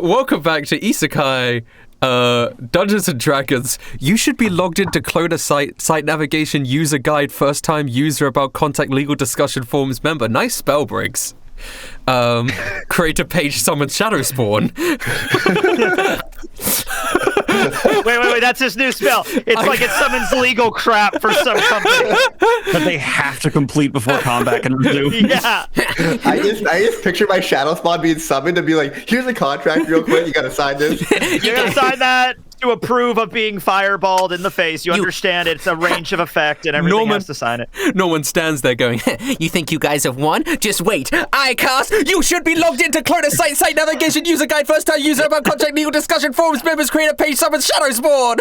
welcome back to Isekai Dungeons and Dragons. You should be logged into Clona site navigation user guide first time user about contact legal discussion forums member. Nice spell, Briggs. Create a page, summon Shadow Spawn. Wait, that's his new spell. It's like it summons legal crap for some company that they have to complete before combat can resume. Yeah. I just picture my Shadow Spawn being summoned and be like, here's a contract real quick, you gotta sign this. You gotta sign that to approve of being fireballed in the face. You understand it's a range of effect and everything has to sign it. No one stands there going, you think you guys have won? Just wait. I cast. You should be logged into Clona site navigation user guide first time user about contact legal discussion forums members create a page summon Shadow Spawn.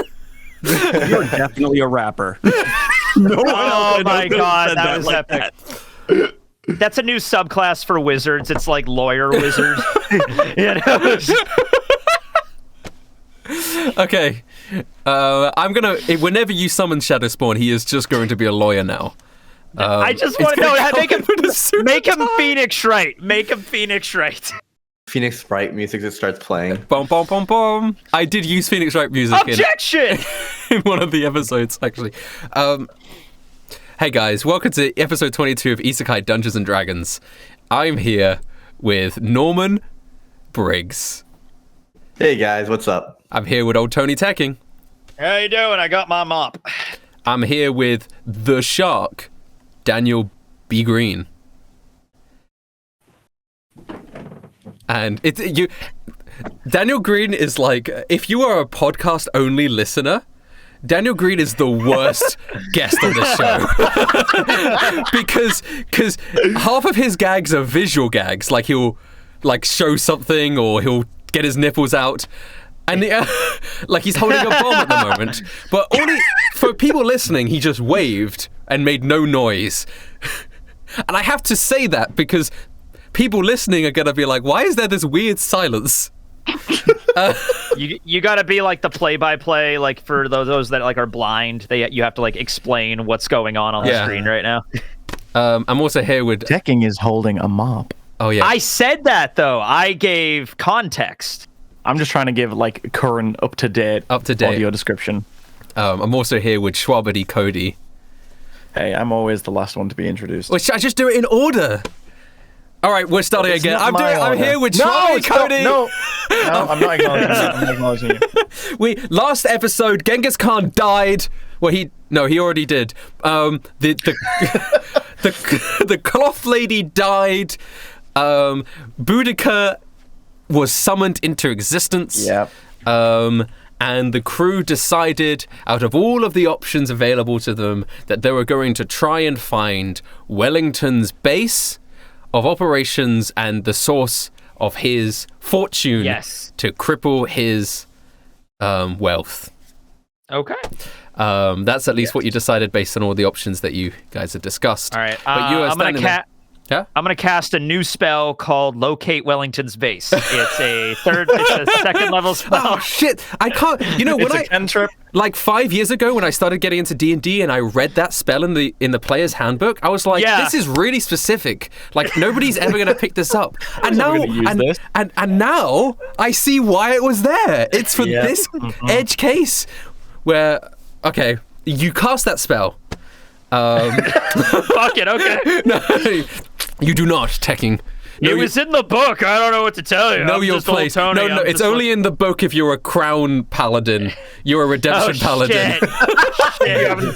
You're definitely a rapper. Oh my god, that was epic. That's a new subclass for wizards. It's like lawyer wizard. You know? Okay. I'm gonna. Whenever you summon Shadow Spawn, he is just going to be a lawyer now. I just want to know. Make him Phoenix Wright. Make him Phoenix Wright. Phoenix Wright music just starts playing. Bum, bum, bum, bum. I did use Phoenix Wright music Objection! in one of the episodes, actually. Hey guys, welcome to episode 22 of Isekai Dungeons and Dragons. I'm here with Norman Briggs. Hey guys, what's up? I'm here with old Tony Tekking. How you doing? I got my mop. I'm here with the Shark, Daniel B. Greene. And Daniel Greene is like, if you are a podcast only listener, Daniel Greene is the worst guest on this show. because half of his gags are visual gags, like he'll like show something or he'll get his nipples out, and like he's holding a bomb at the moment. But only for people listening, he just waved and made no noise. And I have to say that because people listening are gonna be like, "Why is there this weird silence?" You got to be like the play-by-play, like for those that like are blind. You have to like explain what's going on the screen right now. I'm also here with Tekking is holding a mop. Oh yeah. I said that though. I gave context. I'm just trying to give like current up to date audio description. I'm also here with Shwabadi Cody. Hey, I'm always the last one to be introduced. Well, should I just do it in order? All right, we're starting again. I'm here with Shwabadi Cody. No, I'm not acknowledging you. I'm not acknowledging you. Last episode, Genghis Khan died. Well, he already did. The cloth lady died. Boudica was summoned into existence. Yep. And the crew decided, out of all of the options available to them, that they were going to try and find Wellington's base of operations and the source of his fortune to cripple his wealth. Okay. That's at least what you decided based on all the options that you guys have discussed. All right. But you are I'm going to cast a new spell called Locate Wellington's Base. It's a second level spell. Oh shit! I can't. You know, when like 5 years ago when I started getting into D&D and I read that spell in the player's handbook, I was like, this is really specific. Like nobody's ever going to pick this up. And now, and now I see why it was there. It's for this edge case where you cast that spell. Fuck it, okay. No, you do not, Tekking. It was in the book. I don't know what to tell you. Know your place. No, it's only in the book if you're a crown paladin. You're a redemption paladin. Shit.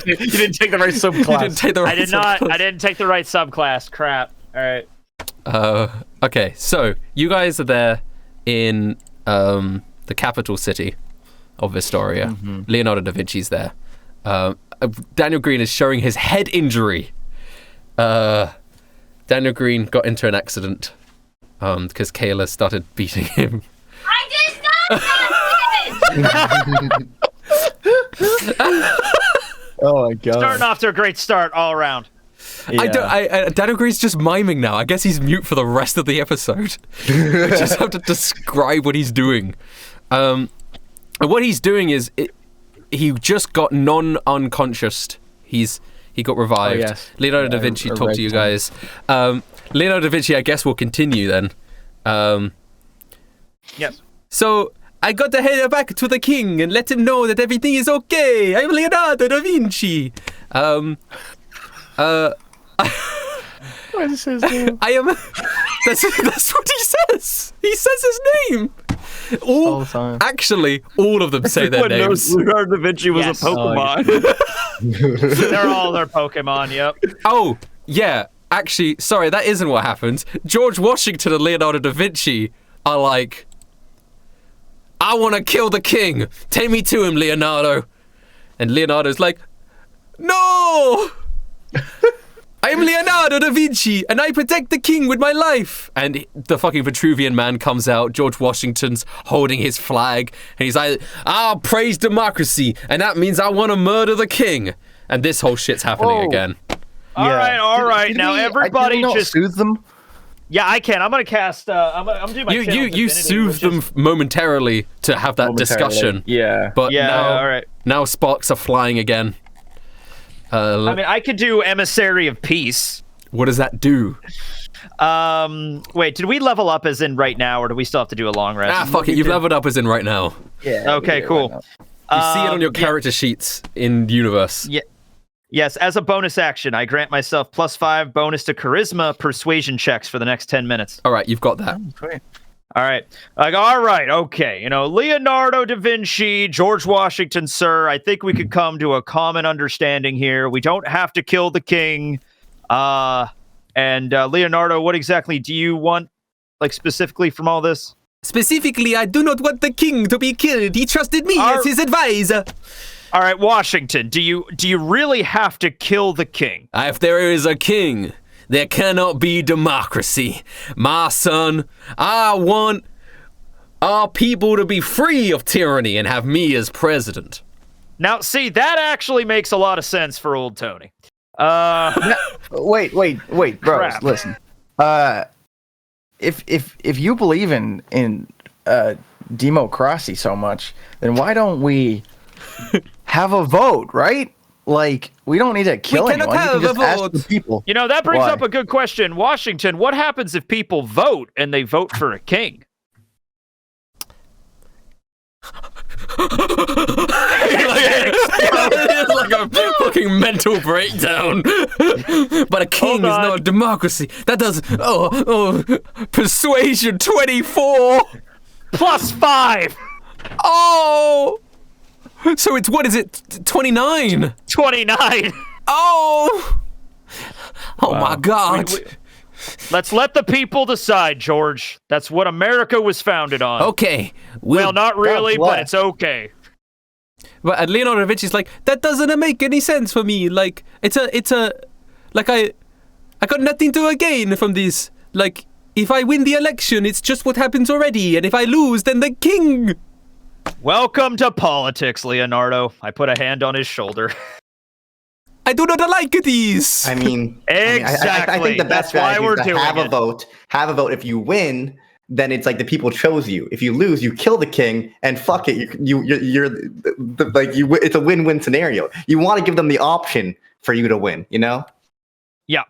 You didn't take the right subclass. You didn't take the right subclass. I didn't take the right subclass. Crap. All right. Okay, so you guys are there in the capital city of Vistoria. Mm-hmm. Leonardo da Vinci's there. Daniel Greene is showing his head injury. Daniel Greene got into an accident because Kayla started beating him. I did not. Oh my god! Starting off to a great start all around. Yeah. Daniel Greene's just miming now. I guess he's mute for the rest of the episode. We just have to describe what he's doing. And what he's doing is he just got non-unconscious. He got revived. Oh, yes. Leonardo da Vinci talked to you guys. Leonardo da Vinci, I guess, will continue then. Yes. So I got to head back to the king and let him know that everything is okay. I'm Leonardo da Vinci. What is his name? I am. That's what he says. He says his name. All the time. Actually, all of them say their Everyone knows names. Leonardo da Vinci was Yes. a Pokemon. They're all their Pokemon. Yep. Oh, yeah. Actually, sorry, that isn't what happens. George Washington and Leonardo da Vinci are like, I want to kill the king. Take me to him, Leonardo. And Leonardo's like, no! I'm Leonardo da Vinci, and I protect the king with my life. And the fucking Vitruvian man comes out. George Washington's holding his flag, and he's like, I'll praise democracy, and that means I want to murder the king. And this whole shit's happening Whoa. again. All right. Now everybody just soothe them. Yeah, I can. I'm gonna cast. I'm doing my. You channel Divinity, soothe which them is- momentarily to have that discussion. Yeah. But Yeah. now, All right. now sparks are flying again. I mean, I could do Emissary of Peace. What does that do? Wait, did we level up as in right now, or do we still have to do a long rest? Fuck it. You've leveled up as in right now. Yeah. Okay, cool. You see it on your character sheets in universe. Yeah. Yes, as a bonus action, I grant myself +5 bonus to charisma persuasion checks for the next 10 minutes. All right, you've got that. Great. All right. All right. Okay. You know, Leonardo da Vinci, George Washington, sir, I think we could come to a common understanding here. We don't have to kill the king. And Leonardo, what exactly do you want, like, specifically from all this? Specifically, I do not want the king to be killed. He trusted me as his advisor. All right, Washington, do you really have to kill the king? If there is a king, there cannot be democracy. My son, I want our people to be free of tyranny and have me as president. Now, see, that actually makes a lot of sense for old Tony. Wait, bros. Crap. Listen. If you believe in democracy so much, then why don't we have a vote, right? Like, we don't need to kill cannot anyone. You have can just a ask vote. the people. You know, that brings Why? up a good question. Washington, what happens if people vote and they vote for a king? It's like a fucking mental breakdown. But a king is on. not a democracy. That does persuasion 24. +5! Oh. So it's, what is it? 29. 29! Oh. Oh my God. Let's let the people decide, George. That's what America was founded on. Okay. Well, not really, God bless. but it's okay. But Leonardo da Vinci's like, that doesn't make any sense for me. Like, it's a, like I got nothing to gain from this. Like, if I win the election, it's just what happens already. And if I lose, then the king. Welcome to politics, Leonardo. I put a hand on his shoulder. I do not like these. I mean, Exactly. I think the best That's why strategy we're is to doing have a it. vote. Have a vote. If you win, then it's like the people chose you. If you lose, you kill the king, and fuck it. It's a win-win scenario. You want to give them the option for you to win. You know. Yeah.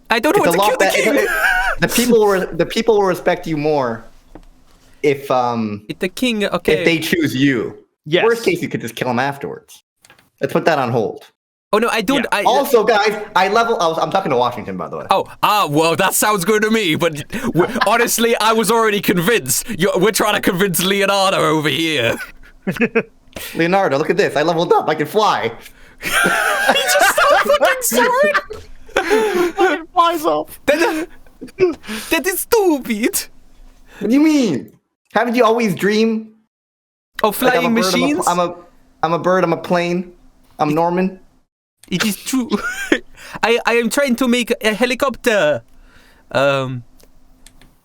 I don't want to kill the king. The people will respect you more if The king, okay. if they choose you. Yes. Worst case, you could just kill them afterwards. Let's put that on hold. Oh no, I don't. Yeah. Also, guys, I'm talking to Washington, by the way. Well, that sounds good to me. But honestly, I was already convinced. We're trying to convince Leonardo over here. Leonardo, look at this. I leveled up. I can fly. He just started fucking soaring. Fucking flies off. That is stupid. What do you mean? Haven't you always dreamed? Oh, Like, flying I'm a bird, machines. I'm a bird. I'm a plane. I'm Norman. It is true. I am trying to make a helicopter. You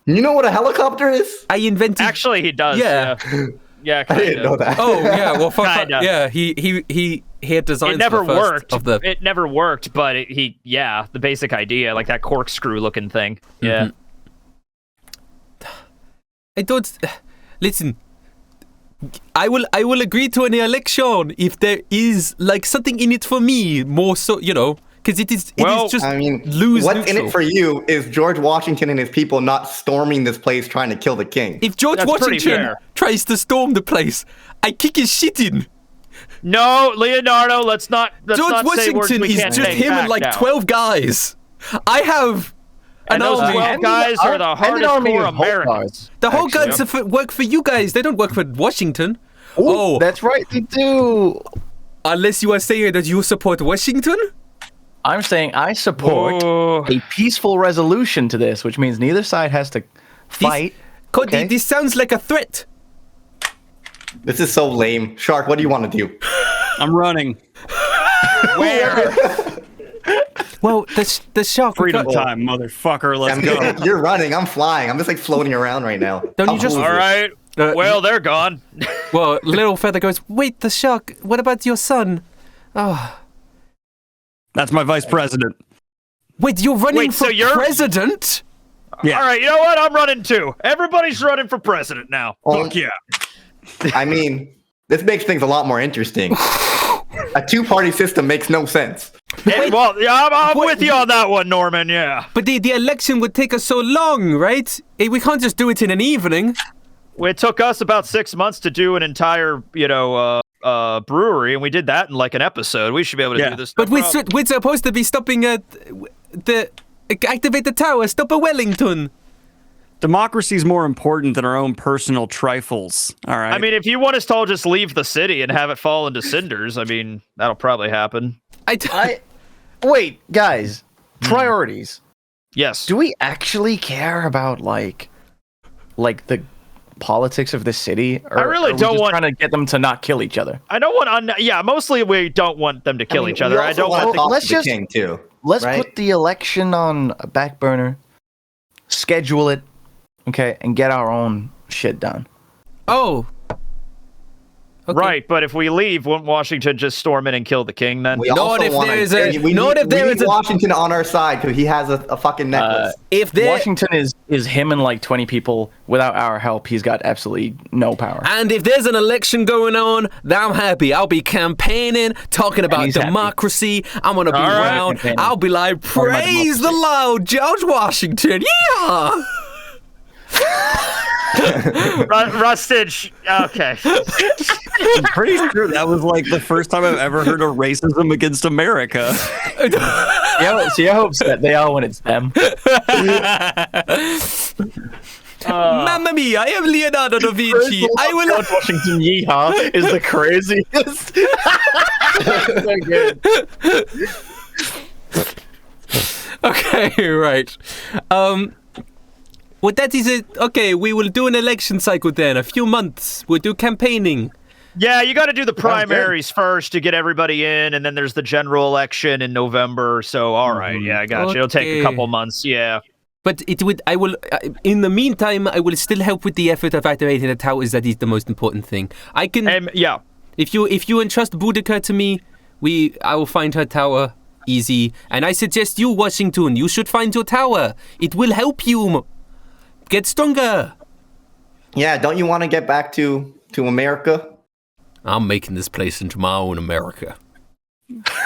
know what a helicopter is? I invented. Actually, he does. Yeah. Yeah, I didn't know that. Oh yeah. Well, Kinda. yeah. He had designs. It never for the first worked. Of the. It never worked, but the basic idea, like that corkscrew looking thing. Yeah. I don't. Listen. I will agree to an election if there is like something in it for me. More so, Because it is just I mean, lose what's neutral. in it for you is George Washington and his people not storming this place trying to kill the king. If George That's pretty Washington fair. tries to storm the place, I kick his shit in. No, Leonardo, let's not George say words Washington we is can't just take him and back like now. 12 guys. I have And an those army. 12 guys are the hardest core Americans. The whole guns work for you guys. They don't work for Washington. Oh, that's right, they do. Unless you are saying that you support Washington? I'm saying I support Oh. a peaceful resolution to this, which means neither side has to fight. Cody, Okay. this sounds like a threat. This is so lame. Shark, what do you want to do? I'm running. Where? Well, the shark. Freedom time, motherfucker. Let's go. You're running. I'm flying. I'm just like floating around right now. Don't you How just- cool is All this? right. Well, they're gone. Well, little feather goes. Wait, the shark. What about your son? Oh, That's my vice president. wait, you're running Wait, for so you're- president? Yeah. All right, you know what? I'm running too. Everybody's running for president now. Fuck yeah. I mean, this makes things a lot more interesting. A two-party system makes no sense. Well, yeah, I'm Wait, with you on that one, Norman. Yeah. But the election would take us so long, right? We can't just do it in an evening. It took us about 6 months to do an entire, brewery, and we did that in like an episode. We should be able to do this. But no we're, problem. we're supposed to be stopping activate the tower, stop a Wellington. Democracy is more important than our own personal trifles. All right. I mean, if you want us to all just leave the city and have it fall into cinders, I mean, that'll probably happen. Wait, guys, priorities. Yes. Do we actually care about like the politics of the city? Or I really are we don't just want- trying to get them to not kill each other. I don't want. Mostly we don't want them to kill each other. I don't want. want- The, let's Let's just- king too. Let's Right? put the election on a back burner, schedule it, okay, and get our own shit done. Oh. Okay. Right, but if we leave, won't Washington just storm in and kill the king then? We Not also if wanna- there's a- we not need- if there we is need a- Washington on our side because he has a fucking necklace. If there Washington is him and like 20 people. Without our help, he's got absolutely no power. And if there's an election going on, then I'm happy. I'll be campaigning, talking about he's happy. democracy. I'm gonna be All right. around. Campaigning. I'll be like, Talking about praise the Lord, George Washington. Yeah. Rustage. Okay. I'm pretty sure that was like the first time I've ever heard of racism against America. See, I hope that they are when it's them. Mamma mia! I am Leonardo da Vinci. I will. George Washington yeehaw is the craziest. So good. Okay, right. Well, that is it. Okay, we will do an election cycle then. A few months. We'll do campaigning. Yeah, you got to do the primaries first to get everybody in, and then there's the general election in November. So, all right, yeah, I got you. It'll take a Okay. couple months. Yeah. But it would. I will. In the meantime, I will still help with the effort of activating the towers. That is the most important thing. I can. Yeah. If you entrust Boudica to me, I will find her tower easy. And I suggest you, Washington, you should find your tower. It will help you get stronger. Yeah, don't you want to get back to America? I'm making this place into my own America.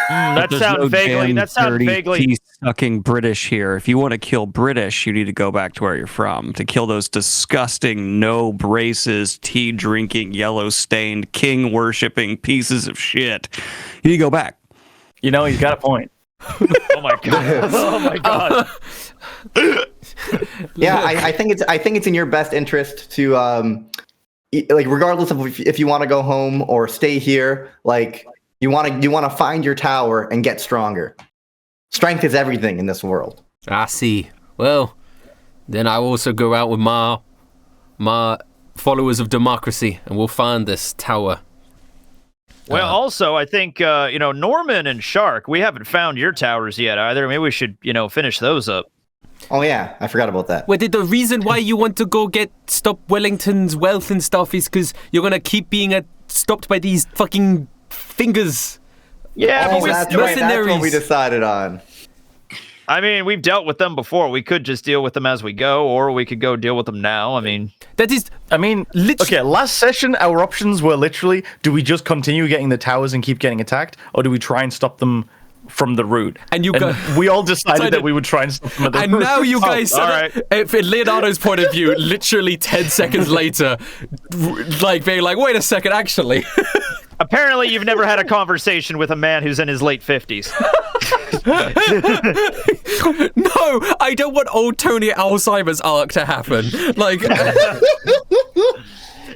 That sounds vaguely. That sounds vaguely. Sucking British here. If you want to kill British, you need to go back to where you're from to kill those disgusting, no braces, tea drinking, yellow stained, king worshipping pieces of shit. You need to go back. You know, he's got a point. Oh my god. Oh my god. Yeah, I think it's in your best interest to like regardless of if you want to go home or stay here, like you want to find your tower and get stronger. Strength is everything in this world. I see. Well, then I will also go out with my followers of democracy, and we'll find this tower. Well, also, I think Norman and Shark, we haven't found your towers yet either. Maybe we should, finish those up. Oh yeah, I forgot about that. Well, the reason why you want to go stop Wellington's wealth and stuff is because you're gonna keep being stopped by these fucking fingers. Yeah, Oh, but that's right. That's what mercenaries. we decided on. I mean, we've dealt with them before. We could just deal with them as we go, or we could go deal with them now. I mean, That is. I mean, okay, last session, our options were literally, do we just continue getting the towers and keep getting attacked, or do we try and stop them from the route. And we all decided that we would try and stop them at the And route. now you guys, all right. in Leonardo's point of view, literally 10 seconds later, like being like, wait a second, actually. Apparently, you've never had a conversation with a man who's in his late 50s. No, I don't want old Tony Alzheimer's arc to happen. Like,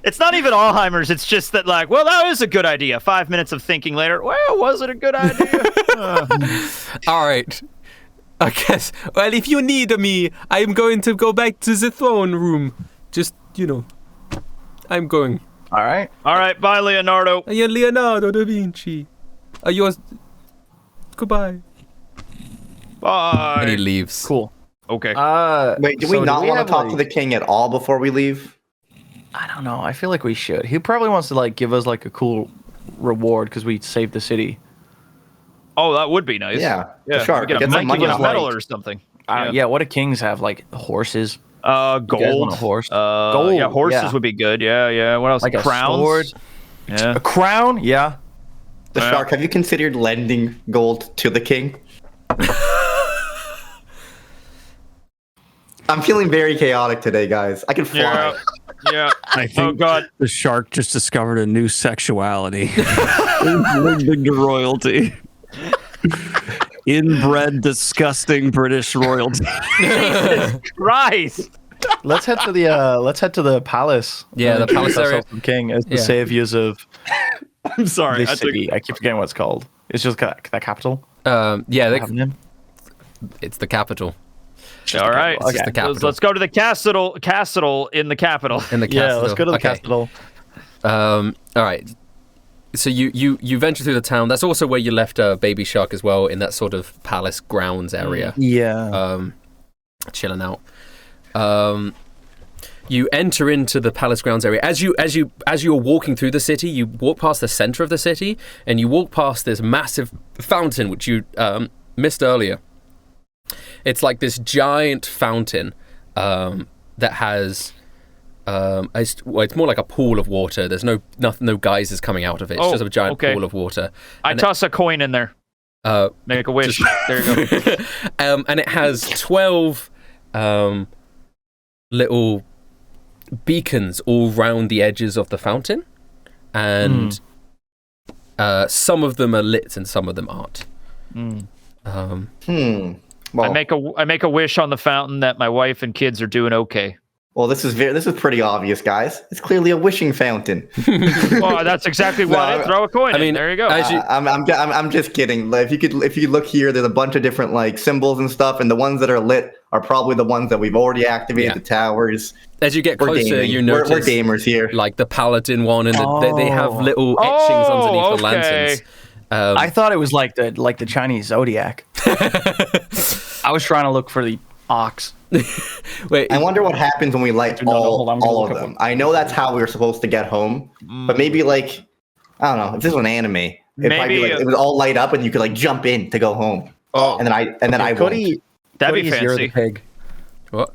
It's not even Alzheimer's. It's just that, like, well, that was a good idea. 5 minutes of thinking later, well, was it a good idea? all right. I guess. Well, if you need me, I'm going to go back to the throne room. Just, I'm going. All right. All right, bye, Leonardo. You're Leonardo da Vinci. Yours. Goodbye. Bye. And he leaves. Cool. Okay. Wait, do we not want to talk to the king at all before we leave? I don't know. I feel like we should. He probably wants to like give us like a cool reward because we saved the city. Oh, that would be nice. Yeah, Yeah. sure. Get a Get some money get a off medal it. or something. Yeah. What do kings have? Like horses. Gold. You guys want a horse? Gold. Yeah, horses yeah. would be good. Yeah. What else? Like a Crowns. sword. Yeah. A crown. Yeah. The shark. Have you considered lending gold to the king? I'm feeling very chaotic today, guys. I can fly. Yeah. Yeah. I think Oh God. the shark just discovered a new sexuality. Linked to royalty. Inbred, disgusting British royalty. Christ. Let's head to the palace. Yeah, the palace area. Ourselves the king as the Yeah. saviors of I'm sorry. this city. I keep forgetting what it's called. It's just the capital. Yeah, Have them. it's the capital. All right. It's just the capital. Let's go to the castle in the capital. In the castle. Yeah, let's go to the Okay. capital. All right. So you venture through the town. That's also where you left Baby Shark as well, in that sort of palace grounds area, Yeah. chilling out. You enter into the palace grounds area. As you're walking through the city, you walk past the center of the city, and you walk past this massive fountain, which you missed earlier. It's like this giant fountain that has. It's more like a pool of water. There's no geysers coming out of it. It's just a giant pool of water. I toss a coin in there. Make a wish. There you go. And it has 12 little beacons all round the edges of the fountain, and some of them are lit and some of them aren't. Well, I make a wish on the fountain that my wife and kids are doing okay. well, this is pretty obvious, guys. It's clearly a wishing fountain. Oh, that's exactly why. No, Throw a coin. I mean, there you go. as you- I'm just kidding. Like, if you look here, there's a bunch of different like symbols and stuff, and the ones that are lit are probably the ones that we've already activated. Yeah. The towers. As you get We're closer, gaming. you notice We're gamers here. like the paladin one, and they have little etchings underneath the lanterns. I thought it was like the Chinese zodiac. I was trying to look for the ox. Wait, I wonder what happens when we light No, hold on, I'm gonna all look of up them. I know that's how we were supposed to get home, but maybe like I don't know. If this was an anime, it'd probably be like it would all light up and you could like jump in to go home. Oh. and then I won't. Cody, That'd be Cody's Year of the fancy. Pig. what?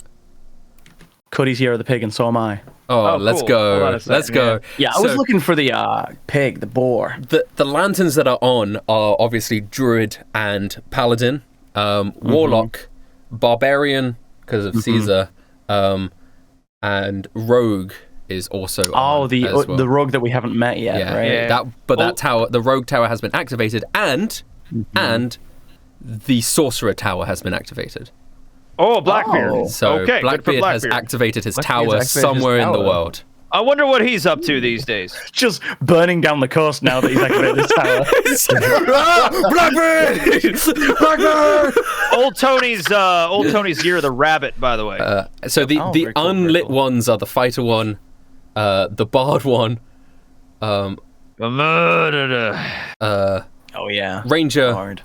Cody's Year of the Pig, and so am I. Oh, let's cool. Hold on go. a second, Let's go. Yeah, I was looking for the pig, the boar. The lanterns that are on are obviously druid and paladin, warlock, barbarian because of Caesar, and rogue is also Oh, on the as well. the rogue that we haven't met yet, yeah, right? Yeah. that tower, the rogue tower has been activated, and the sorcerer tower has been activated. Oh, Blackbeard. Oh. So Okay, good for Blackbeard has Blackbeard. activated his Blackbeard's tower activated his somewhere in the tower. world. I wonder what he's up to these days. Just burning down the coast now that he's activated this tower. Blackbeard! Old Tony's Year of the Rabbit, by the way. So the very cool, very unlit cool. ones are the fighter one, the bard one, Oh yeah, ranger, Bard.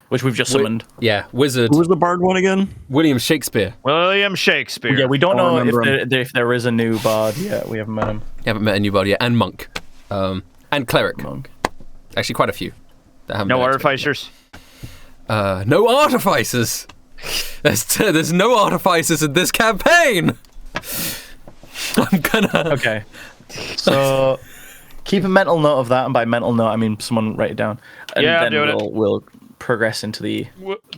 Which we've just summoned. yeah, wizard, Who was the bard one again? William Shakespeare. William Shakespeare. Yeah, we don't I know remember if there is a new bard yet. We haven't met him. Haven't met anybody yet, and monk, and cleric. Monk. Actually, quite a few. That haven't No been activated. artificers. No artificers. There's no artificers in this campaign. I'm gonna. Okay. So, Keep a mental note of that, and by mental note, I mean someone write it down. And Yeah, I'm then doing we'll progress into the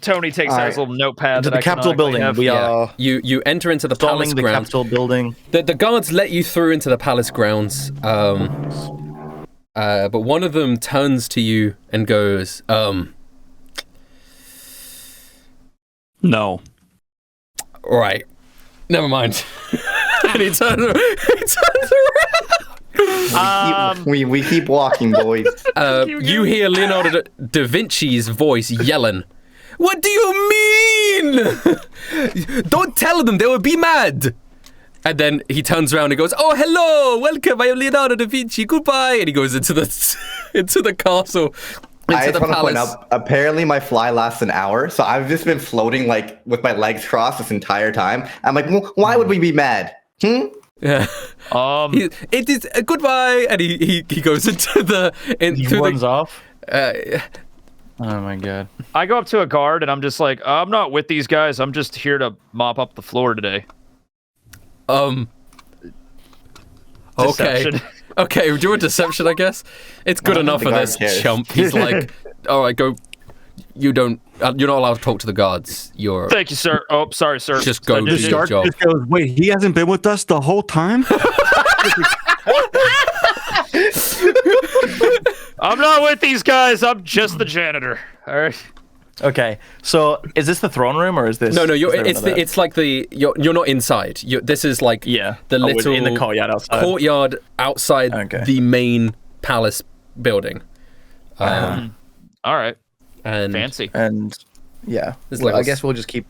Tony takes out his little notepad. the Capitol building. We are You enter into the palace storming the grounds. Capitol building. The guards let you through into the palace grounds, but one of them turns to you and goes, No. right, never mind. And he turns around. We keep walking, boys. You hear Leonardo da Vinci's voice yelling, "What do you mean? Don't tell them, they will be mad." And then he turns around and goes, "Oh, hello, welcome, I am Leonardo da Vinci, goodbye." And he goes into the castle. I Into just the want to point palace. out, apparently my fly lasts an hour, so I've just been floating like with my legs crossed this entire time. I'm like, why would we be mad? Yeah. It is goodbye, and he goes into the He runs off. Oh my god. I go up to a guard and I'm just like, I'm not with these guys. I'm just here to mop up the floor today. Deception. Okay, do a deception, I guess. It's good enough the for guard this cares. chump. He's like, all right, go. You're not allowed to talk to the guards. You're Thank you, sir. Oh, sorry, sir. just go do your job. Just goes, wait, he hasn't been with us the whole time? I'm not with these guys. I'm just the janitor. All right. Okay, so is this the throne room or is this? No, is there another- it's like you're not inside. This is like Yeah. the Oh, little in the courtyard outside. courtyard outside Okay. the main palace building. All right. And Fancy. And yeah, There's well, I levels. guess we'll just keep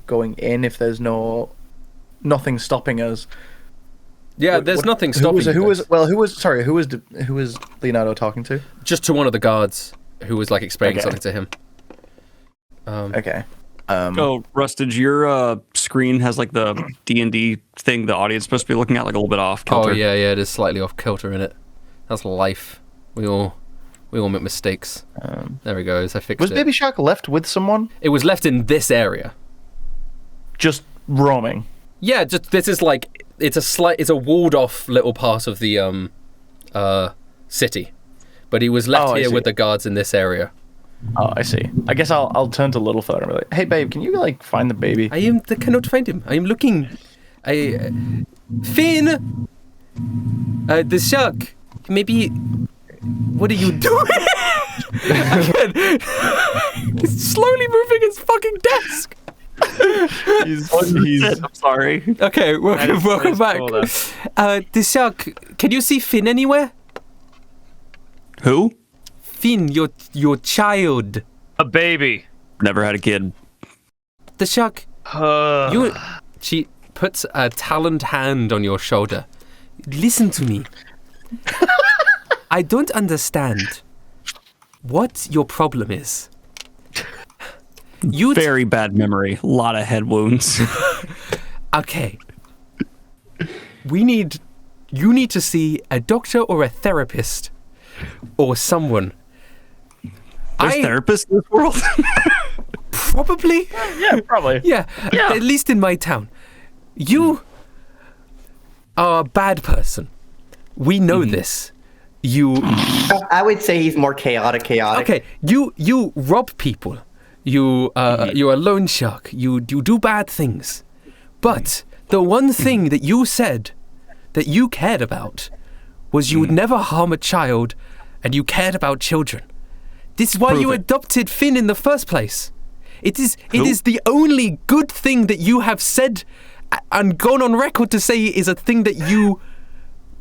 going in if there's nothing stopping us. yeah, there's nothing stopping you Who guys. was Leonardo talking to? Just to one of the guards who was like explaining Okay. something to him. Okay. Oh, Rustage, your screen has like the D&D thing the audience is supposed to be looking at, like a little bit off kilter. Oh yeah, it is slightly off kilter in it. That's life. We all make mistakes. There we go. I fixed Was it. Baby Shark left with someone? It was left in this area. Just roaming. Yeah, just this is like it's a walled off little part of the city, but he was left Oh, I here see. with the guards in this area. Oh, I see. I guess I'll turn to Littlefella and be like, "Hey, babe, can you like find the baby?" I cannot find him. I am looking. Finn, the shark. Maybe. What are you doing? Again, he's slowly moving his fucking desk. I'm sorry. Okay, welcome back. cool, though. The shark. Can you see Finn anywhere? Who? Finn, your child. A baby. Never had a kid. The shark. She puts a taloned hand on your shoulder. Listen to me. I don't understand what your problem is. You Very bad memory. A lot of head wounds. okay. You need to see a doctor or a therapist or someone. There's therapists in this world? Probably. Yeah, probably. Yeah, at least in my town. You are a bad person. We know this. I would say he's more chaotic. Okay, you rob people. You're a loan shark. You do bad things. But the one thing that you said that you cared about was you would never harm a child, and you cared about children. This is why Prove you it. adopted Finn in the first place. It is the only good thing that you have said and gone on record to say is a thing that you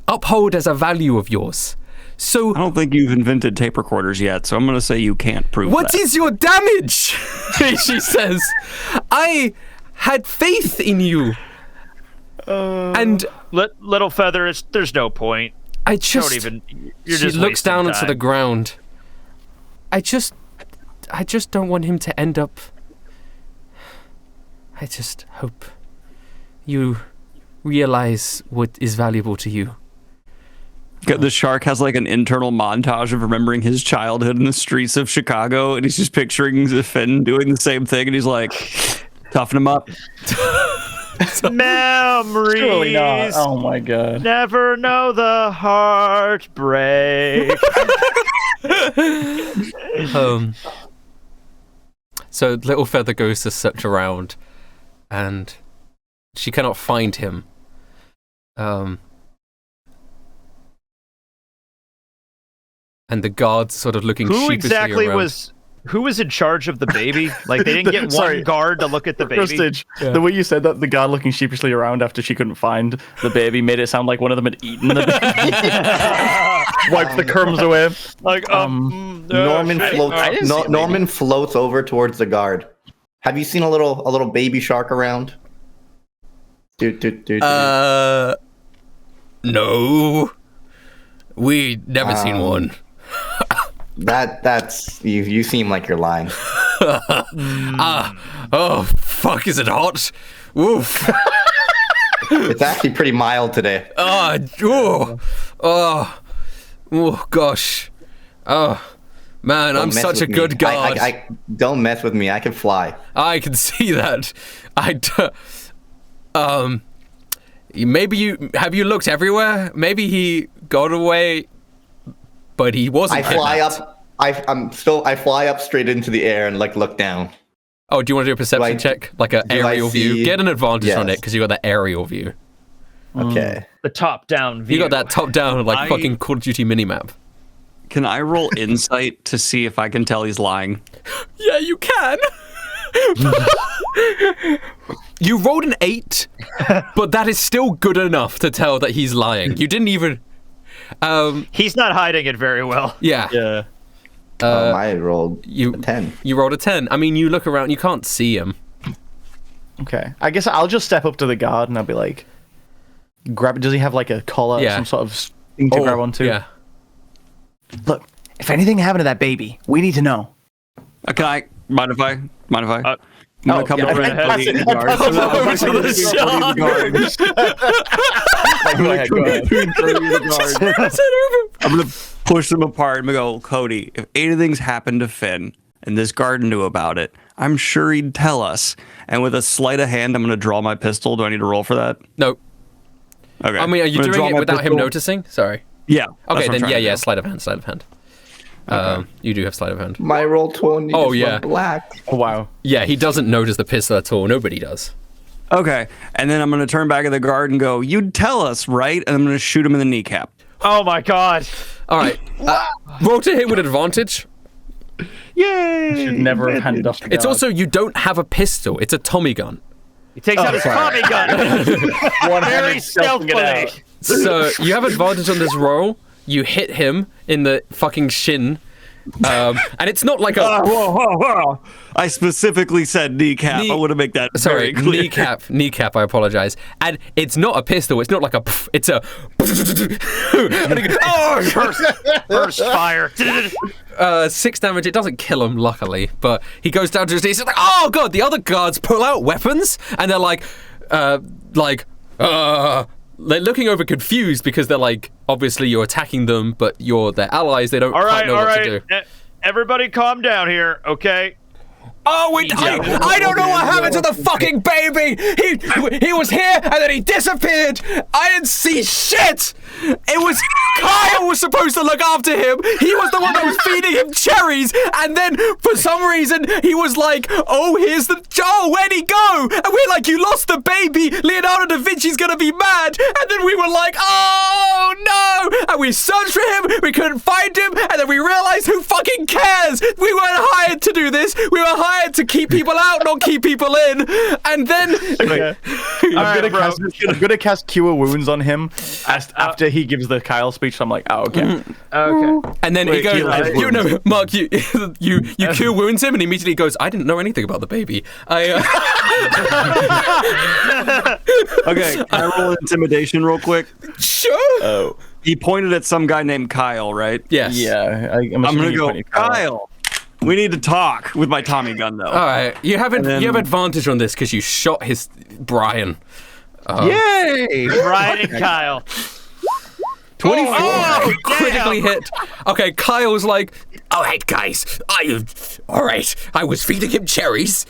uphold as a value of yours. So I don't think you've invented tape recorders yet, so I'm going to say you can't prove what that. is your damage? She says, I had faith in you. And Little Feather, there's no point. I just... You're she just looks wasting down into time. the ground. I just don't want him to end up... I just hope you realize what is valuable to you. The shark has like an internal montage of remembering his childhood in the streets of Chicago, and he's just picturing Finn doing the same thing, and he's like, toughen him up. Memories. Surely not. Oh my god. Never know the heartbreak. So Little Feather goes to search around, and she cannot find him. And the guards sort of looking sheepishly around. Who was in charge of the baby? Like, they didn't get one guard to look at the baby. Prestige, the way you said that, the guard looking sheepishly around after she couldn't find the baby made it sound like one of them had eaten the baby. Wiped the crumbs away. Like, Norman floats over towards the guard. Have you seen a little baby shark around? No. We never seen one. That's you seem like you're lying. Oh fuck, is it hot? Oof. It's actually pretty mild today. Oh gosh. Oh man, I'm such a good guard. I don't mess with me. I can fly. I can see that. Maybe have you looked everywhere? Maybe he got away, but he wasn't. I fly up. I fly up straight into the air and look down. Oh, do you want to do a perception check, like an aerial view? Get an advantage on it because you got that aerial view. Okay. The top-down view. You got that top-down, fucking Call of Duty minimap. Can I roll insight to see if I can tell he's lying? Yeah, you can. You rolled an 8, but that is still good enough to tell that he's lying. You didn't even. He's not hiding it very well. Yeah. Yeah. I rolled a 10. You rolled a 10. I mean, you look around, you can't see him. Okay. I guess I'll just step up to the guard and I'll be like, grab. Does he have like a collar, or some sort of thing to grab onto? Yeah. Look, if anything happened to that baby, we need to know. Can I? Mind if I? I'm gonna come over and pass it to the guard. I'm gonna push them apart and go, Cody, if anything's happened to Finn and this guard knew about it, I'm sure he'd tell us. And with a sleight of hand, I'm gonna draw my pistol. Do I need to roll for that? No. Okay. I mean, are you doing it without him noticing? Sorry. Yeah. Okay, then yeah, sleight of hand. Okay. You do have sleight of hand. My roll 20 is black. Oh, wow. Yeah, he doesn't notice the pistol at all. Nobody does. Okay. And then I'm going to turn back at the guard and go, you'd tell us, right? And I'm going to shoot him in the kneecap. Oh, my God. All right. Roll to hit with advantage. Yay! You should never have handed off the guard. It's also, you don't have a pistol. It's a Tommy gun. He takes out his Tommy gun. Very stealthily. So you have advantage on this roll. You hit him in the fucking shin. And it's not like a... Whoa. I specifically said kneecap. I want to make that very clear. Kneecap, I apologize. And it's not a pistol. It's not like a... It's a... Burst fire. 6 damage. It doesn't kill him, luckily. But he goes down to his knees. He's like, oh, God. The other guards pull out weapons. And they're they're looking over confused because they're like, obviously you're attacking them, but you're their allies. They don't quite know what to do. Everybody calm down here, okay? Oh, I don't know what happened to the fucking baby. He was here and then he disappeared. I didn't see shit. It was Kyle was supposed to look after him. He was the one that was feeding him cherries, and then for some reason he was like, "Oh, where'd he go?" And we're like, "You lost the baby. Leonardo da Vinci's gonna be mad." And then we were like, "Oh no!" And we searched for him. We couldn't find him, and then we realized, who fucking cares? We weren't hired to do this. We were hired to keep people out, not keep people in. And then I'm gonna cast Cure Wounds on him after he gives the Kyle speech. So I'm like, oh, okay. Okay. And then he goes, Mark, you Cure Wounds him, and he immediately goes, I didn't know anything about the baby. Okay, can I roll intimidation real quick? Sure. Oh. He pointed at some guy named Kyle, right? Yes. Yeah. I'm gonna go, Kyle. We need to talk with my Tommy gun, though. All right, you have advantage on this because you shot his Brian. Yay! Brian and Kyle. 24. Critically hit. Okay, Kyle's like, all right, guys. I was feeding him cherries.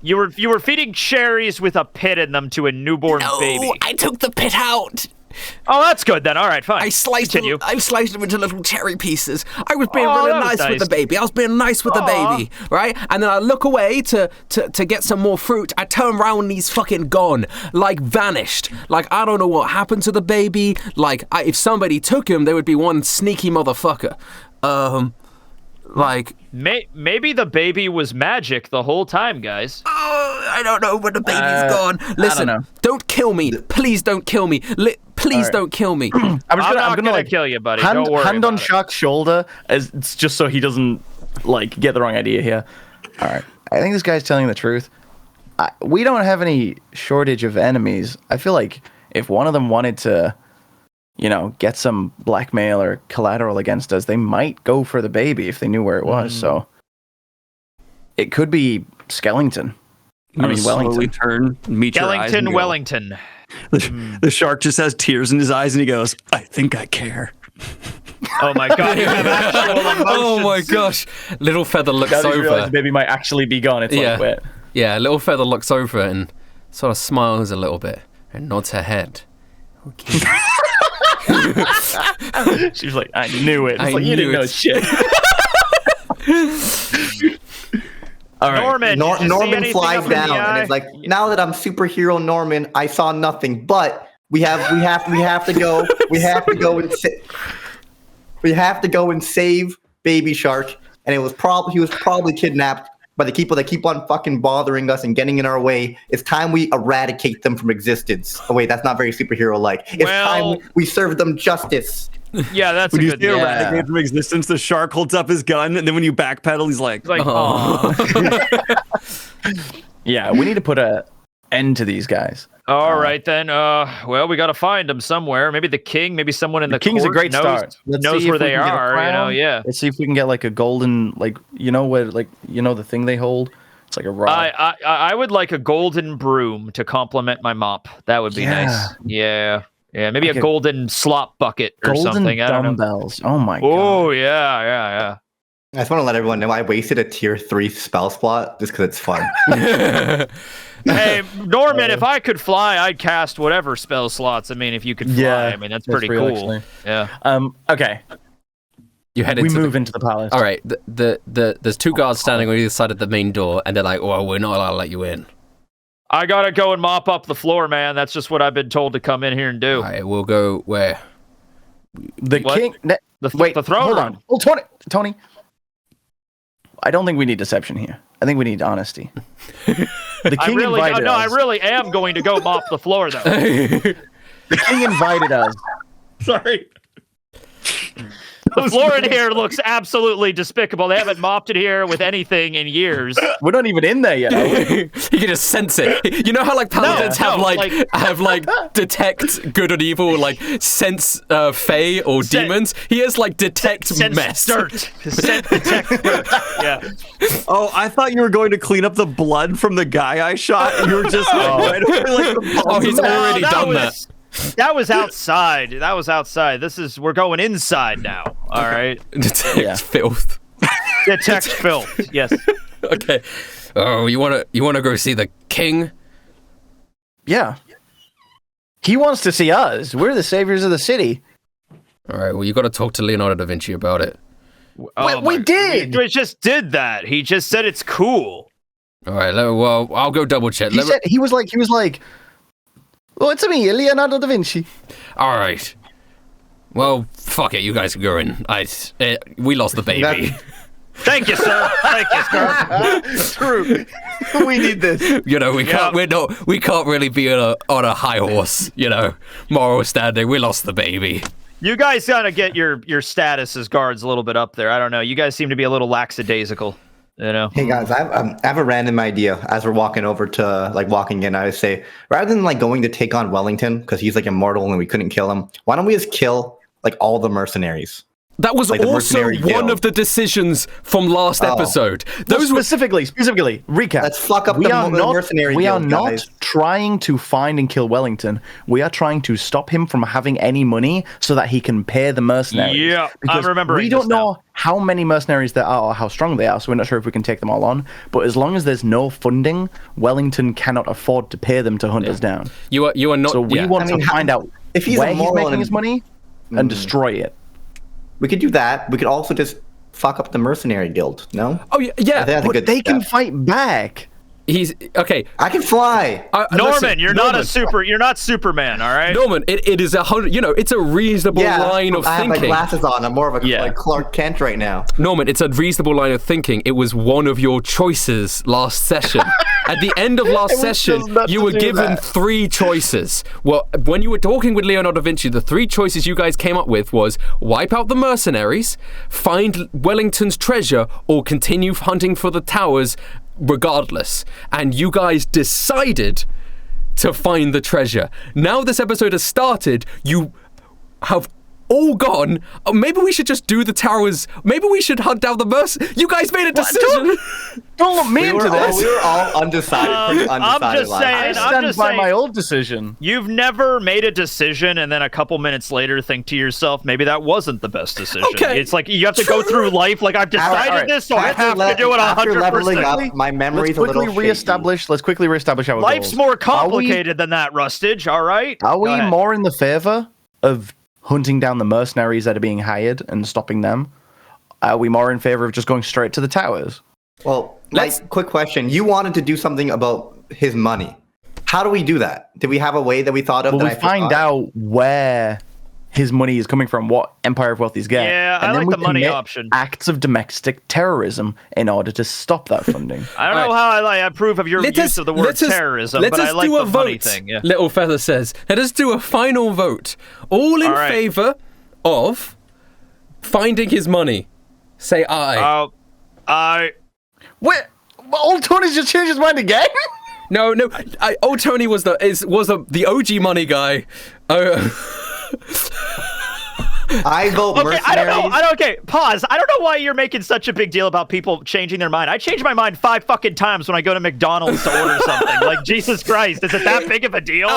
You were feeding cherries with a pit in them to a newborn baby. I took the pit out. Oh, that's good then. All right, fine. I sliced them into little cherry pieces. I was being Oh, really that was nice with the nice. baby. I was being nice with the Aw. baby, right? And then I look away to get some more fruit. I turn around and he's fucking gone, like vanished. Like I don't know what happened to the baby. Like if somebody took him, there would be one sneaky motherfucker. Like Maybe the baby was magic the whole time, guys. I don't know, but the baby's gone. Listen, know. don't kill me. Please don't kill me. Please don't kill me. I'm I'm gonna gonna kill you, buddy. Hand, Don't worry hand on about it. Shark's shoulder, as it's just so he doesn't like get the wrong idea here. All right, I think this guy's telling the truth. We don't have any shortage of enemies. I feel like if one of them wanted to, get some blackmail or collateral against us, they might go for the baby if they knew where it was. So it could be Skellington. Slowly Wellington. turn, meet your eyes, and Skellington go. Wellington. The shark just has tears in his eyes, and he goes, "I think I care." Oh my god, you have actual emotions. Oh my gosh. Little Feather looks Now that you realize over. the baby might actually be gone. It's Yeah. like, wait. Yeah, Little Feather looks over and sort of smiles a little bit and nods her head. Okay. She's like, I knew it. It's I like, you knew didn't know it. shit. All right. Norman, did you see Norman anything flies up in the down and eye? it's like, now that I'm superhero Norman, I saw nothing. But we have to go. We have to go and save Baby Shark. And he was probably kidnapped by the people that keep on fucking bothering us and getting in our way. It's time we eradicate them from existence. Oh wait, that's not very superhero like. It's Well- time we serve them justice. Yeah, that's When a you good see thing. eradicate from existence, the shark holds up his gun, and then when you backpedal, he's like, It's like, Oh. aw. Yeah, we need to put an end to these guys. All right then. Well, we got to find them somewhere. Maybe the king. Maybe someone in the King's a court great knows, start. Let's knows see if where we they can get a are. crown. Yeah. Let's see if we can get like a golden, the thing they hold. It's like a rod. I would like a golden broom to complement my mop. That would be Yeah. nice. Yeah. Maybe Like a a golden slop bucket or golden something. I don't know. dumbbells. Oh my god. Oh yeah. I just want to let everyone know I wasted a tier 3 spell slot just because it's fun. Hey, Norman, if I could fly, I'd cast whatever spell slots. I mean, if you could fly, Yeah, I mean, that's that's pretty real, cool. actually. Yeah. Okay. You head We into move into the palace. All right, there's two guards standing on either side of the main door, and they're like, "Well, we're not allowed to let you in." I gotta go and mop up the floor, man. That's just what I've been told to come in here and do. All right, we'll go where? The What? king. The throne Hold room. on. Oh, Tony. I don't think we need deception here. I think we need honesty. The king invited us. I really am going to go mop the floor, though. The king invited us. Sorry. The floor in here looks absolutely despicable. They haven't mopped it here with anything in years. We're not even in there yet. are we? You can just sense it. You know how like paladins No, have like detect good and evil, like sense fey or demons. He has like detect Sense mess. dirt. Sense detect dirt. Yeah. "Oh, I thought you were going to clean up the blood from the guy I shot, and you were just right over like the Oh, he's already done that. That was outside. We're going inside now. All right. Detect Yeah. filth. Detect filth. Yes. Okay. Oh, you wanna go see the king? Yeah. He wants to see us. We're the saviors of the city. All right. Well, you got to talk to Leonardo da Vinci about it. We did. We just did that. He just said it's cool. All right. Well, I'll go double check. He was like, "Oh, it's me, Leonardo da Vinci." All right. Well, fuck it. You guys can go in. We lost the baby. Thank you, sir. Thank you, sir. True. We need this. You know, we can't really be on a high horse. You know, moral standing. We lost the baby. You guys gotta get your status as guards a little bit up there. I don't know. You guys seem to be a little lackadaisical. You know. Hey guys, I have a random idea. As we're walking in, I would say rather than going to take on Wellington because he's immortal and we couldn't kill him. Why don't we just kill all the mercenaries? That was Like the also mercenary one guild. of the decisions from last episode. Those were specifically, recap. Let's fuck up we the are not, mercenary We are guild, not guys. trying to find and kill Wellington. We are trying to stop him from having any money so that he can pay the mercenaries. Yeah, I'm Because remembering we don't this now. know how many mercenaries there are or how strong they are, so we're not sure if we can take them all on. But as long as there's no funding, Wellington cannot afford to pay them to hunt us down. you are not. So we yeah. want I mean, to find out if he's where he's immoral making and- his money and destroy it. We could do that. We could also just fuck up the mercenary guild. No. Oh yeah, I think that's a But good they can step. fight back. He's okay. I can fly. Norman, Listen, you're not Superman, all right? Norman, it is 100. It's a reasonable line of I have my thinking. glasses on. I'm more of a Yeah. like Clark Kent right now. Norman, it's a reasonable line of thinking. It was one of your choices last session. At the end of last session, just not you to were do given that. 3 choices. Well, when you were talking with Leonardo da Vinci, the 3 choices you guys came up with was wipe out the mercenaries, find Wellington's treasure, or continue hunting for the towers regardless. And you guys decided to find the treasure. Now this episode has started, you have all gone. Oh, maybe we should just do the towers. Maybe we should hunt down the you guys made a decision. Don't look me We into were, all, this. we were all undecided. Pretty I'm undecided just last saying, I time. I'm stand just by saying- my old decision. You've never made a decision and then a couple minutes later think to yourself, maybe that wasn't the best decision. Okay. It's like you have to go through life like I've decided all right. this, so I After have to do it after leveling 100%. up, my memory's Let's a little quickly shaky. reestablish. Let's quickly reestablish our Life's goals. more complicated than that, Rustage, all right? Are we Go ahead. more in the favor of hunting down the mercenaries that are being hired and stopping them? Are we more in favor of just going straight to the towers? Well, Let's- quick question. You wanted to do something about his money. How do we do that? Did we have a way that we thought of? Well, that we I find forgot? out where his money is coming from, what Empire of Wealth he's getting. Yeah, I and then like we the money commit option. acts of domestic terrorism in order to stop that funding. I don't know how I approve of your Let use us- of the word let us- terrorism, let but I us like do the a money vote. thing. Yeah. Little Feather says, let us do a final vote. All in All right. favor of finding his money. Say aye. Wait, old Tony's just changed his mind again? No. Old Tony was the OG money guy. I vote Okay, I don't mercenaries. know. Okay, pause. I don't know why you're making such a big deal about people changing their mind. I change my mind 5 fucking times when I go to McDonald's to order something. Like, Jesus Christ, is it that big of a deal?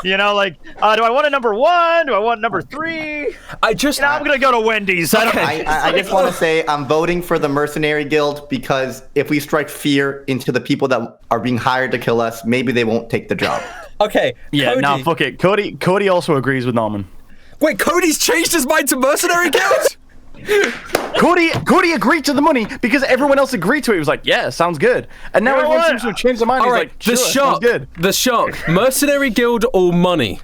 You know, like, do I want a number 1? Do I want number 3? I just. I'm gonna go to Wendy's. I don't. I just want to say I'm voting for the mercenary guild because if we strike fear into the people that are being hired to kill us, maybe they won't take the job. Okay. Yeah, Cody. no, fuck it. Cody also agrees with Norman. Wait, Cody's changed his mind to mercenary guild? Cody agreed to the money because everyone else agreed to it. He was like, yeah, sounds good. And now You know everyone what? seems to have changed their mind. All He's right, like, the sure, shark. sounds good. The shark. Mercenary guild or money?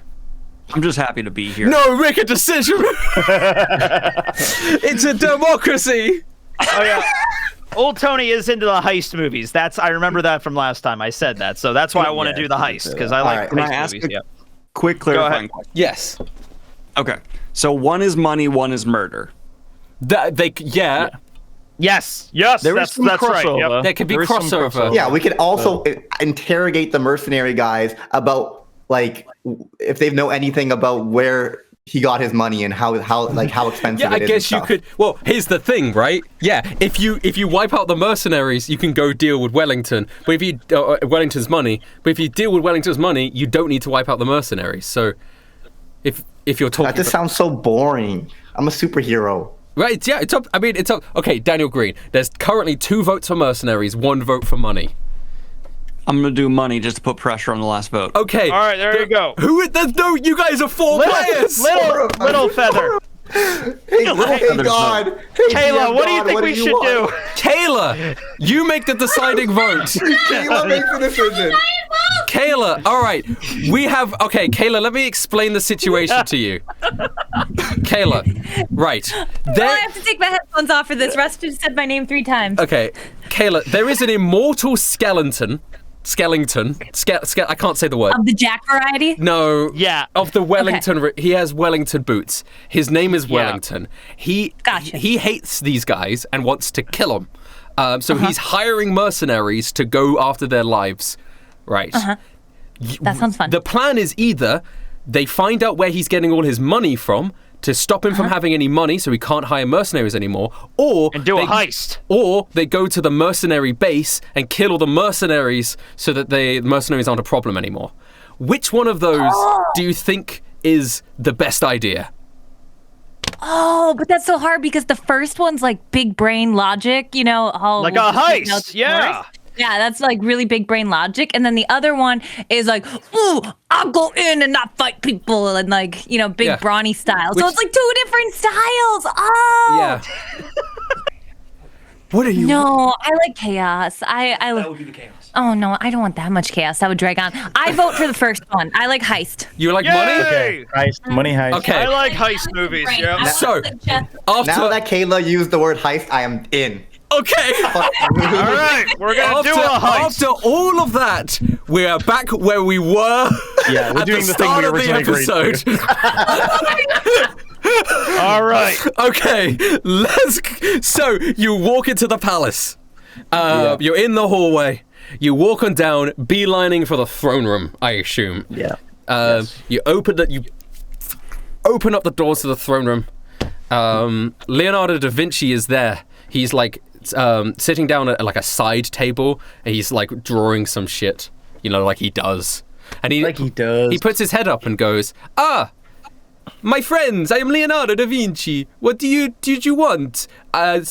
I'm just happy to be here. No, make a decision. It's a democracy. Oh yeah. Old Tony is into the heist movies. I remember that from last time. I said that, so that's why I want to do the heist because I like Alright. Can I heist ask movies. a Yeah. quick clarifying question? Yes. Okay. So one is money, one is murder. Yeah. Yes. There is some That's right. crossover. Yep. There could be There is some crossover. Yeah, we could also interrogate the mercenary guys about like if they know anything about where he got his money and how expensive Yeah, I it is. guess you and stuff. could. Well, here's the thing, right? Yeah, if you wipe out the mercenaries, you can go deal with Wellington. But if you Wellington's money, but if you deal with Wellington's money, you don't need to wipe out the mercenaries. So, if you're talking, That just sounds so boring. I'm a superhero. right? Yeah, it's up. I mean, it's up. Okay, Daniel Greene. There's currently 2 votes for mercenaries, 1 vote for money. I'm gonna do money just to put pressure on the last vote. Okay. All right, there you go. There's no. You guys are 4 players. Little feather. Hey God. Hey, Kayla, what do you God, think we should want? do? Kayla, you make the deciding vote. Kayla makes the decision. Kayla, all right. Okay, Kayla, let me explain the situation to you. Kayla, right. I have to take my headphones off for this. Russ just said my name 3 times. Okay, Kayla, there is an immortal skeleton. I can't say the word. Of the Jack variety? No. Yeah. Of the Wellington. He has Wellington boots. His name is Wellington. Gotcha. He hates these guys and wants to kill them. So he's hiring mercenaries to go after their lives. Right. That sounds fun. The plan is either they find out where he's getting all his money from to stop him from having any money, so he can't hire mercenaries anymore, and do a heist. Or they go to the mercenary base and kill all the mercenaries so that the mercenaries aren't a problem anymore. Which one of those do you think is the best idea? Oh, but that's so hard because the first one's like big brain logic, you know, Like a heist, yeah. Yeah, that's like really big brain logic. And then the other one is like, ooh, I'll go in and not fight people and like, you know, big brawny style. So it's like 2 different styles. Oh. Yeah. What are you? No, I like chaos. That would be the chaos. Oh no, I don't want that much chaos. That would drag on. I vote for the first one. I like heist. You like Yay! money? Okay. Heist, money heist. Okay. I like heist movies. Yeah. So, Now that Kayla used the word heist, I am in. Okay. All right, we're gonna do a heist. After all of that, we are back where we were. Yeah, we're at doing the the thing start we of the originally agreed episode. All right. Okay, so you walk into the palace. You're in the hallway. You walk on down, beelining for the throne room, I assume. Yeah. You open up the doors to the throne room. Leonardo da Vinci is there. He's like sitting down at like a side table, and he's like drawing some shit, you know, like he does. And he puts his head up and goes, my friends, I am Leonardo da Vinci. What did you want? I'm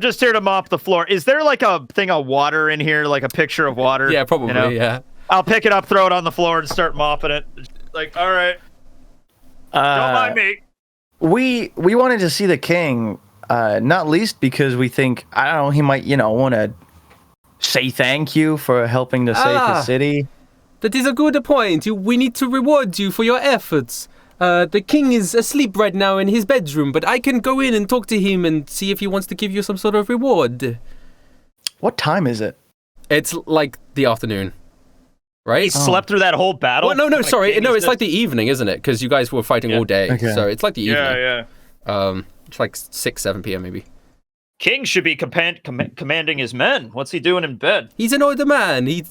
just here to mop the floor. Is there like a thing of water in here, like a picture of water? Yeah, probably, you know? yeah. I'll pick it up, throw it on the floor, and start mopping it. Like, all right. Don't mind me. We wanted to see the king, not least because we think, I don't know, he might, want to say thank you for helping to save his city. That is a good point. We need to reward you for your efforts. The king is asleep right now in his bedroom, but I can go in and talk to him and see if he wants to give you some sort of reward. What time is it? It's like the afternoon, right? He slept through that whole battle? Well, no, sorry. No, it's like the evening, isn't it? Because you guys were fighting all day. Okay. So it's like the evening. Yeah. It's like 6, 7 p.m. maybe. King should be commanding his men. What's he doing in bed? He's an older man. He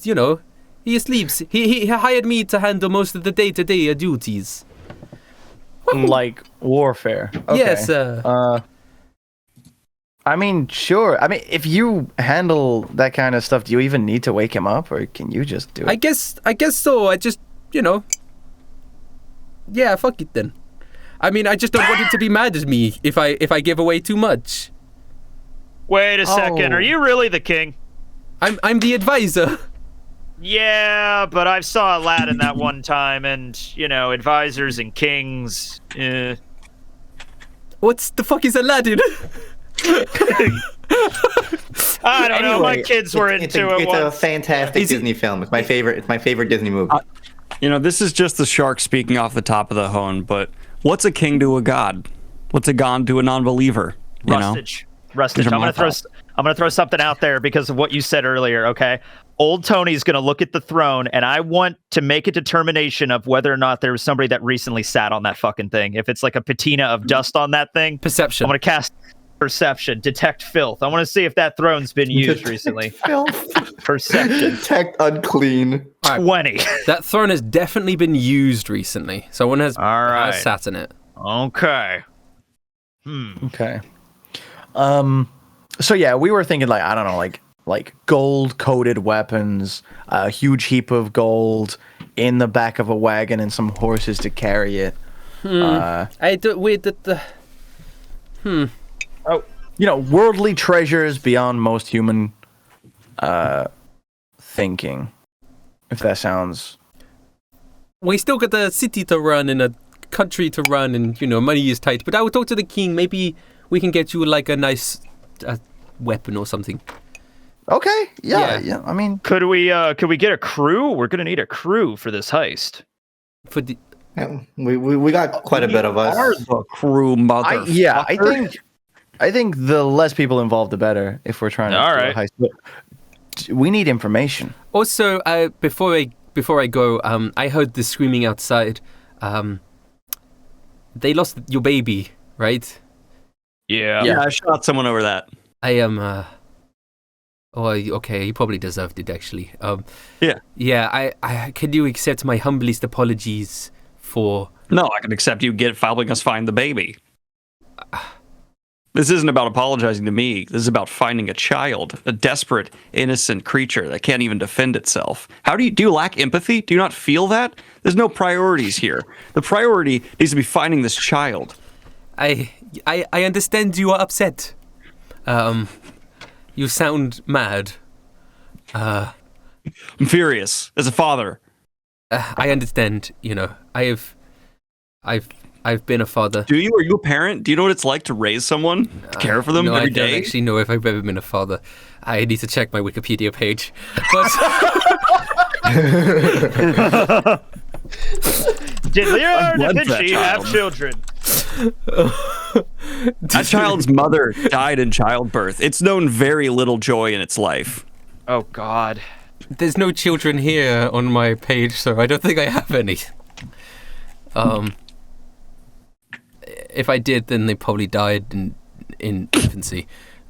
sleeps. He hired me to handle most of the day-to-day duties. Like warfare. Okay. Yes. I mean, sure. I mean, if you handle that kind of stuff, do you even need to wake him up, or can you just do it? I guess so. I just, yeah, fuck it then. I mean, I just don't want him to be mad at me if I give away too much. Wait a second. Are you really the king? I'm the advisor. Yeah, but I saw Aladdin that one time, and, advisors and kings. What the fuck is Aladdin? I don't know. My kids were into it It's once. a fantastic Disney film. It's my favorite. It's my favorite Disney movie. This is just the shark speaking off the top of the hone, but what's a king to a god? What's a god to a non-believer? Rustage. These are I'm my gonna throw something out there because of what you said earlier. Okay, old Tony's gonna look at the throne, and I want to make a determination of whether or not there was somebody that recently sat on that fucking thing. If it's like a patina of dust on that thing, Perception. I'm gonna cast perception, detect filth. I want to see if that throne's been used Detect recently. filth. Perception. Detect unclean. 20. That throne has definitely been used recently. Someone has sat in it. Okay. Okay. So yeah, we were thinking like, I don't know, like gold-coated weapons, a huge heap of gold in the back of a wagon, and some horses to carry it. Worldly treasures beyond most human thinking. If that sounds. We still got the city to run and a country to run, and money is tight. But I will talk to the king. Maybe we can get you like a nice weapon or something. Okay. Yeah. I mean, Could we get a crew? We're gonna need a crew for this heist. For the Yeah, we got quite a bit of us. Are the crew mother? I think the less people involved, the better. If we're trying to All do right. a heist. But we need information. Also, before I go, I heard the screaming outside. They lost your baby, right? Yeah. Yeah, I shot someone over that. I am. Oh, okay. You probably deserved it, actually. Yeah. Yeah. I can you accept my humblest apologies for... No, I can accept you helping us find the baby. This isn't about apologizing to me. This is about finding a child, a desperate, innocent creature that can't even defend itself. Do you lack empathy? Do you not feel that? There's no priorities here. The priority needs to be finding this child. I understand you are upset. You sound mad. I'm furious as a father. I understand. I've been a father. Do you? Are you a parent? Do you know what it's like to raise someone? To care for them every day? I don't actually know if I've ever been a father. I need to check my Wikipedia page. But did Leonardo da Vinci have children? That child's mother died in childbirth. It's known very little joy in its life. Oh, God. There's no children here on my page, so I don't think I have any. If I did, then they probably died in infancy.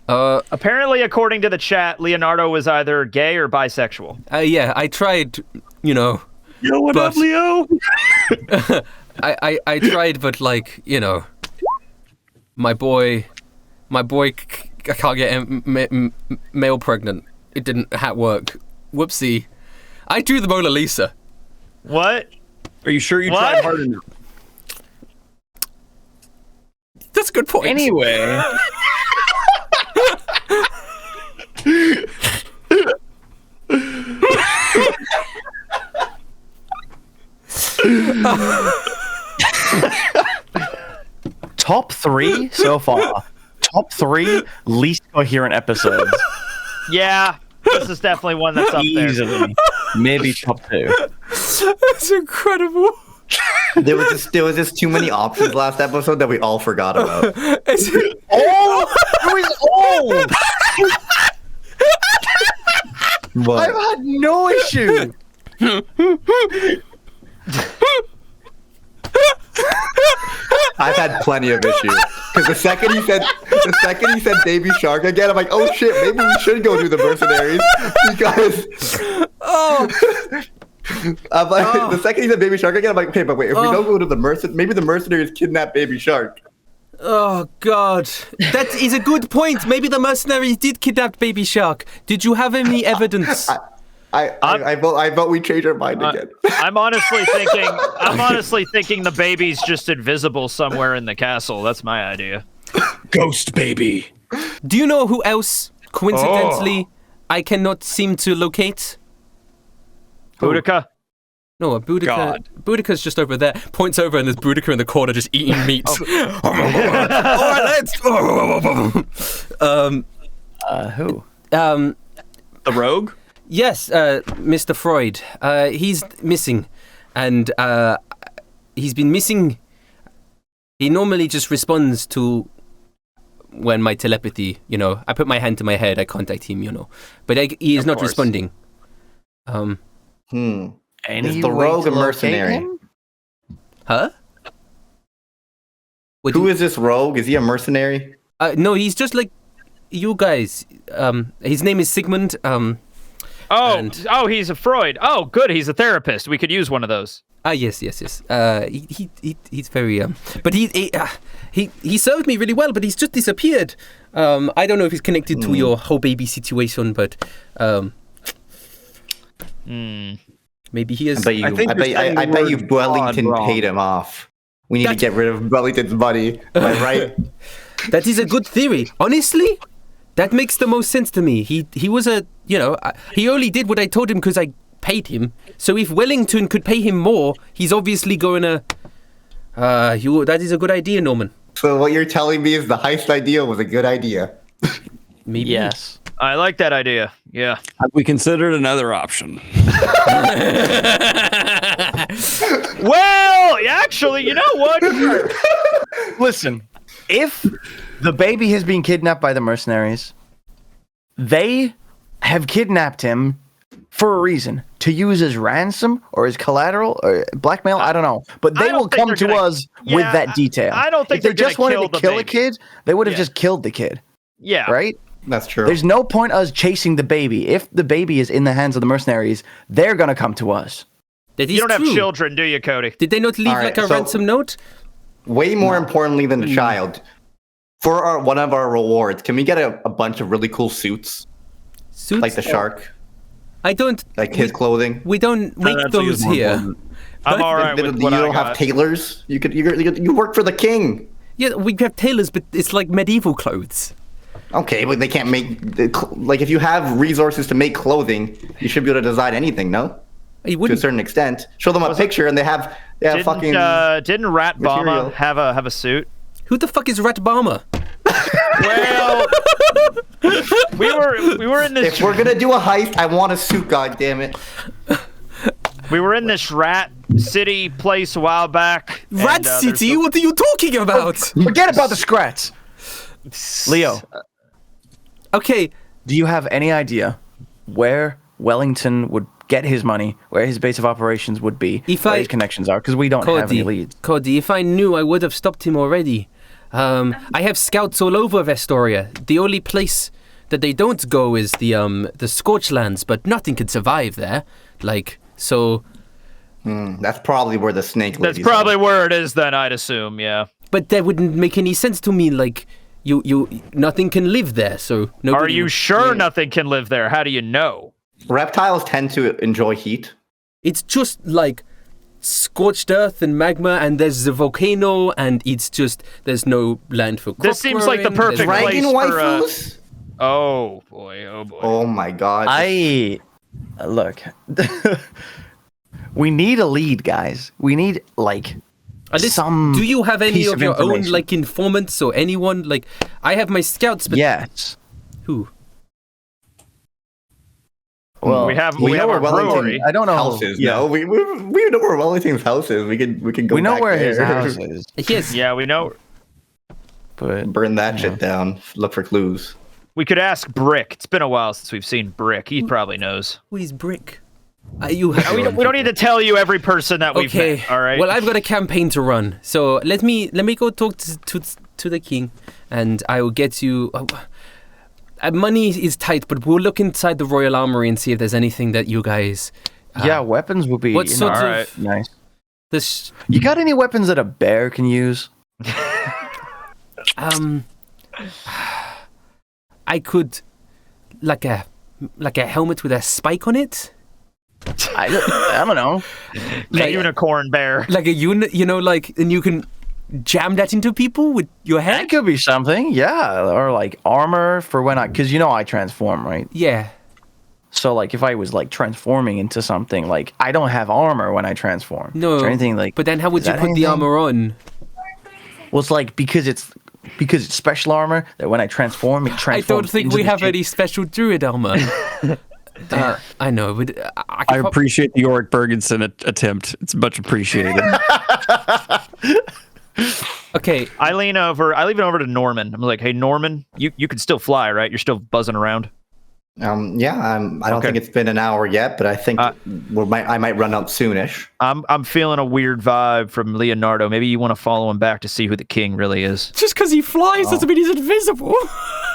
Apparently, according to the chat, Leonardo was either gay or bisexual. Yeah, I tried, Yo, what up, Leo? I tried, but my boy can't get male pregnant. It didn't work. Whoopsie. I drew the Mona Lisa. What? Are you sure you tried hard enough? That's a good point. Anyway. Top 3 so far. Top 3 least coherent episodes. Yeah, this is definitely one that's up there. Easily. Maybe top 2. That's incredible. There was just too many options last episode that we all forgot about. Oh! Who is old? What? I've had no issue. I've had plenty of issues. Because the second he said baby shark again, I'm like, oh shit, maybe we should go do the mercenaries. Because I'm like, the second he said baby shark again, I'm like, okay, but wait, if we don't go to the maybe the mercenaries kidnap baby shark. Oh God, that is a good point. Maybe the mercenaries did kidnap baby shark. Did you have any evidence? I vote we change our mind again. I'm honestly thinking the baby's just invisible somewhere in the castle. That's my idea. Ghost baby. Do you know who else, coincidentally, I cannot seem to locate? Boudica? No, Boudica. Boudica's just over there. Points over and there's Boudica in the corner just eating meat. All right, let's. Who? The rogue? Yes, Mr. Freud. He's missing, and he's been missing. He normally just responds to when my telepathy, I put my hand to my head, I contact him, but he is not responding. Is the rogue a mercenary? Huh? Who is this rogue? Is he a mercenary? No, he's just like you guys. His name is Sigmund. He's a Freud. Oh, good. He's a therapist. We could use one of those. Yes. He's very but he served me really well, but he's just disappeared. I don't know if he's connected to your whole baby situation, but maybe he is. I bet you Wellington paid him off. We need to get rid of Wellington's money. Am I right? That is a good theory. Honestly, that makes the most sense to me. He was he only did what I told him because I paid him. So if Wellington could pay him more, he's obviously going to... that is a good idea, Norman. So what you're telling me is the heist idea was a good idea. Maybe. Yes. I like that idea. Yeah. Have we considered another option? Well, actually, you know what? Listen, if the baby has been kidnapped by the mercenaries, they have kidnapped him for a reason, to use as ransom or as collateral or blackmail. I don't know, but they will come to us with that detail. I don't think if they just wanted to kill a kid, they would have just killed the kid. Yeah, right. That's true. There's no point us chasing the baby. If the baby is in the hands of the mercenaries, they're gonna come to us. That is You don't have true. children, do you, Cody? Did they not leave All right, like a so- ransom note? Way more importantly than the child, for one of our rewards, can we get a bunch of really cool suits, Suits? like the shark, I don't. like his clothing? We don't make That's those more here. important. I'm all right You with what I don't have got. tailors. You work for the king. Yeah, we have tailors, but it's like medieval clothes. Okay, but they can't make like if you have resources to make clothing, you should be able to design anything. No, You to a wouldn't. certain extent. Show them a picture, and they have fucking. Didn't Rat material. Bama have a suit? Who the fuck is Rat Barmer? Well, we were in this If we're gonna do a heist, I want a suit. God damn it! rat city place a while back. Rat and, City? What are you talking about? Forget about the scrats. Leo, Okay, do you have any idea where Wellington would get his money, where his base of operations would be, If where I- his connections are? Because we don't have any Cody. leads. Cody, if I knew, I would have stopped him already. I have scouts all over Vestoria. The only place that they don't go is the Scorchlands, but nothing can survive there. Like, so. That's probably where the snake. That's ladies probably are. where it is. Then I'd assume, yeah. But that wouldn't make any sense to me. Like, you nothing can live there. So nobody. Are you sure nothing can live there? How do you know? Reptiles tend to enjoy heat. It's just like scorched earth and magma, and there's the volcano, and it's just there's no land for. This seems like the crop growing, perfect there's- place Dragon for, waifus? Oh boy, oh boy. Oh my god! Look. We need a lead, guys. We need like some. Do you have any piece of your own information. like informants or anyone? Like, I have my scouts, but Yes. who? Well, we have we know our where Wellington brewery. I don't know. house is. Yeah. No, we know where Wellington's house is. We can go. We know back where there. his house is, Yes. Yeah, we know. but Burn that shit down. Look for clues. We could ask Brick. It's been a while since we've seen Brick. He probably knows. Who is Brick? You have We don't need to tell you every person that we've Okay. met. All right. Well, I've got a campaign to run, so let me go talk to the king, and I will get you. Money is tight, but we'll look inside the royal armory and see if there's anything that you guys. yeah, weapons would be What sorts Alright. of nice. this? You got any weapons that a bear can use? I could, like a helmet with a spike on it. I don't know. a unicorn bear. Like a unit, like, and you can jam that into people with your That head. could be something, yeah. Or like armor for when because I transform, right? Yeah. So like if I was like transforming into something, like I don't have armor when I transform. No. Or anything like. But then how would is you that put the anything? armor on? Well, it's like because it's special armor that when I transform, it I transforms. don't think into we the have shape. any special druid armor. I know, but I I can appreciate the Yorick Bergenson attempt. It's much appreciated. Okay, I lean over to Norman. I'm like, hey, Norman, you can still fly, right? You're still buzzing around. Yeah, I don't Okay. think it's been an hour yet, but I think I might run out soonish. I'm feeling a weird vibe from Leonardo. Maybe you want to follow him back to see who the king really is. just because he flies doesn't mean he's invisible.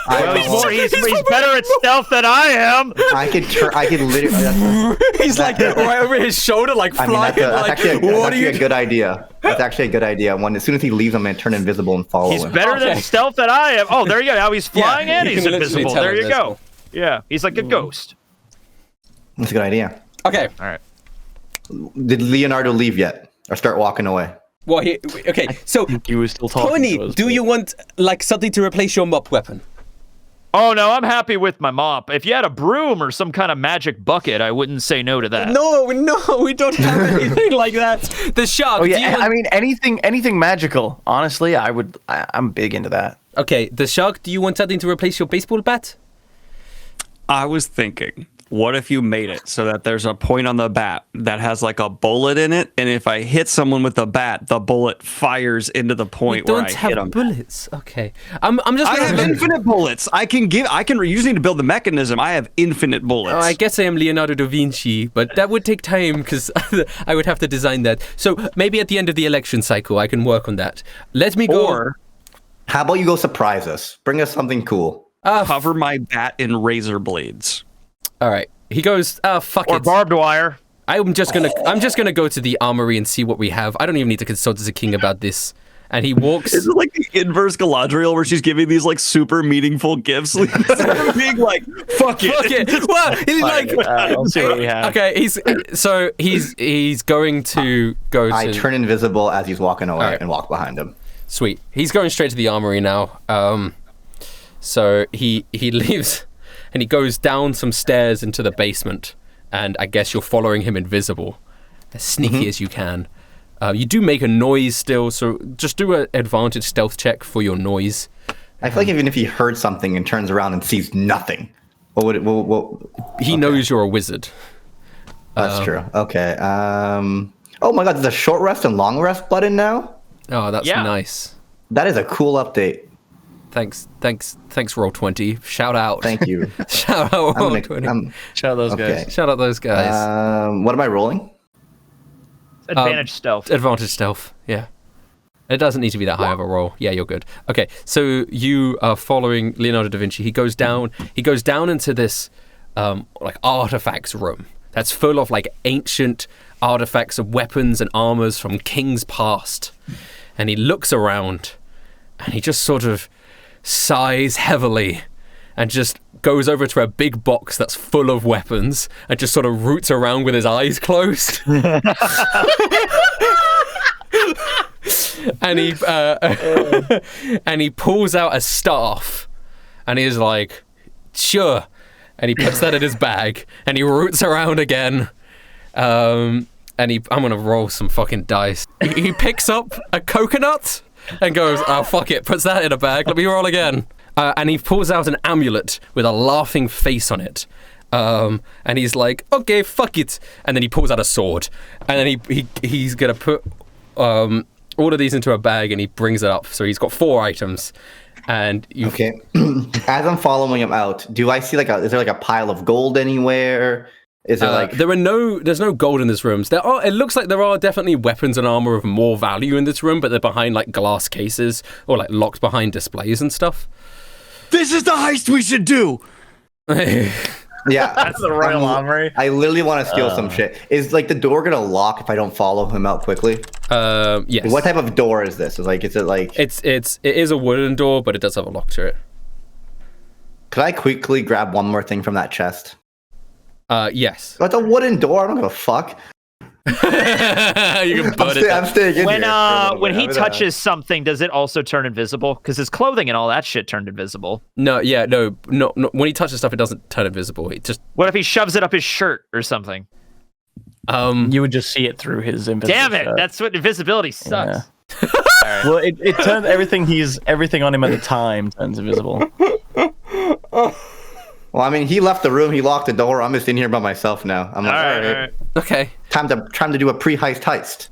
Well, he's better at stealth than I am. I could literally. He's like right over his shoulder, like I mean, flying. that's Like, actually what are you? a good idea. That's actually a good idea. As soon as he leaves, I'm gonna turn invisible and follow He's him. better than Okay. stealth than I am. Oh, there you go. How he's flying and you he's can literally invisible. tell There you go. invisible. Yeah, he's like a ghost. That's a good idea. Okay. All right. Did Leonardo leave yet, or start walking away? Well, okay. So, He was still talking. Tony, to us, do but- you want like something to replace your mop weapon? Oh no, I'm happy with my mop. If you had a broom or some kind of magic bucket, I wouldn't say no to that. No, we don't have anything like that. The shark. Oh do you yeah, want- I mean anything magical. Honestly, I'm big into that. Okay, the shark. Do you want something to replace your baseball bat? I was thinking, what if you made it so that there's a point on the bat that has like a bullet in it, and if I hit someone with the bat, the bullet fires into the point We where don't I have hit them. bullets. Okay, I'm just. I Gonna have infinite bullets. I can you just need to build the mechanism. I have infinite bullets. Oh, I guess I am Leonardo da Vinci, but that would take time because I would have to design that. So maybe at the end of the election cycle, I can work on that. Let me go. Or How about you go surprise us? Bring us something cool. cover my bat in razor blades. All right. He goes, fuck Or it. barbed wire. I'm just gonna go to the armory and see what we have. I don't even need to consult as a king about this. And he walks. Is it like the inverse Galadriel where she's giving these like super meaningful gifts? Being like, fuck it. Fuck it. Well, he's like, Let's see what we have. okay, he's going to go to. I turn invisible as he's walking away and walk behind him. Sweet. He's going straight to the armory now. So he leaves and he goes down some stairs into the basement. And I guess you're following him invisible, as sneaky as you can. You do make a noise still, so just do an advantage stealth check for your noise. I feel like even if he heard something and turns around and sees nothing, what would it? He knows you're a wizard. That's true. Okay. Oh my God, there's a short rest and long rest button now. Oh, that's nice. That is a cool update. Thanks, Roll20. Shout out. Thank you. Shout out Roll20. Shout out those guys. Shout out those guys. What am I rolling? Advantage stealth. Advantage stealth, yeah. It doesn't need to be that high of a roll. Yeah, you're good. Okay, so you are following Leonardo da Vinci. He goes down into this like artifacts room that's full of like ancient artifacts of weapons and armors from kings past. And he looks around and he just sort of sighs heavily and just goes over to a big box that's full of weapons and just sort of roots around with his eyes closed. and he pulls out a staff and he's like, sure. And he puts that in his bag and he roots around again. I'm gonna roll some fucking dice. He picks up a coconut and goes, oh, fuck it, puts that in a bag. Let me roll again. And he pulls out an amulet with a laughing face on it. And he's like, okay, fuck it. And then he pulls out a sword. And then he's going to put all of these into a bag and he brings it up. So he's got 4 items. And Okay. As I'm following him out, do I see is there like a pile of gold anywhere? Is there there's no gold in this room. It looks like there are definitely weapons and armor of more value in this room, but they're behind like glass cases or like locked behind displays and stuff. This is the heist we should do. Yeah, That's the Royal Armory. I literally want to steal some shit. Is like the door gonna lock if I don't follow him out quickly? Yes. What type of door is this? It is a wooden door, but it does have a lock to it. Could I quickly grab one more thing from that chest? Yes. That's a wooden door. I don't give a fuck. You can butt it. I'm staying in here. When he touches something, does it also turn invisible? Because his clothing and all that shit turned invisible. No. When he touches stuff, it doesn't turn invisible. It just. What if he shoves it up his shirt or something? You would just see it through his invisible Damn it! shirt. That's what invisibility sucks. Yeah. Right. Well, it turns everything on him at the time turns invisible. Well, I mean, he left the room. He locked the door. I'm just in here by myself now. I'm like, all right. Okay. Time to do a pre-heist heist.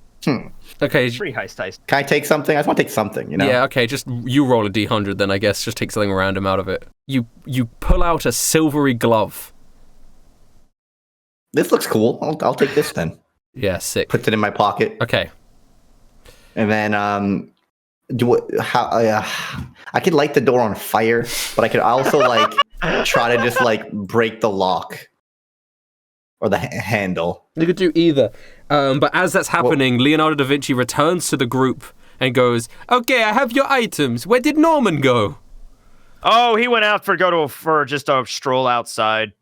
Okay. Free heist. Can I take something? I just want to take something, you know? Yeah, okay, just you roll a d100 then, I guess. Just take something random out of it. You pull out a silvery glove. This looks cool. I'll take this then. Yeah, sick. Puts it in my pocket. Okay. And then I could light the door on fire, but I could also like try to just like break the lock or the handle. You could do either. But as that's happening, Leonardo da Vinci returns to the group and goes, okay, I have your items. Where did Norman go? Oh, he went out for just a stroll outside.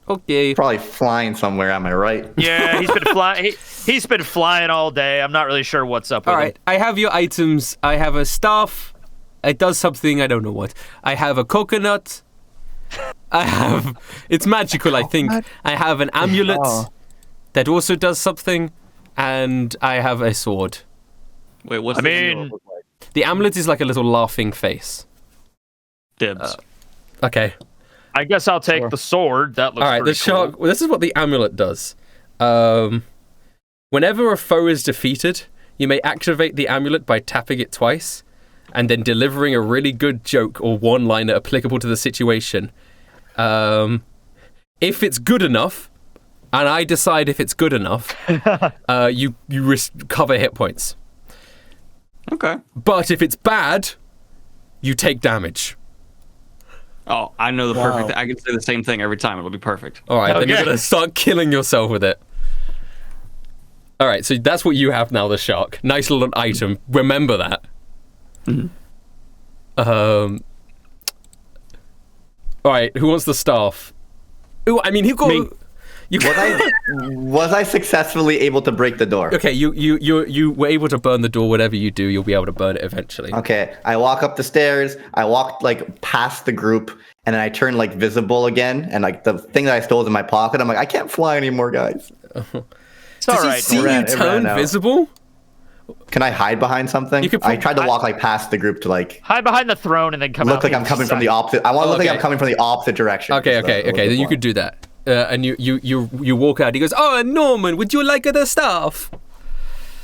Okay. Probably flying somewhere, am I right? Yeah, he's been flying. He's been flying all day. I'm not really sure what's up with All right, him. I have your items. I have a staff. It does something, I don't know what. I have a coconut. It's magical, I think. I have an amulet that also does something, and I have a sword. Wait, what's the amulet look like? The amulet is like a little laughing face. Dibs. Okay. I guess I'll take the sword. That looks All right, pretty shark. cool. Well, this is what the amulet does. Whenever a foe is defeated, you may activate the amulet by tapping it twice, and then delivering a really good joke or one-liner applicable to the situation. If it's good enough, and I decide if it's good enough, you recover hit points. Okay. But if it's bad, you take damage. Oh, I know the perfect. I can say the same thing every time. It'll be perfect. All right, then you're Okay. gonna start killing yourself with it. All right, so that's what you have now, the shark. Nice little item. Remember that. All right, who wants the staff? Ooh, I mean, Was I successfully able to break the door? Okay, you were able to burn the door. Whatever you do, you'll be able to burn it eventually. Okay, I walk up the stairs. I walk like past the group, and then I turn like visible again. And like the thing that I stole is in my pocket. I'm like, I can't fly anymore, guys. It's all Does right. he see ran- you it ran turn out. visible? Can I hide behind something? You could I tried to walk like past the group to like Hide behind the throne and then come out. look like I'm coming from the opposite. I want to look like I'm coming from the opposite direction. Okay. Then you could do that. And you walk out. He goes, "Oh, Norman, would you like the staff?"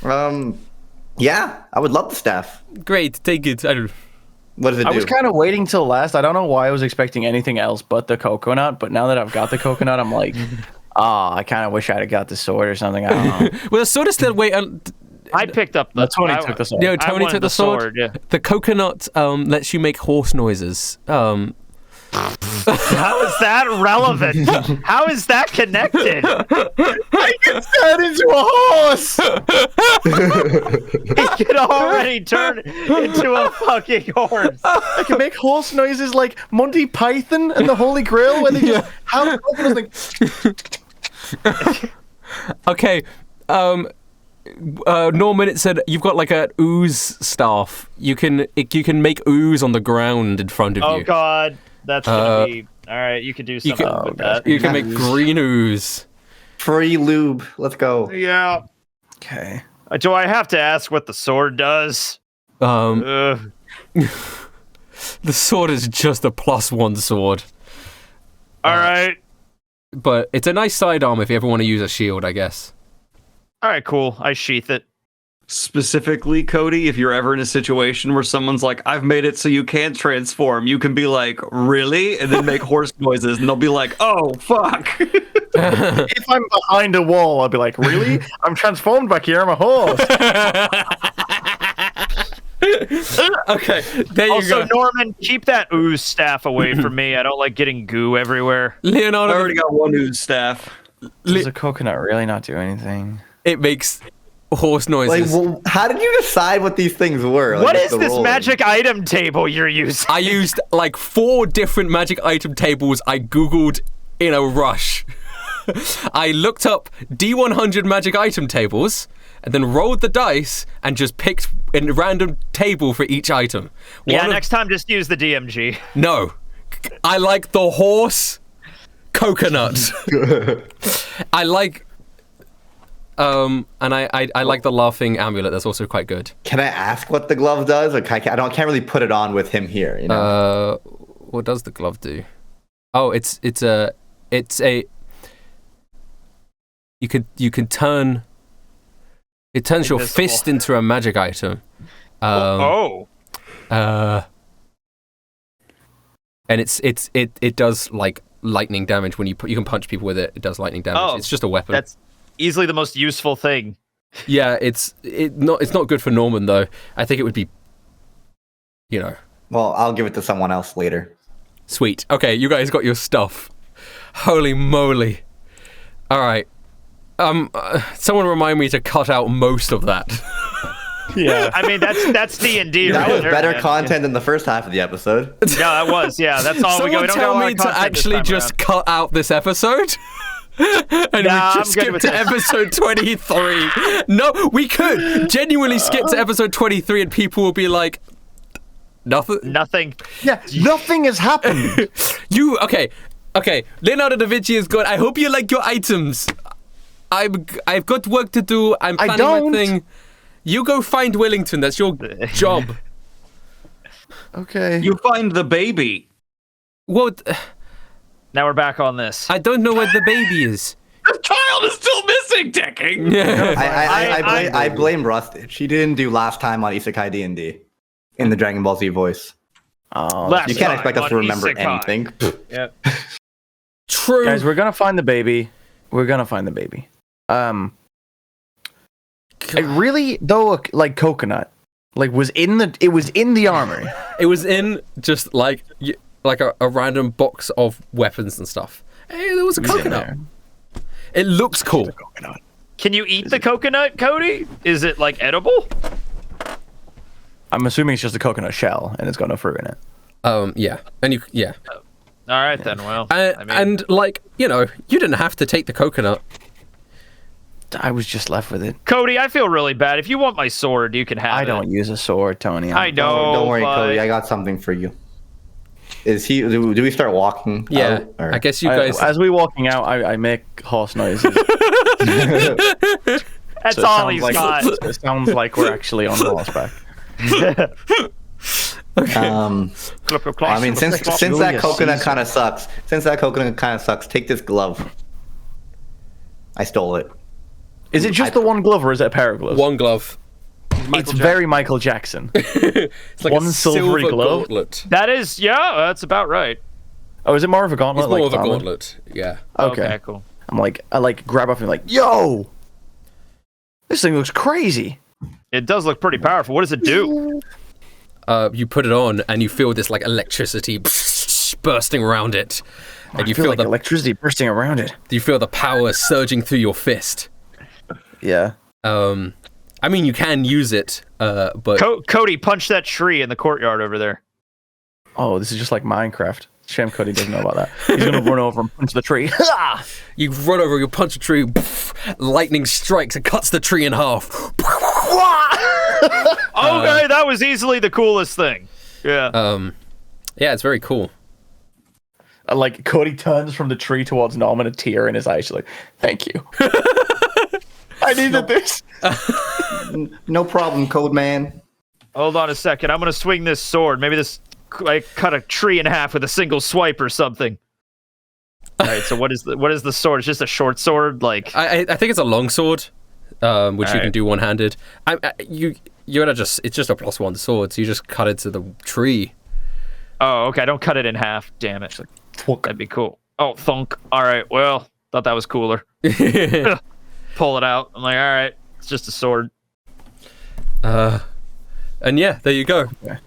Yeah, I would love the staff. Great, take it. What does it do? I was kind of waiting till last. I don't know why I was expecting anything else but the coconut, but now that I've got the coconut, I'm like, I kind of wish I'd have got the sword or something. I don't know. Well, the sword is still wait. I picked up the. Tony took the sword. No, I Tony wanted took the sword. Yeah. The coconut lets you make horse noises. How is that relevant? How is that connected? I can turn into a horse. He can already turn into a fucking horse. I can make horse noises like Monty Python and the Holy Grail, where they just have the coconuts like. Okay. Norman, it said you've got like a ooze staff. You can make ooze on the ground in front of you. Oh God, that's gonna be all right. You can do something with that. You can make green ooze. Free lube. Let's go. Yeah. Okay. Do I have to ask what the sword does? The sword is just a +1 sword. All right. But it's a nice sidearm if you ever want to use a shield, I guess. All right, cool. I sheath it. Specifically, Cody, if you're ever in a situation where someone's like, I've made it so you can't transform, you can be like, really? And then make horse noises, and they'll be like, oh, fuck. If I'm behind a wall, I'll be like, really? I'm transformed back here. I'm a horse. Okay, there you Also, go. Norman, keep that ooze staff away from me. I don't like getting goo everywhere. I Leonardo, already got one ooze staff. Does a coconut really not do anything? it makes horse Like, noises. well, how did you decide what these things were? Like, What what's is the this rolling? magic item table you're using? I used like 4 different magic item tables I googled in a rush. I looked up D100 magic item tables and then rolled the dice and just picked a random table for each item. Yeah, One of- next time just use the DMG. No. I like the horse coconut. I like and I like the laughing amulet. That's also quite good. Can I ask what the glove does? Like, I can't really put it on with him here. You know. What does the glove do? Oh, it's a you can turn it turns your Invisible. fist into a magic item. Oh. And it does like lightning damage when you can punch people with it. It does lightning damage. Oh, It's just a weapon. That's easily the most useful thing. Yeah, it's not good for Norman though. I think it would be, Well, I'll give it to someone else later. sweet. Okay, you guys got your stuff. Holy moly! All right. Someone remind me to cut out most of that. Yeah. I mean, that's D&D. That right was there, better man. content than the first half of the episode. Yeah, that was. Yeah, that's all we got. Someone We don't tell got a lot me of to content this actually time just around. cut out this episode. And Nah, we I'm just good skip with to this. episode 23. No, we could genuinely skip to episode 23 and people will be like, nothing. Nothing. Yeah. Nothing has happened. Okay. Leonardo da Vinci is good. I hope you like your items. I've got work to do. I'm I planning don't. my thing. You go find Wellington. That's your job. Okay. You find the baby. What? Now we're back on this. I don't know where the baby is. The child is still missing, Tekking. Yeah. I blame Rusted. She didn't do last time on Isekai D&D in the Dragon Ball Z voice. Oh, Last You can't time expect us on to remember Isekai. anything. Yep. True. guys, we're gonna find the baby. It really though, like coconut, like was in the armory. It was in just like a random box of weapons and stuff. Hey, there was a It's in coconut. there. It looks cool. Coconut. Can you eat the coconut, Cody? Is it like edible? I'm assuming it's just a coconut shell and it's got no fruit in it. Yeah. And yeah. All right then. Well, And like, you didn't have to take the coconut. I was just left with it. Cody, I feel really bad. If you want my sword, you can have it. I don't use a sword, Tony. I know. Don't worry, but... Cody. I got something for you. Do we start walking? Yeah. out, or- I guess you guys. As we walking out, I make horse noises. That's So it all sounds he's like- got. It sounds like we're actually on horseback. I mean, since that coconut kind of sucks, take this glove. I stole it. Is it just the one glove or is it a pair of gloves? One glove. It's very Michael Jackson. It's like One a silvery silver glove? gauntlet. That is, yeah, that's about right. Oh, is it more of a gauntlet? It's more like of a armor? gauntlet. Yeah. Okay. Cool. I grab up and like, yo, this thing looks crazy. It does look pretty powerful. What does it do? You put it on and you feel this like electricity bursting around it, and you feel like the electricity bursting around it. you feel the power surging through your fist. Yeah. I mean, you can use it, but Cody, punch that tree in the courtyard over there. Oh, this is just like Minecraft. Shame Cody doesn't know about that. He's gonna run over and punch the tree. you run over, you punch a tree, lightning strikes and cuts the tree in half. Okay, that was easily the coolest thing. Yeah. Yeah, it's very cool. Like Cody turns from the tree towards Norman, a tear in his eyes. She's like, "Thank you. I needed this." No problem, Code Man. Hold on a second. I'm gonna swing this sword. Maybe I cut a tree in half with a single swipe or something. All right. So what is the sword? It's just a short sword. Like I think it's a long sword, which you right. can do one-handed. It's just a +1 sword, so you just cut it to the tree. Oh, okay. Don't cut it in half. Damn it. That'd be cool. Oh, thunk. All right. Well, thought that was cooler. Pull it out. I'm like, all right. It's just a sword. And yeah, there you go. Okay.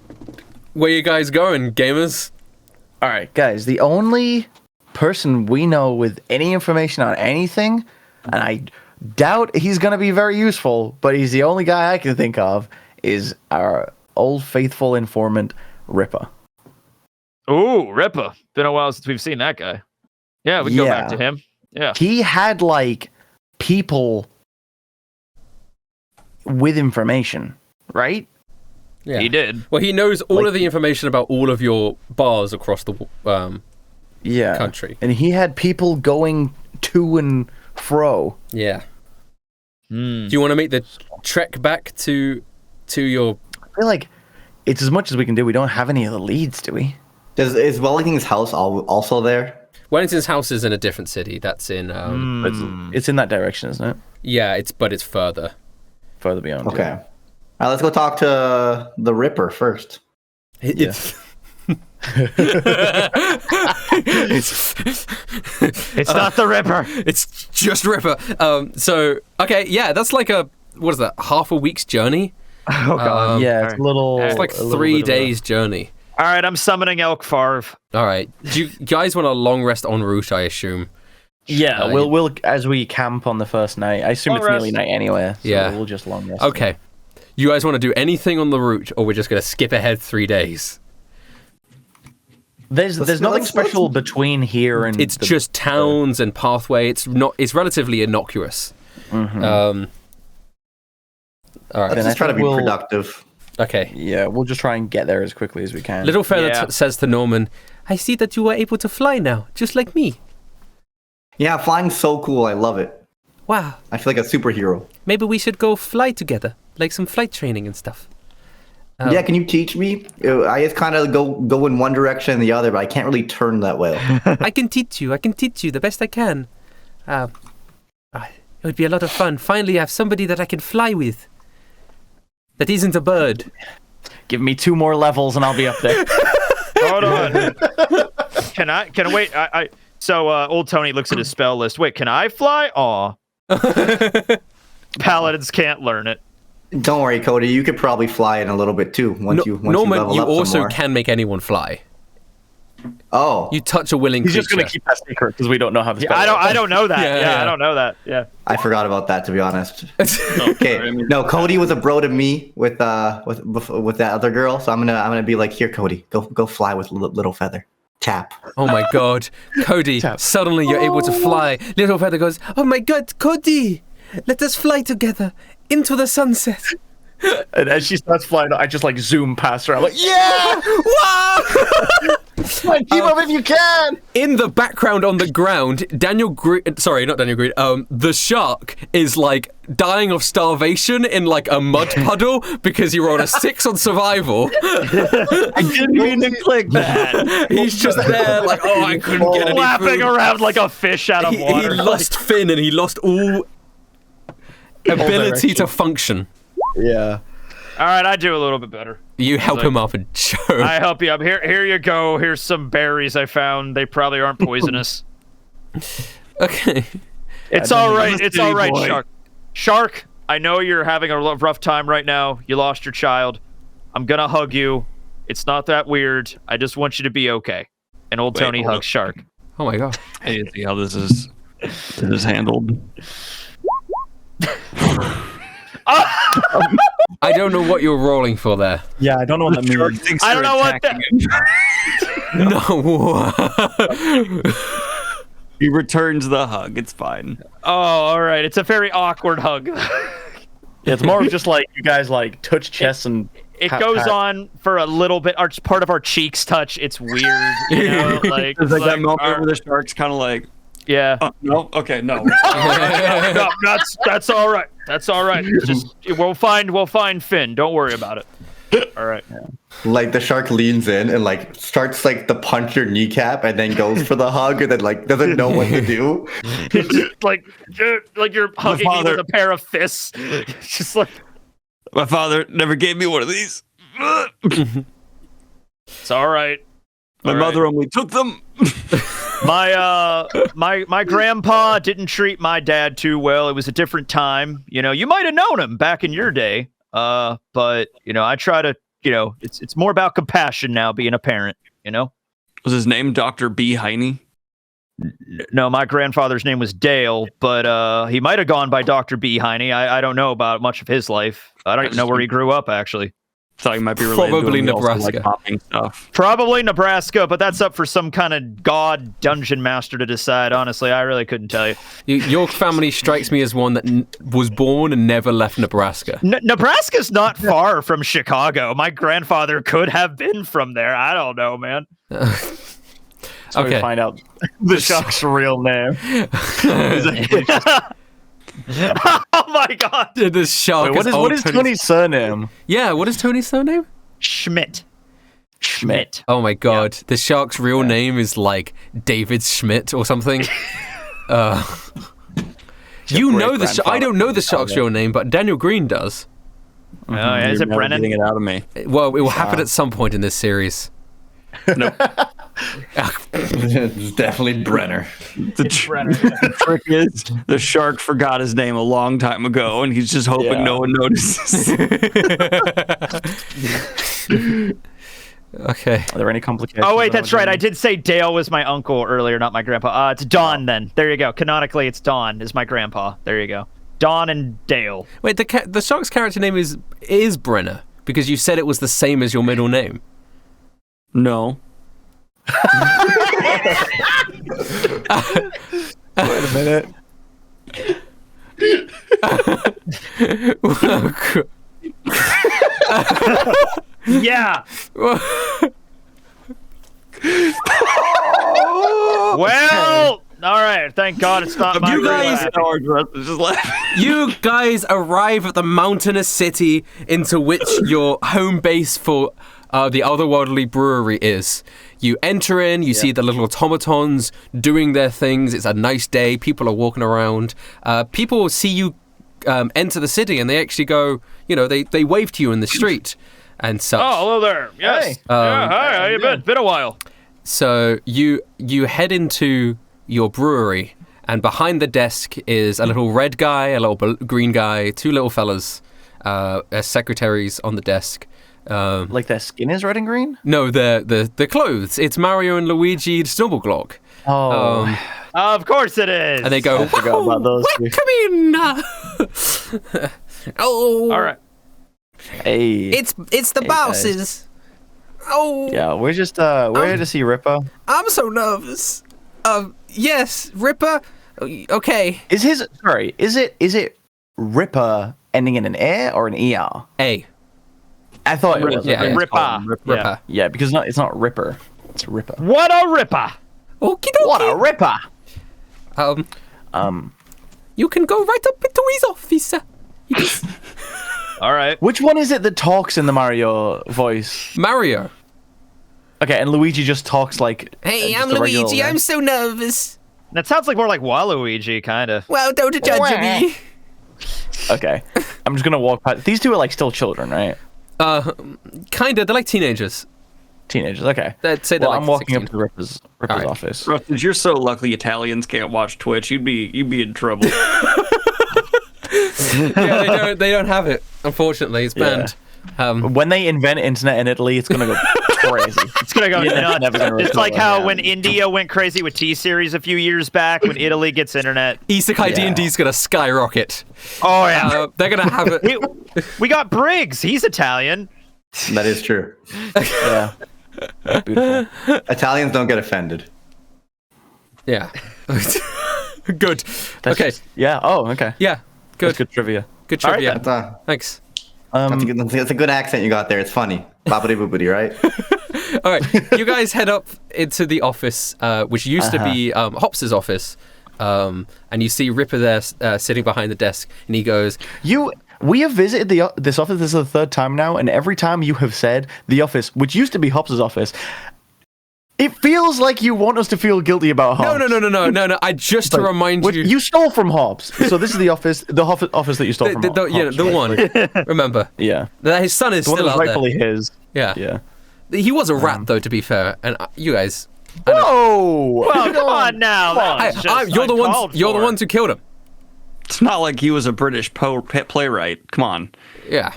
Where you guys going, gamers? All right, guys. The only person we know with any information on anything, and I doubt he's gonna be very useful, but he's the only guy I can think of, is our old faithful informant, Ripper. Ooh, Ripper. Been a while since we've seen that guy. Yeah, we can go back to him. Yeah. He had like people with information, right? Yeah. He did. Well, he knows all of the information about all of your bars across the country. And he had people going to and fro. Yeah. Do you want to make the trek back to your... I feel like it's as much as we can do. We don't have any of the leads, do we? Is Wellington's house also there? Wellington's house is in a different city. That's in... It's in that direction, isn't it? Yeah, it's further. Further beyond. Okay. Yeah. All right, let's go talk to the Ripper first. It's... It's not the Ripper. It's just Ripper. Okay, yeah, that's like what is that, half a week's journey? Oh, God. Yeah, it's a little... It's like a little 3 bit of a- days journey. All right, I'm summoning Elk Farv. All right. Do you guys want a long rest en route, I assume? Yeah, we'll as we camp on the first night. I assume Long it's nearly rest. night anyway. So Yeah. we'll just long rest. Okay. You guys want to do anything on the route, or we're just going to skip ahead 3 days? There's nothing special between here and It's just towns and pathway. It's relatively innocuous. Mhm. All right. Let's I just try to think be we'll- productive. Okay. Yeah, we'll just try and get there as quickly as we can. Little fella Yeah. says to Norman, "I see that you are able to fly now, just like me. Yeah, flying's so cool. I love it. Wow. I feel like a superhero. Maybe we should go fly together, like some flight training and stuff." Yeah, can you teach me? I just kind of go in one direction and the other, but I can't really turn that well. I can teach you the best I can. It would be a lot of fun. Finally, I have somebody that I can fly with. That isn't a bird. Give me 2 more levels and I'll be up there. Hold on. Can I wait? So old Tony looks at his spell list. Wait, can I fly? Aw. Paladins can't learn it. Don't worry, Cody. You could probably fly in a little bit too once you Norman, level you up some also more. can make anyone fly. Oh, You touch a willing He's creature. just gonna keep that secret because we don't know how this. I don't know that. Yeah. I don't know that. Yeah. I forgot about that, to be honest. Okay, no, Cody was a bro to me with that other girl, so I'm gonna be like, here, Cody, go fly with little feather. Tap. Oh my god. Cody, suddenly you're able to fly. Little Feather goes, oh my god, Cody, let us fly together into the sunset. And as she starts flying, I just like zoom past her. I'm like, yeah, Wow! keep up if you can. In the background on the ground, the shark is like dying of starvation in like a mud puddle because you were on a 6 on survival. I didn't mean to click that. He's just there like, oh, I couldn't get any Flapping food. around like a fish out of He water. lost fin and he lost all ability to direction. function. Yeah. All right, I do a little bit better. You help like- him up and show. I help you up. Here you go. Here's some berries I found. They probably aren't poisonous. Okay. It's all right. Listen, It's all right, boy. Shark. Shark, I know you're having a rough time right now. You lost your child. I'm gonna hug you. It's not that weird. I just want you to be okay. And old Wait, Tony hold hugs Shark. Oh my god. I need to see how this is handled. I don't know what you're rolling for there. Yeah, I don't know what that means. I don't know what that. No. He returns the hug. It's fine. Oh, all right. It's a very awkward hug. Yeah, it's more of just like you guys like touch chests and It pat- goes pat. on for a little bit. Part of our cheeks touch. It's weird. You know? Like, There's like that moment our- where the shark's kind of like, yeah. no, okay, no. No, that's all right. That's all right. Just we'll find Finn. Don't worry about it. All right. Like the shark leans in and like starts like to punch your kneecap and then goes for the hug and then like doesn't know what to do. It's just like you're hugging me father- with a pair of fists. It's just like My father never gave me one of these. it's all right. My All mother only took them. My grandpa didn't treat my dad too well. It was a different time. You know, you might have known him back in your day. But you know, I try to, you know, it's more about compassion now being a parent, you know? Was his name Dr. B. Heine? No, my grandfather's name was Dale, but he might have gone by Dr. B. Heine. I don't know about much of his life. I don't even know where he grew up, actually. Thought he might be related Probably to him. He also Nebraska. liked popping stuff. Probably Nebraska, but that's up for some kind of god dungeon master to decide. Honestly, I really couldn't tell you. Your family strikes me as one that was born and never left Nebraska. Nebraska's not far from Chicago. My grandfather could have been from there. I don't know, man. So we Okay. find out the shark's real name. Oh my god. The shark Wait, what is Tony's surname? Yeah, what is Tony's surname? Schmidt. Oh my god, the shark's real name is like David Schmidt or something. You know the I don't know the shark's real name, but Daniel Greene does. Oh, yeah, is You're it never Brennan? getting it out of me. Well, it will happen at some point in this series. It's definitely Brenner. The trick is the shark forgot his name a long time ago, and he's just hoping Yeah. no one notices. Okay. Are there any complications? Oh wait, that's right. I did say Dale was my uncle earlier, not my grandpa. It's Don then. There you go. Canonically, it's Don is my grandpa. There you go. Don and Dale. Wait, the shark's character name is Brenner because you said it was the same as your middle name. No. Wait a minute. Yeah. Well, all right. Thank God it's not my You guys- grandpa. You guys arrive at the mountainous city into which your home base for the otherworldly brewery is. You enter in, you see the little automatons doing their things. It's a nice day. People are walking around. People see you enter the city and they actually go, you know, they wave to you in the street and such. Oh, hello there. Yes. Hey. Yeah, hi. How you been? Been a while. So you head into your brewery, and behind the desk is a little red guy, a little green guy, two little fellas as secretaries on the desk. Like their skin is red and green? No, the clothes. It's Mario and Luigi Snubbleglock. Oh. Of course it is. And they go, I forgot about those two. welcome in. Oh. All right. Hey. It's the Hey, bosses. Oh. Yeah, we're just we're here to see Ripper. I'm so nervous. Yes, Ripper. Okay. Is it Ripper ending in an A or an ER? A. I thought it was. Yeah, yeah. Ripper. Ripper. Yeah, because it's not Ripper. It's Ripper. What a ripper! Okie What a dokie. Ripper! You can go right up into his office. All right. Which one is it that talks in the Mario voice? Mario. Okay, and Luigi just talks like. Hey, just I'm a regular Luigi. guy. I'm so nervous. That sounds like more like Waluigi, kind of. Well, don't judge me. Okay, I'm just gonna walk past. These two are like still children, right? Kinda. They're like teenagers. Teenagers. Okay. Th'd say they're Well, like I'm walking 16. up to Ripper's Alright. office. Rusted, you're so lucky Italians can't watch Twitch. You'd be in trouble. Yeah, they don't have it. Unfortunately, it's banned. When they invent internet in Italy, it's gonna go crazy. It's gonna go Yeah, nuts. never gonna It's recover, like how yeah. when India went crazy with T-Series a few years back, when Italy gets internet. Isekai D&D is gonna skyrocket. Oh yeah. They're gonna have it. We got Briggs. He's Italian. That is true. Yeah. Beautiful. Italians don't get offended. Yeah. Good. That's Okay. just- yeah. Oh, okay. Yeah. Good. That's good trivia. Good All right, trivia. then. Thanks. That's a good accent you got there. It's funny. Boppity boopity, right? All right. You guys head up into the office, which used to be Hops's office. And you see Ripper there sitting behind the desk, and he goes, We have visited this office. This is the third time now, and every time you have said the office, which used to be Hobbs's office, it feels like you want us to feel guilty about Hobbs. No. I just to remind you. You stole from Hobbs, so this is the office that you stole from Hobbs. Yeah, the one. Remember. Yeah. His son is The one still that out was there. rightfully his. Yeah. Yeah. He was a rat, though, to be fair. And you guys. Whoa! Well, come on now. That was just You're the uncalled for. ones who killed him. It's not like he was a British playwright. Come on. Yeah.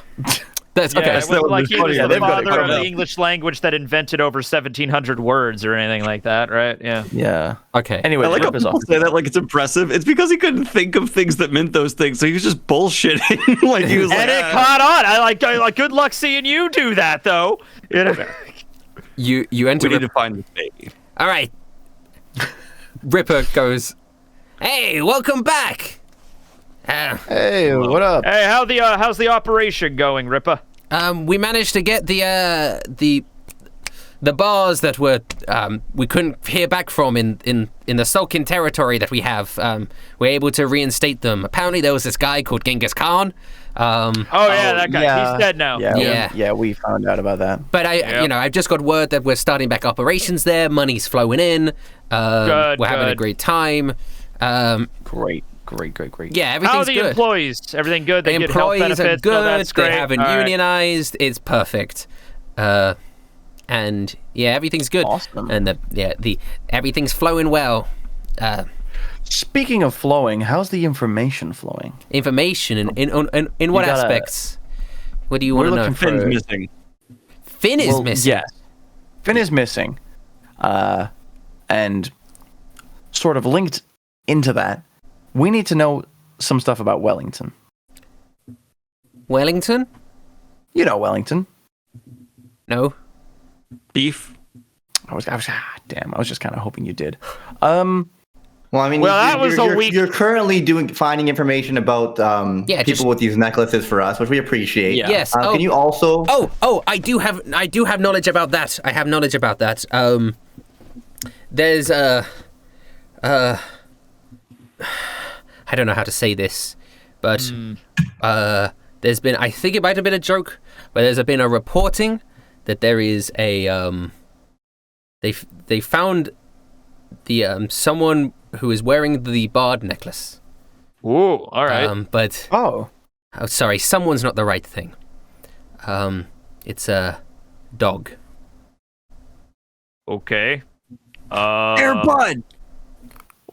That's Yeah, okay. it wasn't like he was the They've got it father of covered the up. English language that invented over 1,700 words or anything like that, right? Yeah. Yeah. Okay. Anyway, I like how Ripper's people office. say that like it's impressive. It's because he couldn't think of things that meant those things, so he was just bullshitting. Like he was like, And it caught on. I like. Good luck seeing you do that, though. You know? You enter. we need to find this baby. All right. Ripper goes, "Hey, welcome back." Hey, what up? Hey, how's the operation going, Ripper? We managed to get the bars that were we couldn't hear back from in the Sulkin territory that we have. We're able to reinstate them. Apparently, there was this guy called Genghis Khan. That guy. yeah. He's dead now. Yeah. We found out about that. But I've just got word that we're starting back operations there. Money's flowing in. We're having a good. great time. Great. Yeah, How are everything's the good. employees? Everything good? They The get health employees are benefits? good. No, that's great. They haven't All right. unionized. It's perfect. And yeah, everything's good. Awesome. And everything's flowing well. Speaking of flowing, how's the information flowing? Information in what gotta- aspects? What do you want to know? looking for- Finn's missing. Finn is Well, missing. Yes. Finn is missing. And sort of linked into that, we need to know some stuff about Wellington. Wellington? You know Wellington. No. Beef. I was just kind of hoping you did. Well, I mean, Well, that was a week- You're currently finding information about Yeah, people just- with these necklaces for us, which we appreciate. Yeah. Yes. Can you also? I do have knowledge about that. I have knowledge about that. There's I don't know how to say this, but there's been, I think it might have been a joke, but there's been a reporting that there is a they found the someone who is wearing the bard necklace. Ooh, all right. But sorry, someone's not the right thing. It's a dog. Okay. Air Bud.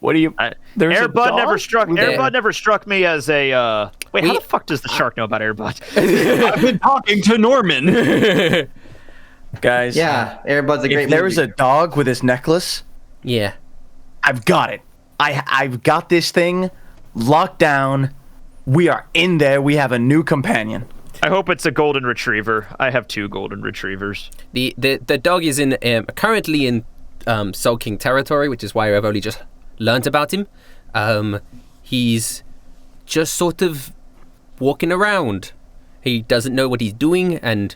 What do you? There's a Airbud never dog? struck. Airbud never struck me as a. Wait, how the fuck does the shark know about Airbud? I've been talking to Norman. Guys. Yeah, Airbud's a great If there movie. is a dog with his necklace, Yeah. I've got it. I've got this thing locked down. We are in there. We have a new companion. I hope it's a golden retriever. I have 2 golden retrievers. The dog is in currently in sulking territory, which is why I've only just learnt about him. He's just sort of walking around. He doesn't know what he's doing, and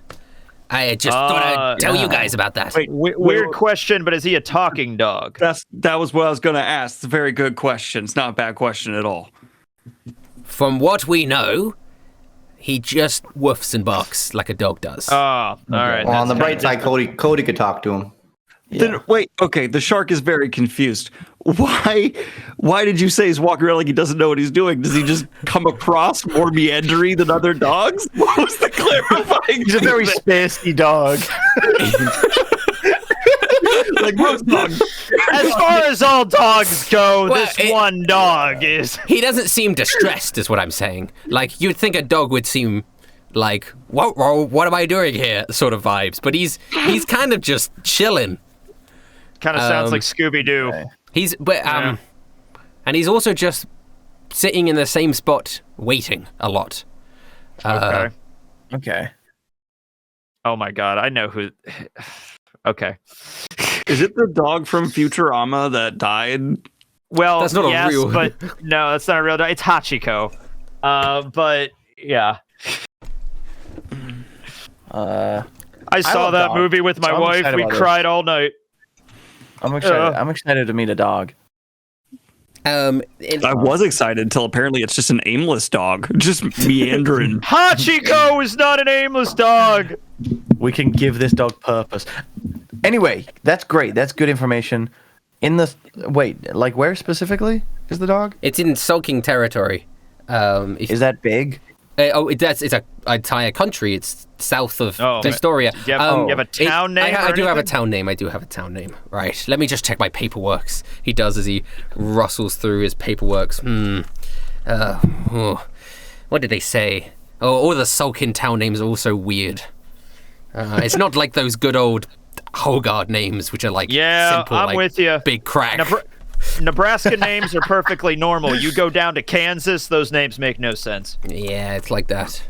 I just thought I'd tell you guys about that. Wait, Weird question, but is he a talking dog? that was what I was going to ask. It's a very good question. It's not a bad question at all. From what we know, he just woofs and barks like a dog does. Oh, all right. Well, on the that's bright side, Cody could talk to him. Then, wait, okay, the shark is very confused. Why did you say he's walking around like he doesn't know what he's doing? Does he just come across more meandering than other dogs? What was the clarifying? He's a very spacey dog. like most dogs. As far as all dogs go, Well, this one dog is. He doesn't seem distressed, is what I'm saying. Like, you'd think a dog would seem like, what am I doing here? Sort of vibes. But he's kind of just chilling. Kind of sounds like Scooby Doo. And he's also just sitting in the same spot, waiting a lot. Okay. Okay. Oh my god, I know who. Okay. Is it the dog from Futurama that died? Well, That's not a yes, real- but no, that's not a real dog. It's Hachiko. But yeah. I saw love that dogs, movie with my so I'm wife. excited We about this. cried all night. I'm excited. I'm excited to meet a dog. I was excited until apparently it's just an aimless dog, just meandering. Hachiko is not an aimless dog. We can give this dog purpose. Anyway, that's great. That's good information. Like where specifically is the dog? It's in sulking territory. Is that big? It's an entire country. It's south of Astoria. Do you have a town name? I or do have a anything? town name. Right. Let me just check my paperworks. He does as he rustles through his paperworks. What did they say? Oh, all the sulking town names are also weird. It's not like those good old Hogard names, which are like simple, I'm like with you. big crack. Nebraska names are perfectly normal. You go down to Kansas, those names make no sense. Yeah, it's like that.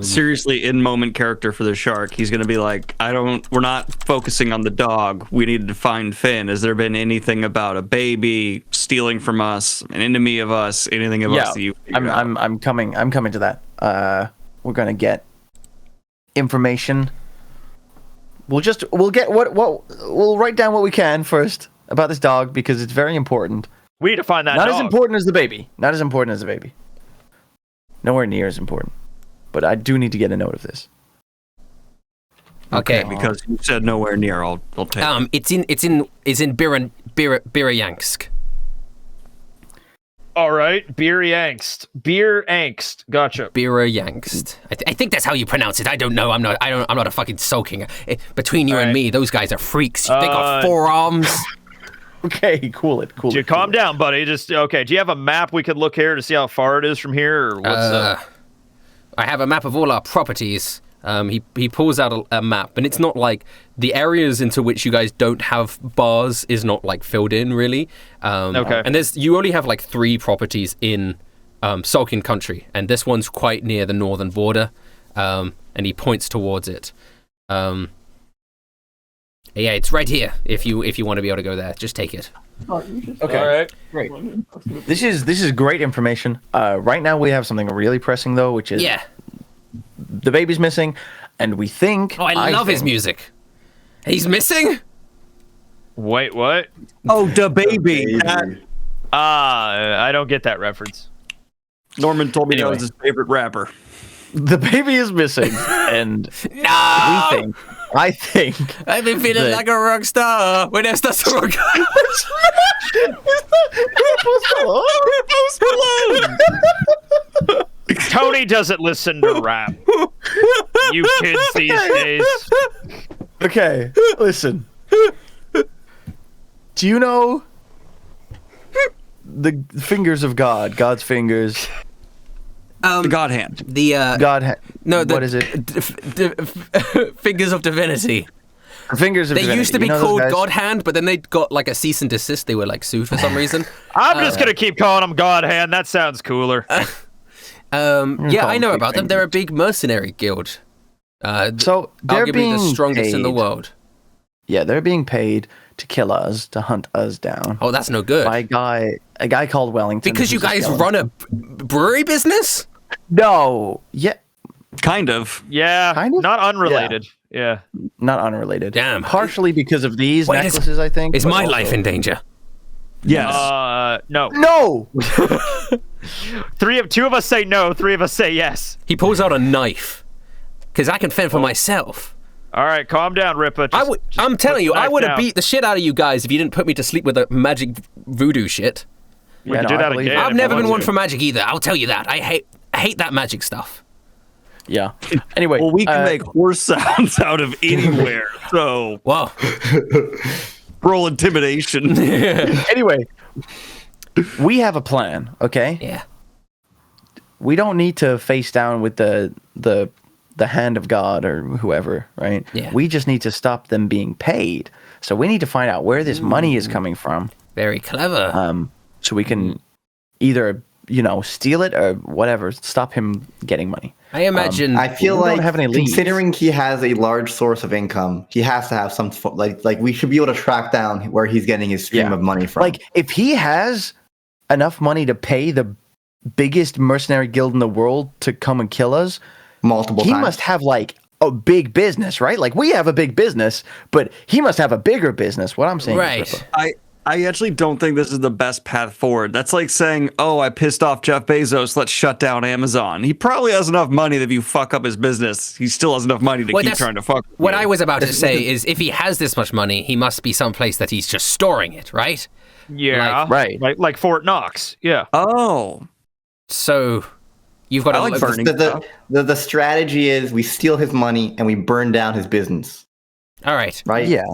Seriously, in moment character for the shark. He's gonna be like, we're not focusing on the dog. We need to find Finn. Has there been anything about a baby stealing from us, an enemy of us, anything of us that you figured out? I'm coming to that. We're gonna get information. We'll get we'll write down what we can first about this dog because it's very important. We need to find that Not dog. as important as the baby. Nowhere near as important. But I do need to get a note of this. Okay. Because you said nowhere near. I'll take it. It's in Birayansk. All right, beer angst. Gotcha. Birayansk. I think that's how you pronounce it. I don't know. I'm not a fucking sulking. Between you and Alright. me, those guys are freaks. They got forearms. Okay, cool it. Dude, calm down, buddy. Just okay. Do you have a map we could look here to see how far it is from here, or what's I have a map of all our properties. He pulls out a map, and it's not like the areas into which you guys don't have bars is not like filled in really. Okay. And you only have like 3 properties in Sulking Country, and this one's quite near the northern border. And he points towards it. Yeah, it's right here. If you want to be able to go there, just take it. Okay. All right. Great. This is great information. Right now we have something really pressing though, which is the baby's missing, and we think. Oh, I love his music. He's missing? Wait, what? Oh, the baby. I don't get that reference. Norman told me that Anyway. was his favorite rapper. The baby is missing, and No! I think I've been feeling that- like a rock star when I start to rock. Tony doesn't listen to rap. You kids these days. Okay, listen. Do you know the fingers of God, God's fingers. The God hand. What is it? Fingers of Divinity. Fingers of They Divinity. used to be You know those called guys? God Hand, but then they got like a cease and desist. They were like sued for some reason. I'm just gonna keep calling him God Hand. That sounds cooler. Yeah, call I know them about them. They're a big mercenary guild. So they're arguably being the strongest in the paid- world. Yeah, they're being paid to kill us, to hunt us down. Oh, that's no good. By a guy called Wellington. Because you who's a guys skeleton. run a brewery business? No, yeah, Kind of. Yeah, Kind of? not unrelated. Yeah. not unrelated. Damn. Partially because of these Wait, necklaces, I think. Is but my also- life in danger? Yes. No. No. Two of us say no. 3 of us say yes. He pulls out a knife. Because I can fend for myself. All right, calm down, Ripper. I'm telling you, I would have down. beat the shit out of you guys if you didn't put me to sleep with the magic voodoo shit. We Yeah, can no, do I that believe again. it. I've if never you been want one to. for magic either. I'll tell you that. I hate that magic stuff. Yeah. Anyway, Well, we can make horse sounds out of anywhere. So Whoa. roll intimidation. Anyway, we have a plan. Okay. Yeah. We don't need to face down with the hand of God or whoever, right? Yeah. We just need to stop them being paid. So we need to find out where this money is coming from. Very clever. So we can either, steal it or whatever, stop him getting money. I imagine. I feel We don't like have any leads. considering he has a large source of income, he has to have some like we should be able to track down where he's getting his stream Yeah. of money from. Like, if he has enough money to pay the biggest mercenary guild in the world to come and kill us, multiple he times. must have like a big business, right? Like, we have a big business, but he must have a bigger business. What I'm saying, is, Right. Ripper. I actually don't think this is the best path forward. That's like saying, oh, I pissed off Jeff Bezos, let's shut down Amazon. He probably has enough money that if you fuck up his business, he still has enough money to Well, keep that's trying to fuck with What you. I was about to say is if he has this much money, he must be someplace that he's just storing it, right? Yeah. Right. Like Fort Knox. Yeah. Oh. So you've got I to like burning The strategy is we steal his money and we burn down his business. All right. Right? Yeah.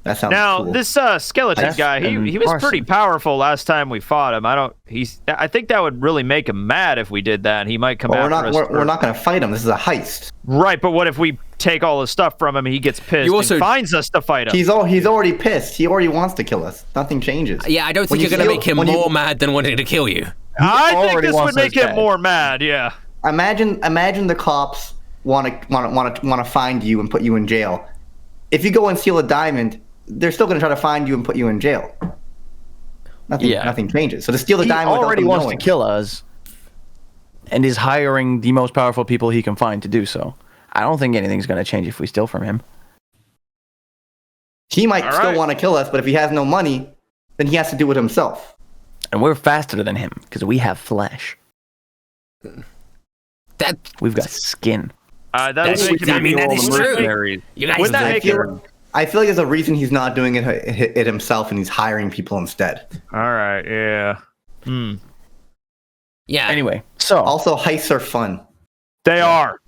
That sounds Now cool. this skeleton That's guy, he was arson. pretty powerful last time we fought him. I think that would really make him mad if we did that. And he might come Well, after us. we're not going to fight him. This is a heist. Right, but what if we take all his stuff from him and he gets pissed You also- and finds us to fight him? He's already pissed. He already wants to kill us. Nothing changes. Yeah, I don't When think you're you going to feel- make him when you- more mad than wanting to kill you. I think already this wants would make us him dead. more mad. Yeah. Imagine the cops want to find you and put you in jail. If you go and steal a diamond, they're still going to try to find you and put you in jail. Nothing changes. So to steal the He diamond without already them wants knowing. to kill us and is hiring the most powerful people he can find to do so. I don't think anything's going to change if we steal from him. He might All still right. want to kill us, but if he has no money, then he has to do it himself. And we're faster than him because we have flesh. That We've got skin. That would That's- make him I mean, that even is more true. mercenary. you guys. Wouldn't that I make feel like there's a reason he's not doing it himself and he's hiring people instead. All right. Yeah. Yeah. Anyway, so Also, heists are fun, They are.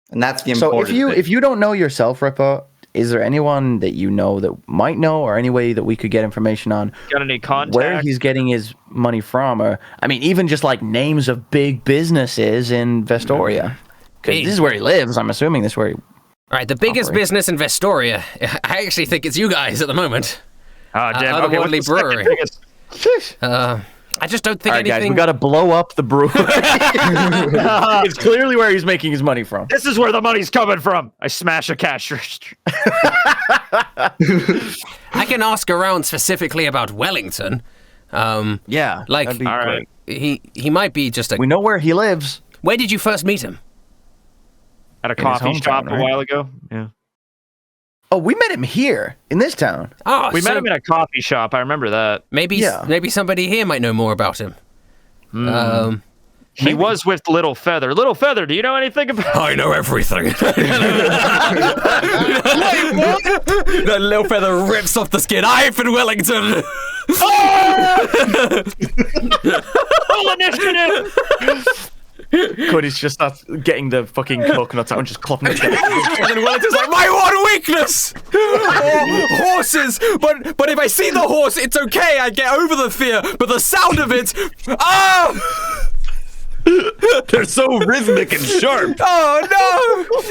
and that's the so important thing. if you don't know yourself, Ripper, is there anyone that you know that might know, or any way that we could get information on Got any contact? where he's getting his money from, or I mean, even just like names of big businesses in Vestoria? Because Big. this is where he lives. I'm assuming this is where he. All right, the biggest Operate. business in Vestoria. I actually think it's you guys at the moment. Oh, damn. Okay, what's Otherworldly the second brewery. biggest? I just don't think All right, guys, anything. we got to blow up the brewery. It's clearly where he's making his money from. This is where the money's coming from. I smash a cash register. I can ask around specifically about Wellington. Yeah, Like, that'd be All great. right. he might be just a. We know where he lives. Where did you first meet him? At a In his coffee hometown, shop right? a while ago. Yeah. Oh, we met him here in this town. Oh, We so met him in a coffee shop. I remember that. maybe Yeah. maybe somebody here might know more about him. He was with Little Feather. Little Feather, do you know anything about? I know everything. The little feather rips off the skin. I'm in Wellington. Full initiative. Cody's just starts getting the fucking coconuts out and just clopping them together. And then Wellington's like, my one weakness! Horses! But if I see the horse, it's okay, I get over the fear, but the sound of it, They're so rhythmic and sharp. oh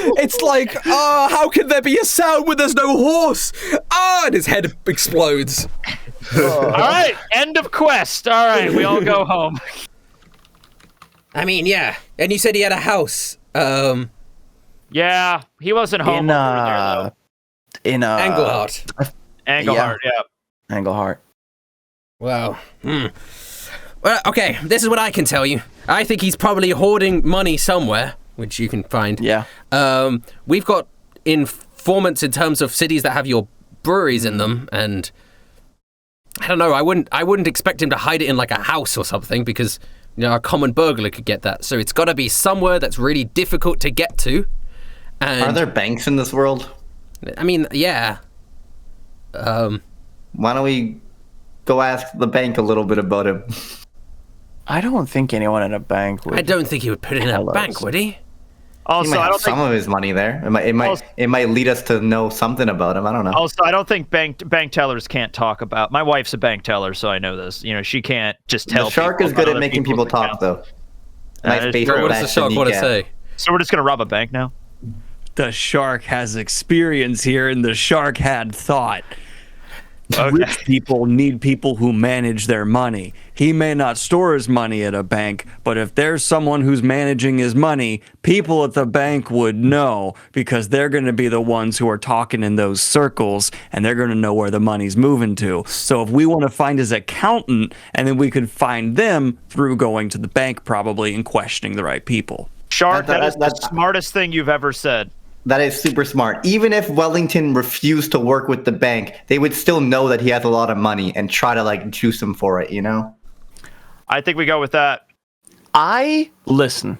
no! It's like, how can there be a sound when there's no horse? And his head explodes. All right, end of quest. All right, we all go home. I mean, yeah. And you said he had a house. Yeah, he wasn't home. In Englehart. Englehart, yeah. Englehart. Wow. Well, okay, this is what I can tell you. I think he's probably hoarding money somewhere, which you can find. Yeah. We've got informants in terms of cities that have your breweries in them, and I don't know, I wouldn't expect him to hide it in like a house or something, because a common burglar could get that. So it's got to be somewhere that's really difficult to get to. And Are there banks in this world? I mean, yeah. Why don't we go ask the bank a little bit about him? I don't think anyone in a bank would. I don't think he would put it in a Tell bank, us. would he? He Also, might I have don't think. some of his money there. It might lead us to know something about him. I don't know. Also, I don't think bank tellers can't talk about. My wife's a bank teller, so I know this. She can't just tell. The shark people is good about at other making people people's talk, accounts. though. Nice is base true. What does the shark want to say? So we're just gonna rob a bank now. The shark has experience here, and the shark had thought. Rich people need people who manage their money. He may not store his money at a bank, but if there's someone who's managing his money, people at the bank would know, because they're going to be the ones who are talking in those circles, and they're going to know where the money's moving to. So if we want to find his accountant, and then we could find them through going to the bank probably and questioning the right people. Shark, that is the That's- smartest thing you've ever said. That is super smart. Even if Wellington refused to work with the bank, they would still know that he has a lot of money and try to juice him for it, I think we go with that. Listen.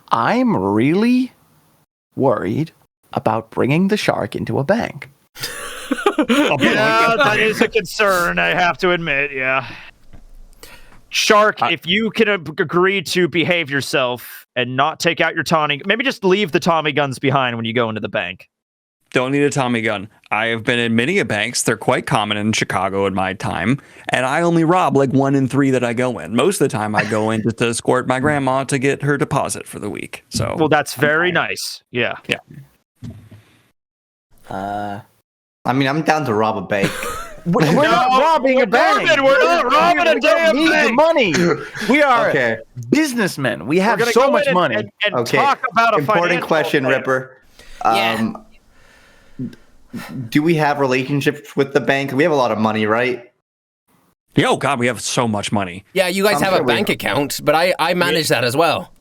I'm really worried about bringing the shark into a bank. Yeah, that is a concern, I have to admit, yeah. Shark, if you can agree to behave yourself and not take out your Tommy, maybe just leave the Tommy guns behind when you go into the bank. Don't need a Tommy gun. I have been in many banks. They're quite common in Chicago in my time. And I only rob 1 in 3 that I go in. Most of the time I go in just to escort my grandma to get her deposit for the week. So Well, that's very nice. Yeah. I mean, I'm down to rob a bank. We're not robbing a bank. We're not robbing a We don't damn need the bank. money. We are Okay. businessmen. We have We're gonna so go much in money. and Okay. talk about a Important financial question, plan. Ripper. Yeah. Do we have relationships with the bank? We have a lot of money, right? oh God, we have so much money. Yeah, you guys I'm have sure a we- bank account, but I manage that as well.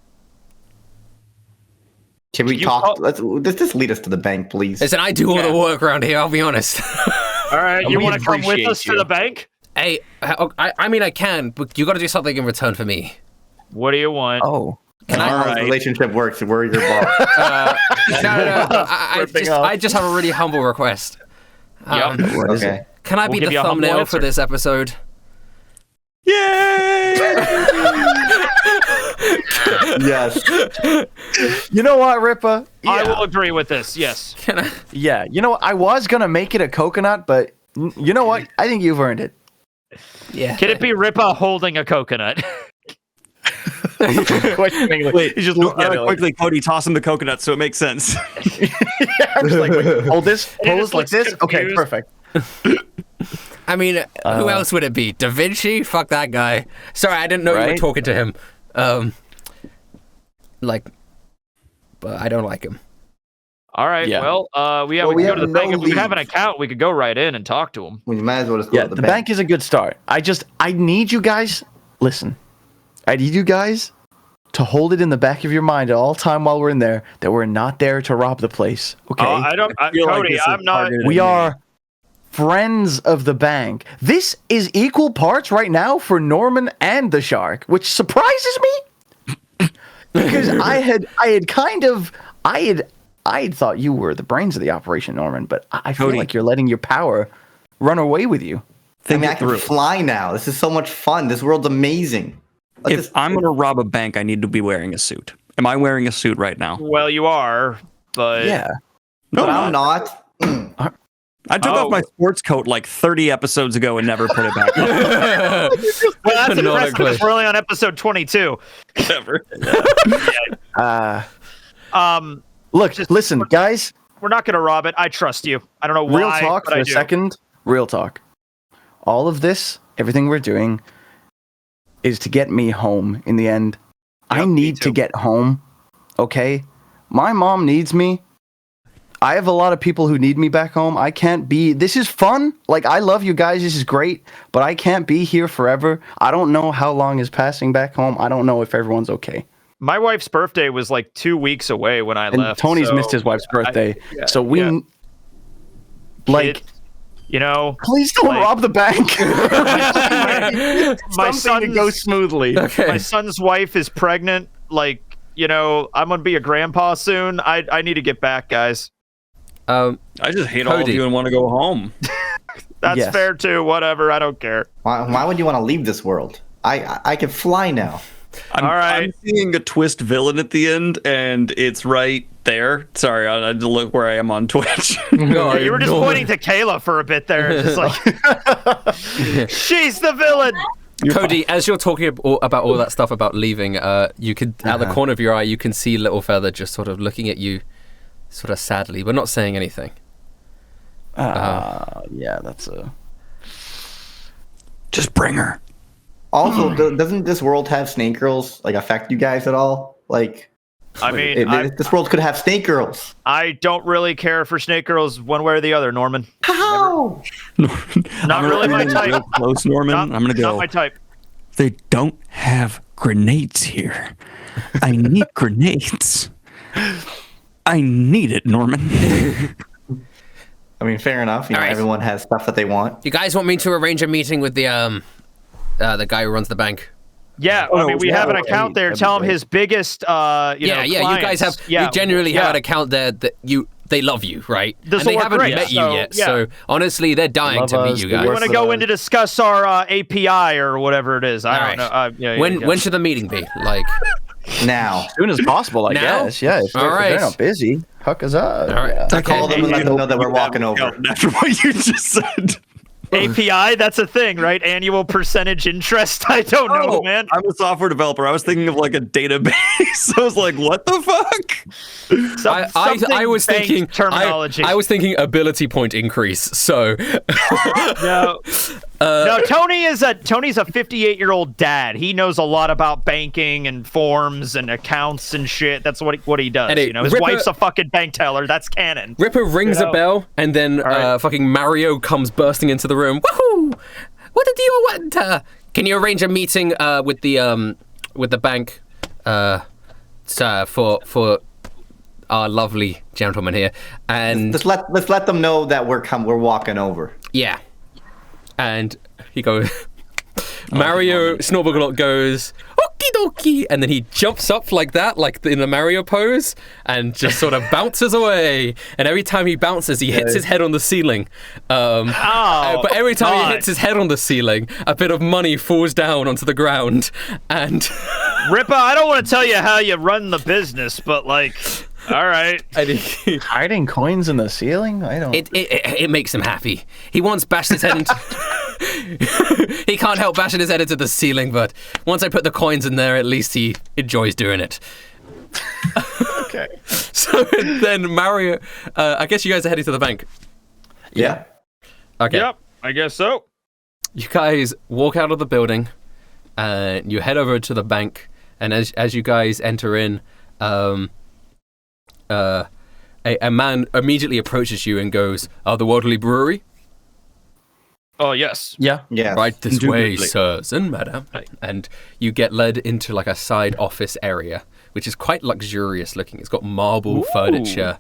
Can we You talk? call- Let's just lead us to the bank, please. Listen, I do all the work around here, I'll be honest. All right, you We want to come with appreciate us to you. the bank? Hey, I mean, I can, but you got to do something in return for me. What do you want? Oh. That's how Alright. this relationship works. We're your boss. No. Ripping off. I just have a really humble request. Yep. What is Okay. it? Can I We'll be give the you a humble thumbnail answer. for this episode? Yay! Yes. You know what, Ripper? I will agree with this. Yes. Can I? Yeah. You know what? I was gonna make it a coconut, but you know what? I think you've earned it. Yeah. Can it be Ripa holding a coconut? Questioningly. Wait, He's just looking at it like, quickly, Cody, toss him the coconut so it makes sense. I'm just like, wait, hold this, pose just like looks this. Okay, confused. perfect. I mean, who else would it be? Da Vinci? Fuck that guy. Sorry, I didn't know you were Right? talking to him. But I don't like him. All right. Yeah. Well, we Well, can we go to have the bank. no if we have an leads. account, we could go right in and talk to him. We might as well just go Yeah, to the bank is a good start. I need you guys. Listen, I need you guys to hold it in the back of your mind at all time while we're in there that we're not there to rob the place. Okay. feel like Cody, this is I'm not. targeted. We are friends of the bank. This is equal parts right now for Norman and the shark, which surprises me because I had thought you were the brains of the operation, Norman, but I feel Cody. like you're letting your power run away with you. I mean, I can fly now. This is so much fun. This world's amazing. If I'm going to rob a bank, I need to be wearing a suit. Am I wearing a suit right now? Well, you are, but Yeah. But I'm not. I took off my sports coat like 30 episodes ago and never put it back on. Well, that's impressive. Canonically. 'Cause we're only on episode 22. Never. Look, listen, guys. We're not going to rob it. I trust you. I don't know why. Real talk but for I a do. second. Real talk. All of this, everything we're doing, is to get me home in the end. I Yep, me need to too. get home. Okay? My mom needs me. I have a lot of people who need me back home. I can't be. This is fun. Like, I love you guys. This is great. But I can't be here forever. I don't know how long is passing back home. I don't know if everyone's okay. My wife's birthday was like 2 weeks away when I And left. Tony's so missed his wife's birthday. So we. yeah. Like, you know, please don't like- rob the bank. my Something to go son's smoothly. Okay. my son's wife is pregnant. Like, you know, I'm gonna be a grandpa soon. I need to get back, guys. Um, I just hate all of Cody. you and want to go home. That's Yes. fair too. Whatever. I don't care. Why would you want to leave this world? I can fly now. I'm, All right. I'm seeing a twist villain at the end, and it's right there. Sorry, I had to look where I am on Twitch. no, You were just no. pointing to Kayla for a bit there, just like she's the villain. Cody, as you're talking about all that stuff about leaving, you could out the corner of your eye, you can see Little Feather just sort of looking at you, sort of sadly, but not saying anything. Yeah, that's a. Just bring her. Also, doesn't this world have snake girls like affect you guys at all? Like, I mean, this world could have snake girls. I don't really care for snake girls one way or the other, Norman. How? Not really my type. Real close, Norman. Not, I'm gonna go. Not my type. They don't have grenades here. I need grenades. I need it, Norman. I mean, fair enough. You know, All right. everyone has stuff that they want. You guys want me to arrange a meeting with the guy who runs the bank? Yeah, Oh, I mean, we yeah, have an well, account there. that'd be Tell him great. his biggest, you know, You guys have, clients. you genuinely have an account there that they love you, right? This'll and they work haven't great, met you so, yet, yeah. so honestly, they're dying Love to meet us, you they guys. We work want to for go us. in to discuss our API or whatever it is. I don't Alright. know. When should the meeting be? Like, Now, As soon as possible, I Now? guess. Yeah, if All they're right. not busy, hook us up. all right, Yeah. I call them and let them know that we're walking over. After what you just said. API? That's a thing, right? Annual percentage interest? I don't know, man. I'm a software developer. I was thinking of like a database. I was like, what the fuck? Something I was bank thinking terminology. I was thinking ability point increase. So No, Tony's a 58-year-old dad. He knows a lot about banking and forms and accounts and shit. That's what he does. Eddie, You know, his Ripper- wife's a fucking bank teller. That's canon. Ripper rings You know? a bell, and then right. fucking Mario comes bursting into the room. Woohoo! What do you want? Can you arrange a meeting with the bank for our lovely gentleman here? And Let's let them know that we're walking over. yeah, and he goes. Mario Snorbugalot goes okie dokie, and then he jumps up like that, like in the Mario pose, and just sort of bounces away. And every time he bounces, he hits his head on the ceiling. But every time God. he hits his head on the ceiling, a bit of money falls down onto the ground. And Ripper, I don't want to tell you how you run the business, but like, all right. Hiding coins in the ceiling? I don't. It makes him happy. He once bashed his head into. He can't help bashing his head into the ceiling, but once I put the coins in there, at least he enjoys doing it. Okay. So then Mario, I guess you guys are heading to the bank. Yeah. Okay. Yep, I guess so. You guys walk out of the building, and you head over to the bank. And as you guys enter in, a man immediately approaches you and goes, "The Worldly Brewery? Oh, yes. Yeah. Yeah. Right this way, Indubitably. sirs and madam." And you get led into like a side office area, which is quite luxurious looking. It's got marble furniture.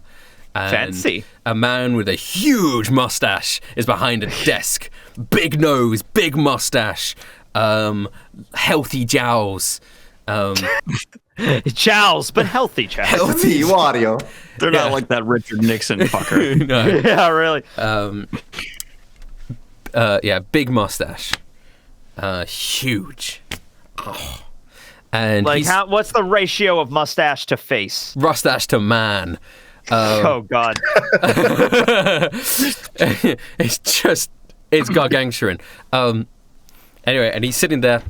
And Fancy. A man with a huge mustache is behind a desk. Big nose, big mustache, healthy jowls. Chows, but healthy chows. Healthy audio. They're not like that Richard Nixon fucker. No. Yeah, really. Yeah, big mustache. Huge. And Like, what's the ratio of mustache to face? Mustache to man. Oh God. It's gargantuan. Anyway, and he's sitting there.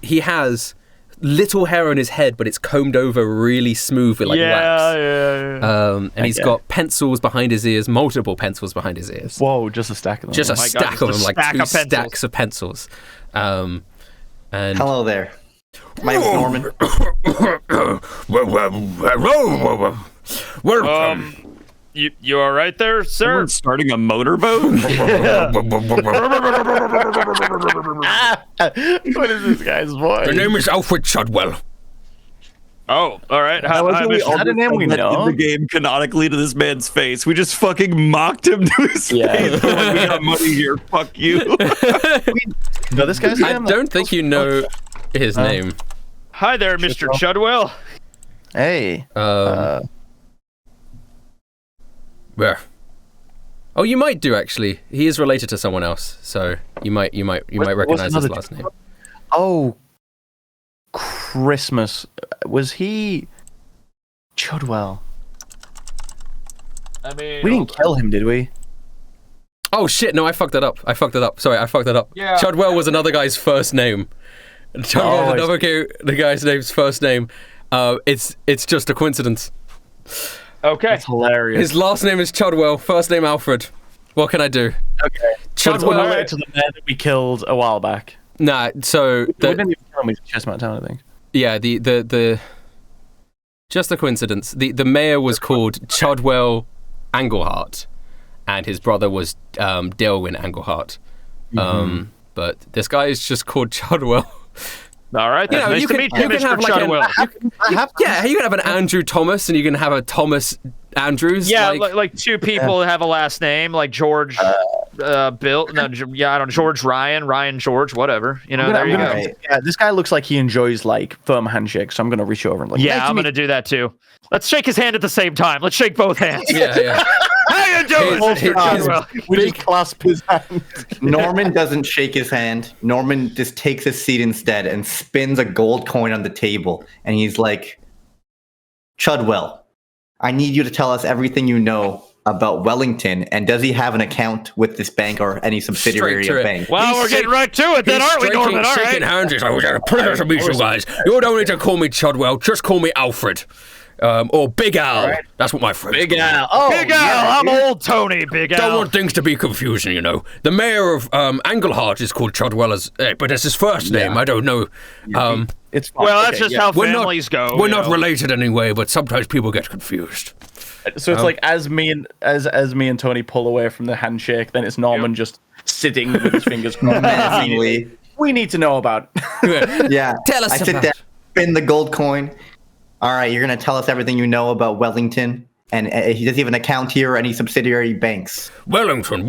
He has little hair on his head, but it's combed over really smooth with wax. Yeah. And he's got pencils behind his ears, multiple pencils behind his ears. Whoa, just a stack of them. Just a God, stack just of a them, like stack two of pencils. stacks of pencils. And Hello there. My name is Norman. You all right there, sir? Someone's starting a motorboat? What is this guy's voice? the name is Alfred Chudwell. Oh, all right. That wasn't we all the name we In know. the game canonically to this man's face. We just fucking mocked him to his face. We're like, we got money here. Fuck you. No, this guy's I name. don't think you know his name. Hi there, Mr. Chudwell. Hey. Where? Oh, you might do actually. He is related to someone else, so you might recognize his another last name. Oh, Christmas. Was he Chudwell? I mean, We didn't kill him, did we? Oh shit! No, I fucked that up. Sorry, I fucked that up. Yeah. Chudwell was another guy's first name. Chudwell was another the guy's name's first name. It's just a coincidence. Okay. That's hilarious. His last name is Chudwell, first name Alfred. What can I do? Okay. So it's Chudwell. unrelated to the man that we killed a while back. Nah. So We didn't even kill him. He's Chestnut Town, I think. yeah, the just a coincidence. The mayor was called Chudwell Englehart, and his brother was Delwyn Englehart. But this guy is just called Chudwell. All right. You know, Nice you to can- meet you you, can Mr. have like Chudwell. Yeah, you can have an Andrew Thomas, and you can have a Thomas Andrews. Yeah, like, like two people have a last name, like George, Bill. No, I don't know, George Ryan George, whatever. You know, there you go. Right. Yeah, this guy looks like he enjoys like firm handshakes, so I'm gonna reach over and like. Yeah, "Nice to I'm meet gonna do that too. Let's shake his hand at the same time. Let's shake both hands. yeah. How you doing, Mr. Chudwell? We just clasp his hand. Norman doesn't shake his hand. Norman just takes his seat instead and spins a gold coin on the table. And he's like, Chudwell, I need you to tell us everything you know about Wellington. And does he have an account with this bank or any subsidiary Straight to of it. bank? Well, we're getting right to it then, aren't we, Norman? All shaking right. hands. He's like, "We got a pleasure to meet you guys. You don't need to call me Chudwell. Just call me Alfred, or Big Al. Right. That's what my friends. Big call me. Al. Oh, Big Al, I'm old Tony, Big Al. Don't want things to be confusing, you know. The mayor of Englehart is called Chudwell, but that's his first name. I don't know. It's fine. Well, that's Okay, just yeah. how We're families go. We're you not know. related anyway, but sometimes people get confused. So it's like as me and Tony pull away from the handshake, then it's Norman just sitting with his fingers crossed. Menacingly. We need to know about. Yeah. Tell us I sit about down, it. spin the gold coin. All right, you're going to tell us everything you know about Wellington. And he doesn't have an account here or any subsidiary banks. Wellington.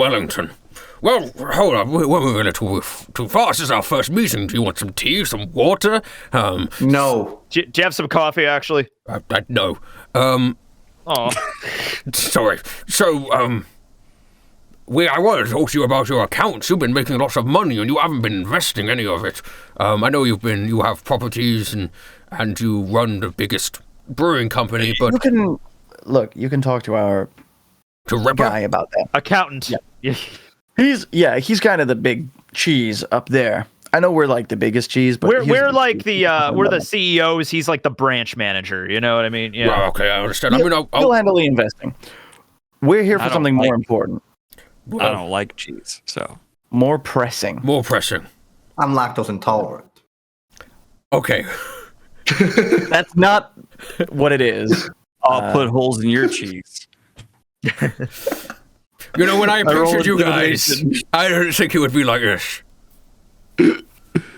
Well, hold on. We're moving a little too fast. This is our first meeting. Do you want some tea, some water? No. Do you have some coffee, actually? No. Oh, Sorry. So, I wanted to talk to you about your accounts. You've been making lots of money, and you haven't been investing any of it. I know you have properties, and you run the biggest brewing company, but You can talk to our to Ripper? guy about that. accountant. Yeah. He's kind of the big cheese up there. I know we're like the biggest cheese, but We're like we're the CEOs. He's like the branch manager. You know what I mean? Yeah. Well, okay, I understand. He'll handle the investing. We're here for don't something more like- important, I don't like cheese, so. more pressing. more pressing. I'm lactose intolerant. Okay. That's not what it is. I'll put holes in your cheese. You know, when I roll pictured you intimidation. guys, I didn't think it would be like this.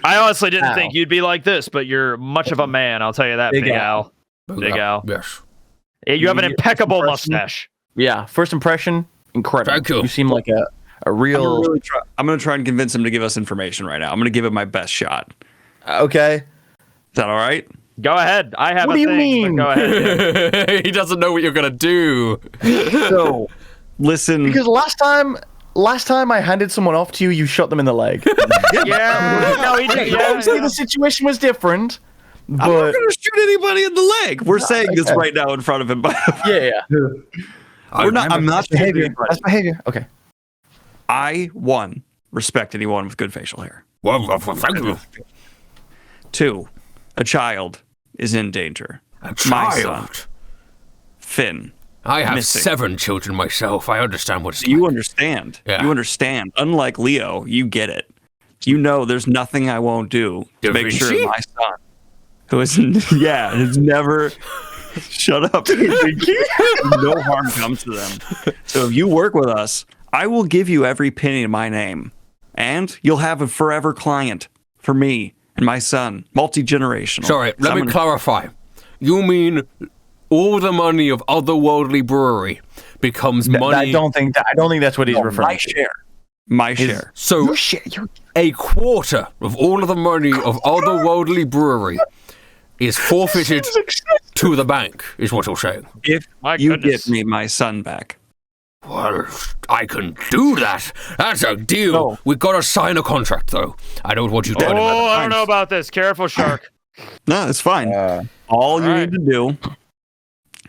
I honestly didn't Al. think you'd be like this, but you're much of a man. I'll tell you that, Big Big Al. Al. Big Al. Yes. You have an You- impeccable impression? mustache. Yeah, first impression, incredible. Thank you. You seem like a real. I'm going to try and convince him to give us information right now. I'm going to give it my best shot. Okay. Is that all right? Go ahead. I have What a do you thing, mean? but go ahead. He doesn't know what you're gonna do. So, Listen, because last time last time I handed someone off to you, you shot them in the leg. Yeah, no, he did. Yeah, Obviously, the situation was different. I'm not But going to shoot anybody in the leg. We're saying this right now in front of him. yeah. I'm not shooting Behavior. anybody. That's behavior. Okay. I, 1, respect anyone with good facial hair. Well, thank you. 2, a child is in danger. A My son, child. Finn. I have missing. 7 children myself. I understand what it's You like. understand. Yeah. You understand. Unlike Leo, you get it. You know there's nothing I won't do to Da make sure Vinci? my son, who is, has never... Shut up. No harm comes to them. So if you work with us, I will give you every penny in my name. And you'll have a forever client for me and my son, multi-generational. Sorry, let me Someone- clarify. You mean all the money of Otherworldly Brewery becomes money... I don't think that's what he's referring my to. share. My share. So a quarter of all of the money of Otherworldly Brewery is forfeited to the bank, is what you're saying. If My you goodness. get me my son back. Well, I can do that. That's a deal. No. We've got to sign a contract, though. I don't want you to... Oh, I don't know about this. Careful, shark. No, it's fine. All you right. need to do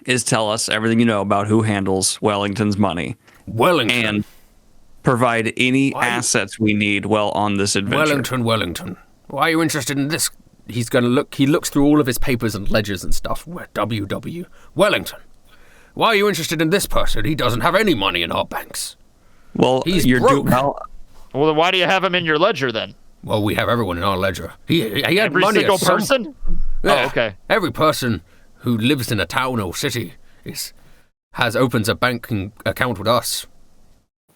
is tell us everything you know about who handles Wellington's money Wellington. and provide any Why- assets we need while on this adventure. Wellington. Why are you interested in this? He's going to look... He looks through all of his papers and ledgers and stuff. WW. Wellington. Why are you interested in this person? He doesn't have any money in our banks. Well, He's you're broke. Well, then why do you have him in your ledger then? Well, we have everyone in our ledger. He had Every money single at some- person? Yeah. Oh, okay. Every person who lives in a town or city opens a banking account with us.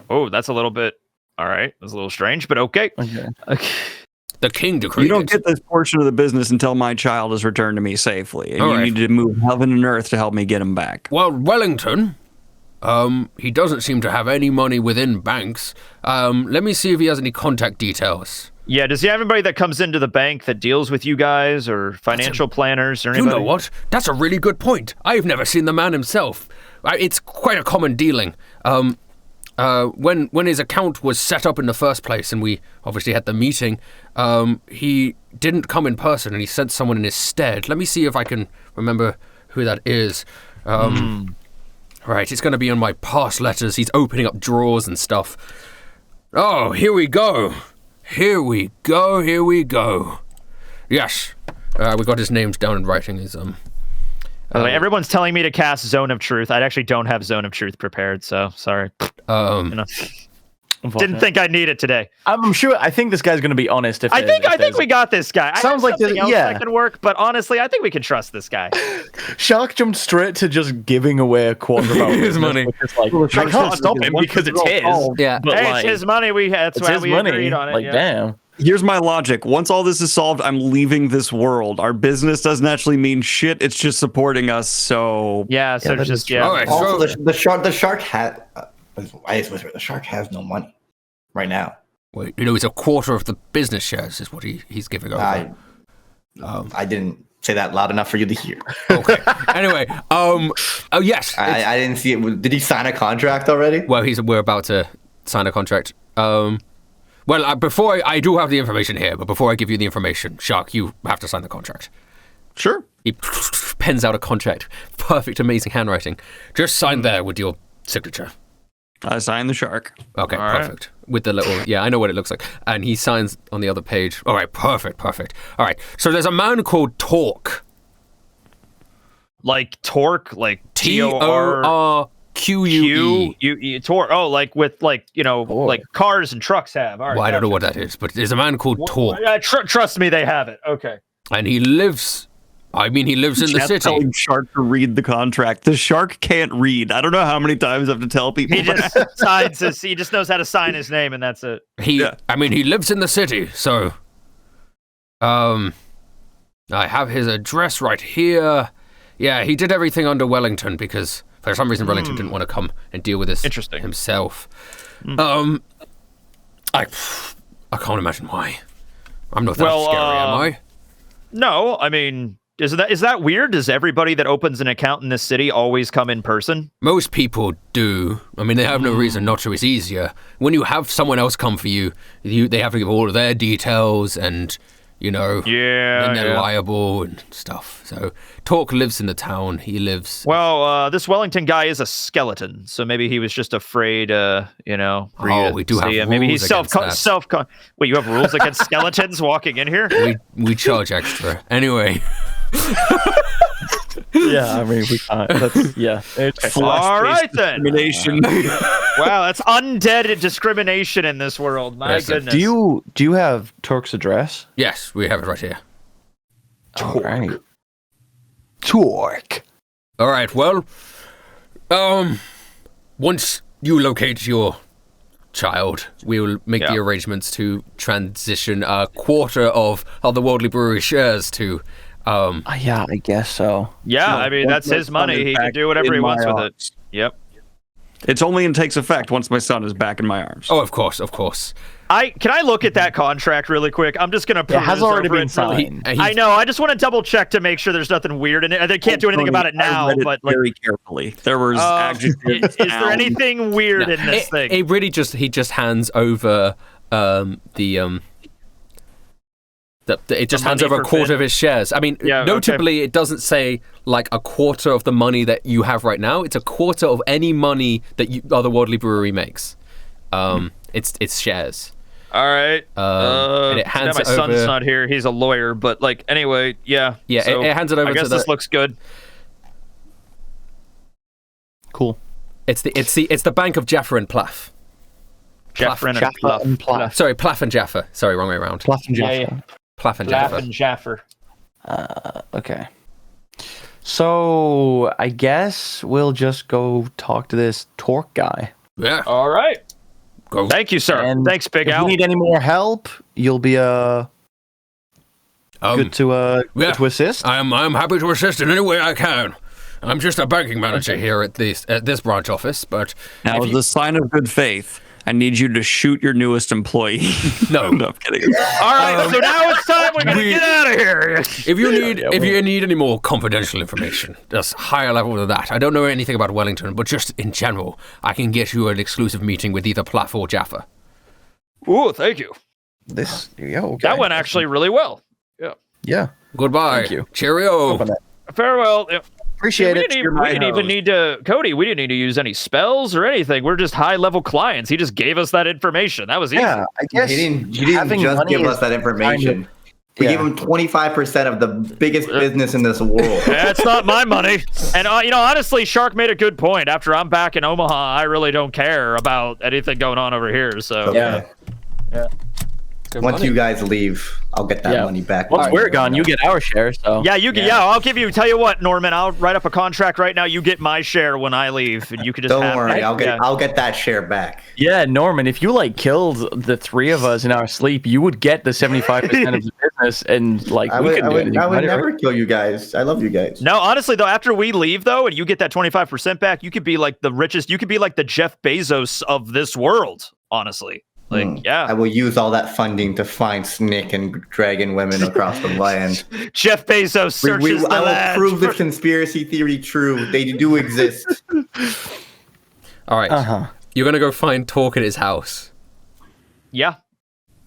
Oh, that's a little bit. All right, that's a little strange, but okay. Okay. The king decreed you don't it. get this portion of the business until my child is returned to me safely, and All you right. need to move heaven and earth to help me get him back. Well, Wellington, he doesn't seem to have any money within banks. Let me see if he has any contact details. Yeah, does he have anybody that comes into the bank that deals with you guys or financial planners or You anybody? know what? That's a really good point. I've never seen the man himself. It's quite a common dealing. When his account was set up in the first place, and we obviously had the meeting, he didn't come in person, and he sent someone in his stead. Let me see if I can remember who that is. Right, it's going to be on my past letters. He's opening up drawers and stuff. Oh, here we go. Here we go. Yes, we got his names down in writing. By the way, everyone's telling me to cast Zone of Truth. I actually don't have Zone of Truth prepared, so sorry. You know, didn't think I'd need it today. I'm sure. I think this guy's going to be honest. I think we got this guy. Sounds I like have something else yeah. that can work, but honestly, I think we can trust this guy. Shark jumped straight to just giving away a quarter of our His business, money. which is like, I can't stop him because it's his. Yeah. But Hey, like, it's his money. That's it's why his we money. agreed on it. Like, yeah. damn. Here's my logic. Once all this is solved, I'm leaving this world. Our business doesn't actually mean shit. It's just supporting us. So Yeah, so that just is All right, Also, so the shark has. The shark has no money right now. wait, it's a quarter of the business shares is what he's giving over. I didn't say that loud enough for you to hear. Okay. Anyway, oh yes. I didn't see it. Did he sign a contract already? Well, we're about to sign a contract. Well, before I do have the information here, but before I give you the information, Shark, you have to sign the contract. sure. He pens out a contract. Perfect, amazing handwriting. Just sign there with your signature. I signed the shark. Okay, All right. perfect. With the little, yeah, I know what it looks like. And he signs on the other page. All right, perfect. All right, so there's a man called Torque. like Torque, like Torque. Torque. Oh, like with like cars and trucks have. All right, Well, I don't know gotcha. what that is, but there's a man called Torque. Trust me, they have it. Okay. And he lives in the Chat's city. telling Shark to read the contract. The shark can't read. I don't know how many times I have to tell people. He just signs his. He just knows how to sign his name, and that's it. He lives in the city, so I have his address right here. Yeah, he did everything under Wellington because for some reason Wellington didn't want to come and deal with this Interesting. himself. I can't imagine why. I'm not that scary, am I? No, I mean, Is that weird? Does everybody that opens an account in this city always come in person? Most people do. I mean, they have no reason not to. It's easier. When you have someone else come for you, they have to give all of their details and, then they're liable and stuff. So Torque lives in the town. He lives... Well, this Wellington guy is a skeleton, so maybe he was just afraid, for you we do have rules maybe he's against that. Wait, you have rules against skeletons walking in here? We charge extra. Anyway... Yeah, I mean, we can't. All right, then. Discrimination. Wow, that's undead discrimination in this world. My goodness. Do you have Torque's address? Yes, we have it right here. All right. Torque. All right, well, once you locate your child, we will make the arrangements to transition a quarter of Otherworldly Brewery shares to... yeah, I guess so. Yeah, I mean, that's his money. He can do whatever he wants with it. Yep. It's only in takes effect once my son is back in my arms. Oh, of course. Can I look at that contract really quick? I'm just gonna. It has already been signed. I know. I just want to double check to make sure there's nothing weird in it. They can't do anything about it now, but very carefully. There was adjectives. Is there anything weird in this thing? It really just hands over it just hands over a quarter of his shares. I mean, notably, it doesn't say like a quarter of the money that you have right now. It's a quarter of any money that Otherworldly Brewery makes. It's shares. All right. And it hands my it over. son's not here. He's a lawyer, but anyway, yeah. Yeah, so it hands it over. I guess this looks good. Cool. It's the Bank of Jaffa and Plath. Jaffa and Plath. Sorry, Plath and Jaffa. Sorry, wrong way around. Plath and Jaffa. Yeah. Plath and Jaffa. Plath and Jaffa. Okay. So I guess we'll just go talk to this Torque guy. Yeah. All right. Go. Thank you, sir. And thanks, Big Al. If you need any more help, you'll be good to assist. I'm happy to assist in any way I can. I'm just a banking manager here at this branch office, but now, as a sign of good faith, I need you to shoot your newest employee. No, I'm kidding. All right, so now it's time we're gonna get out of here. If you need any more confidential information, just higher level than that. I don't know anything about Wellington, but just in general, I can get you an exclusive meeting with either Plath or Jaffa. Ooh, thank you. Okay. That went actually really well. Yeah. Goodbye. Thank you. Cheerio. Farewell. Appreciate it. We didn't even need to, Cody. We didn't need to use any spells or anything. We're just high-level clients. He just gave us that information. That was easy. Yeah, I guess He didn't just give us that information. We gave him 25% of the biggest business in this world. That's not my money. And honestly, Shark made a good point. After I'm back in Omaha, I really don't care about anything going on over here. So Yeah. Good Once money. you guys leave, I'll get that money back. Once we're gone, you get our share. So I'll give you. Tell you what, Norman, I'll write up a contract right now. You get my share when I leave, and you can just Don't worry, I'll get that share back. Yeah, Norman, if you killed the three of us in our sleep, you would get the 75% of the business, and I would never kill you guys. I love you guys. No, honestly though, after we leave though, and you get that 25% back, you could be like the richest. You could be like the Jeff Bezos of this world. Honestly. I will use all that funding to find snake and dragon women across the land. Jeff Bezos searches the land. I will prove this conspiracy theory true. They do exist. All right. You're going to go find Torque at his house. Yeah.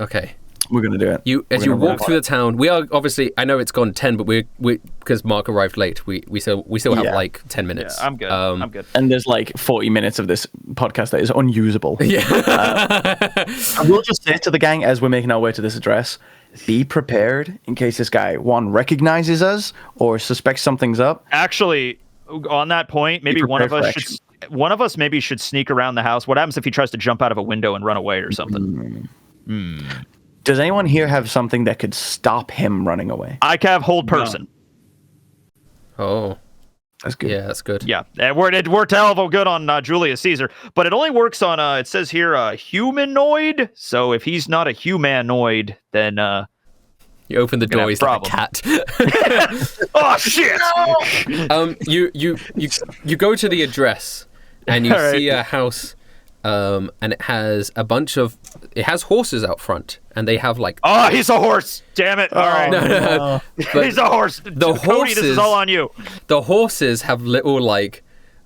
Okay. We're going to do it. As you walk through the town, we are obviously, I know it's gone 10, but we because Mark arrived late, we still have 10 minutes. Yeah, I'm good. I'm good. And there's 40 minutes of this podcast that is unusable. Yeah. I will just say to the gang as we're making our way to this address, be prepared in case this guy, one, recognizes us or suspects something's up. Actually, on that point, maybe one of us maybe should sneak around the house. What happens if he tries to jump out of a window and run away or something? Does anyone here have something that could stop him running away? I can have hold person. Oh. That's good. Yeah, that's good. Yeah, it worked hell of a good on Julius Caesar, but it only works on, it says here, humanoid. So if he's not a humanoid, then... You open the door, he's like a cat. Oh, shit! No! You go to the address, and you see a house and it has horses out front, and they have like. Oh, he's a horse! Damn it! All right, No. he's a horse. The Cody, this is all on you. The horses have little like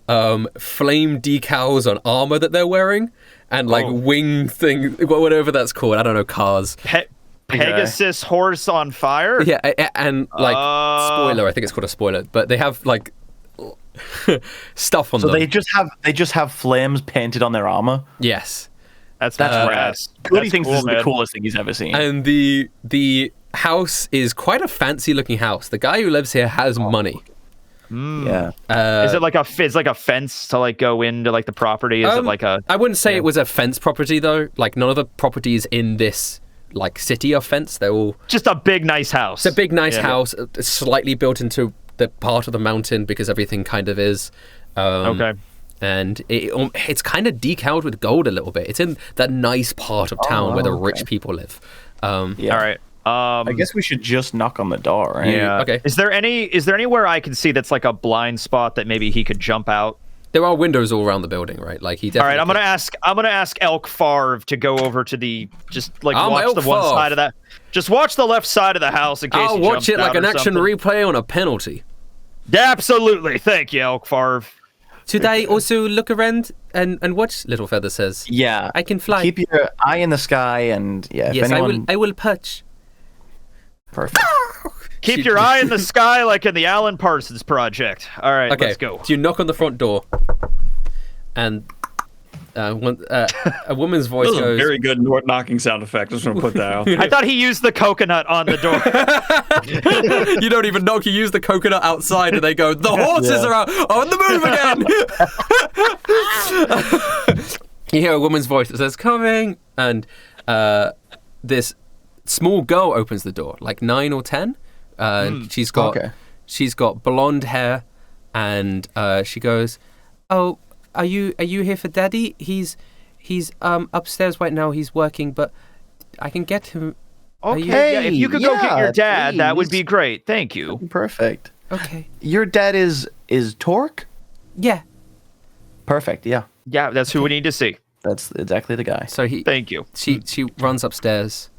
flame decals on armor that they're wearing, and like wing thing, whatever that's called. I don't know, cars. Pegasus horse on fire? Yeah, and like spoiler, I think it's called a spoiler, but they have like stuff on them. So they just have flames painted on their armor. Yes. That's rad. Cody thinks this is man. the coolest thing he's ever seen. And the house is quite a fancy looking house. The guy who lives here has money. Yeah. Is it like a fence to like go into like the property? Is it like a? I wouldn't say it was a fence property though. Like none of the properties in this like city are fenced. They're all just a big nice house. It's a big nice house, slightly built into the part of the mountain because everything kind of is. Okay. And it's kind of decaled with gold a little bit. It's in that nice part of town where the rich people live. All right. I guess we should just knock on the door, right? Yeah. Okay. Is there anywhere I can see that's like a blind spot that maybe he could jump out? There are windows all around the building, right? Like he definitely. All right, I'm gonna ask Elk Favre to go over to the watch Elk the one Favre. side of that. Just watch the left side of the house in case I'll he watch jumps it like out an or action something. replay on a penalty. Absolutely, thank you, Elk Favre. Should I also look around and watch? Little Feather says. Yeah. I can fly. Keep your eye in the sky, and if Yes, anyone... I will perch. Perfect. Keep your eye in the sky like in the Alan Parsons Project. All right, Okay. let's go. So you knock on the front door, and a woman's voice That was a goes. very good knocking sound effect. I just want to put that out. I thought he used the coconut on the door. You don't even knock. You use the coconut outside, and they go. The horses are out on the move again. You hear a woman's voice that says, "Coming," and this small girl opens the door, like 9 or 10. She's got blonde hair, and she goes, "Oh, are you here for Daddy? He's upstairs right now. He's working, but I can get him." Okay, yeah, if you could go get your dad, that would please. be great. Thank you. Perfect. Okay. Your dad is Torque? Yeah. Perfect, yeah. Yeah, that's who we need to see. That's exactly the guy. So Thank you. she runs upstairs.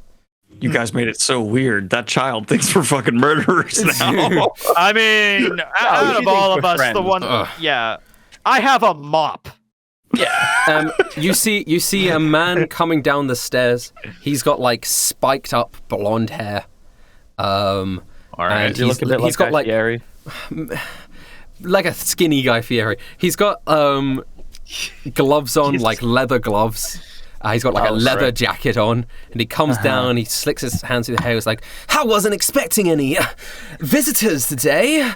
You guys made it so weird. That child thinks we're fucking murderers now. I mean, out she of all thinks of we're us, the friends. one, yeah, I have a mop. You see a man coming down the stairs. He's got like spiked up blonde hair. All right. And You look a bit he's like got like Gary. like a skinny Guy Fieri. He's got gloves on, like leather gloves. He's got like a leather jacket on, and he comes down, he slicks his hands through the hair. He's like, "I wasn't expecting any visitors today.